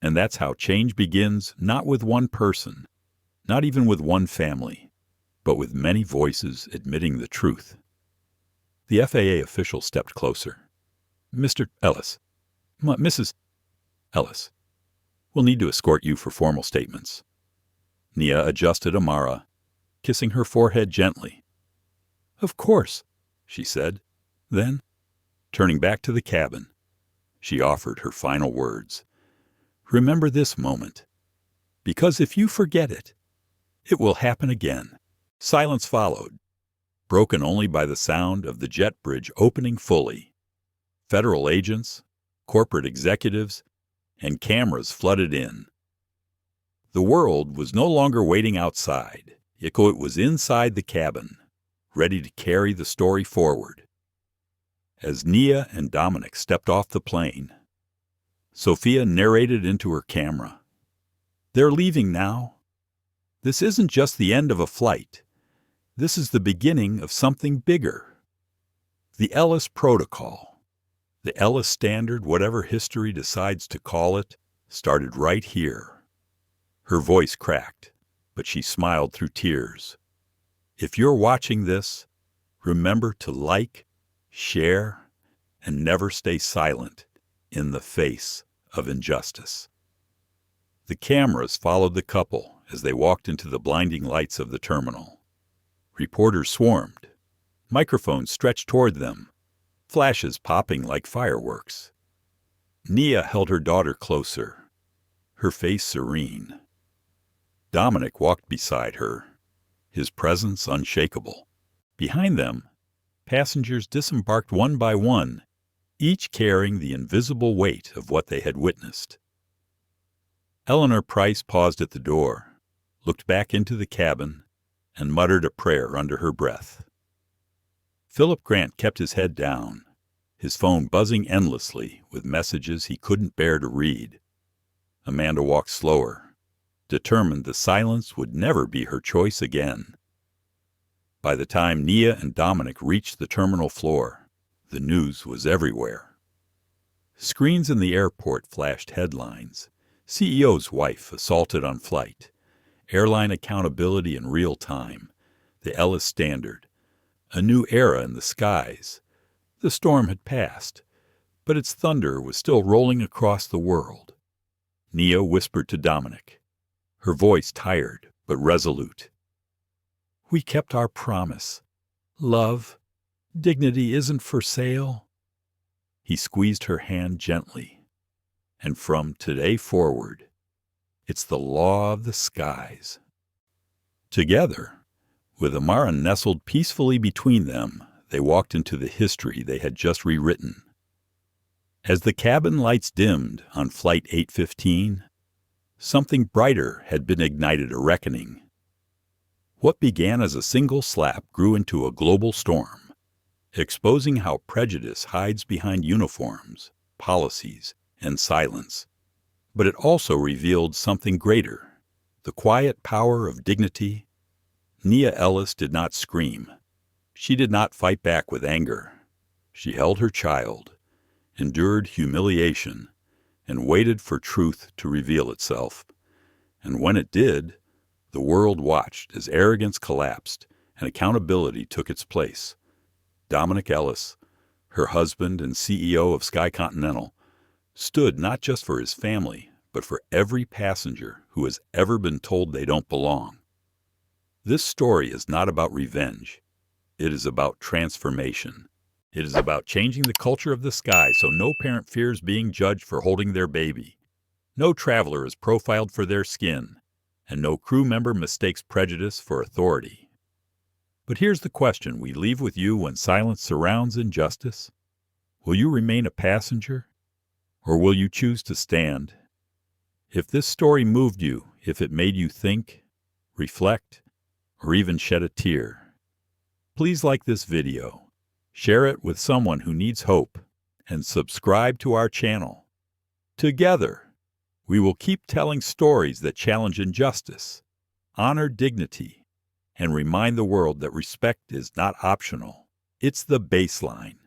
And that's how change begins, not with one person, not even with one family, but with many voices admitting the truth." The FAA official stepped closer. "Mr. Ellis, Mrs. Ellis, we'll need to escort you for formal statements." Nia adjusted Amara, kissing her forehead gently. "Of course," she said. Then, turning back to the cabin, she offered her final words. "Remember this moment, because if you forget it, it will happen again." Silence followed, broken only by the sound of the jet bridge opening fully. Federal agents, corporate executives, and cameras flooded in. The world was no longer waiting outside. It was inside the cabin, ready to carry the story forward. As Nia and Dominic stepped off the plane, Sophia narrated into her camera. "They're leaving now. This isn't just the end of a flight. This is the beginning of something bigger. The Ellis Protocol, the Ellis Standard, whatever history decides to call it, started right here." Her voice cracked, but she smiled through tears. If you're watching this, remember to like, share, and never stay silent in the face of injustice. The cameras followed the couple as they walked into the blinding lights of the terminal. Reporters swarmed. Microphones stretched toward them, flashes popping like fireworks. Nia held her daughter closer, her face serene. Dominic walked beside her, his presence unshakable. Behind them, passengers disembarked one by one, each carrying the invisible weight of what they had witnessed. Eleanor Price paused at the door, looked back into the cabin, and muttered a prayer under her breath. Philip Grant kept his head down, his phone buzzing endlessly with messages he couldn't bear to read. Amanda walked slower, determined the silence would never be her choice again. By the time Nia and Dominic reached the terminal floor, the news was everywhere. Screens in the airport flashed headlines: CEO's wife assaulted on flight, airline accountability in real time, the Ellis Standard, a new era in the skies. The storm had passed, but its thunder was still rolling across the world. Nia whispered to Dominic, her voice tired but resolute. "We kept our promise. Love, dignity isn't for sale." He squeezed her hand gently. "And from today forward, it's the law of the skies." Together, with Amara nestled peacefully between them, they walked into the history they had just rewritten. As the cabin lights dimmed on Flight 815, something brighter had been ignited, a reckoning. What began as a single slap grew into a global storm, exposing how prejudice hides behind uniforms, policies, and silence. But it also revealed something greater, the quiet power of dignity. Nia Ellis did not scream. She did not fight back with anger. She held her child, endured humiliation, and waited for truth to reveal itself. And when it did, the world watched as arrogance collapsed and accountability took its place. Dominic Ellis, her husband and CEO of Sky Continental, stood not just for his family, but for every passenger who has ever been told they don't belong. This story is not about revenge. It is about transformation. It is about changing the culture of the sky so no parent fears being judged for holding their baby. No traveler is profiled for their skin, and no crew member mistakes prejudice for authority. But here's the question we leave with you when silence surrounds injustice. Will you remain a passenger, or will you choose to stand? If this story moved you, if it made you think, reflect, or even shed a tear, please like this video, share it with someone who needs hope, and subscribe to our channel. Together, we will keep telling stories that challenge injustice, honor dignity, and remind the world that respect is not optional. It's the baseline.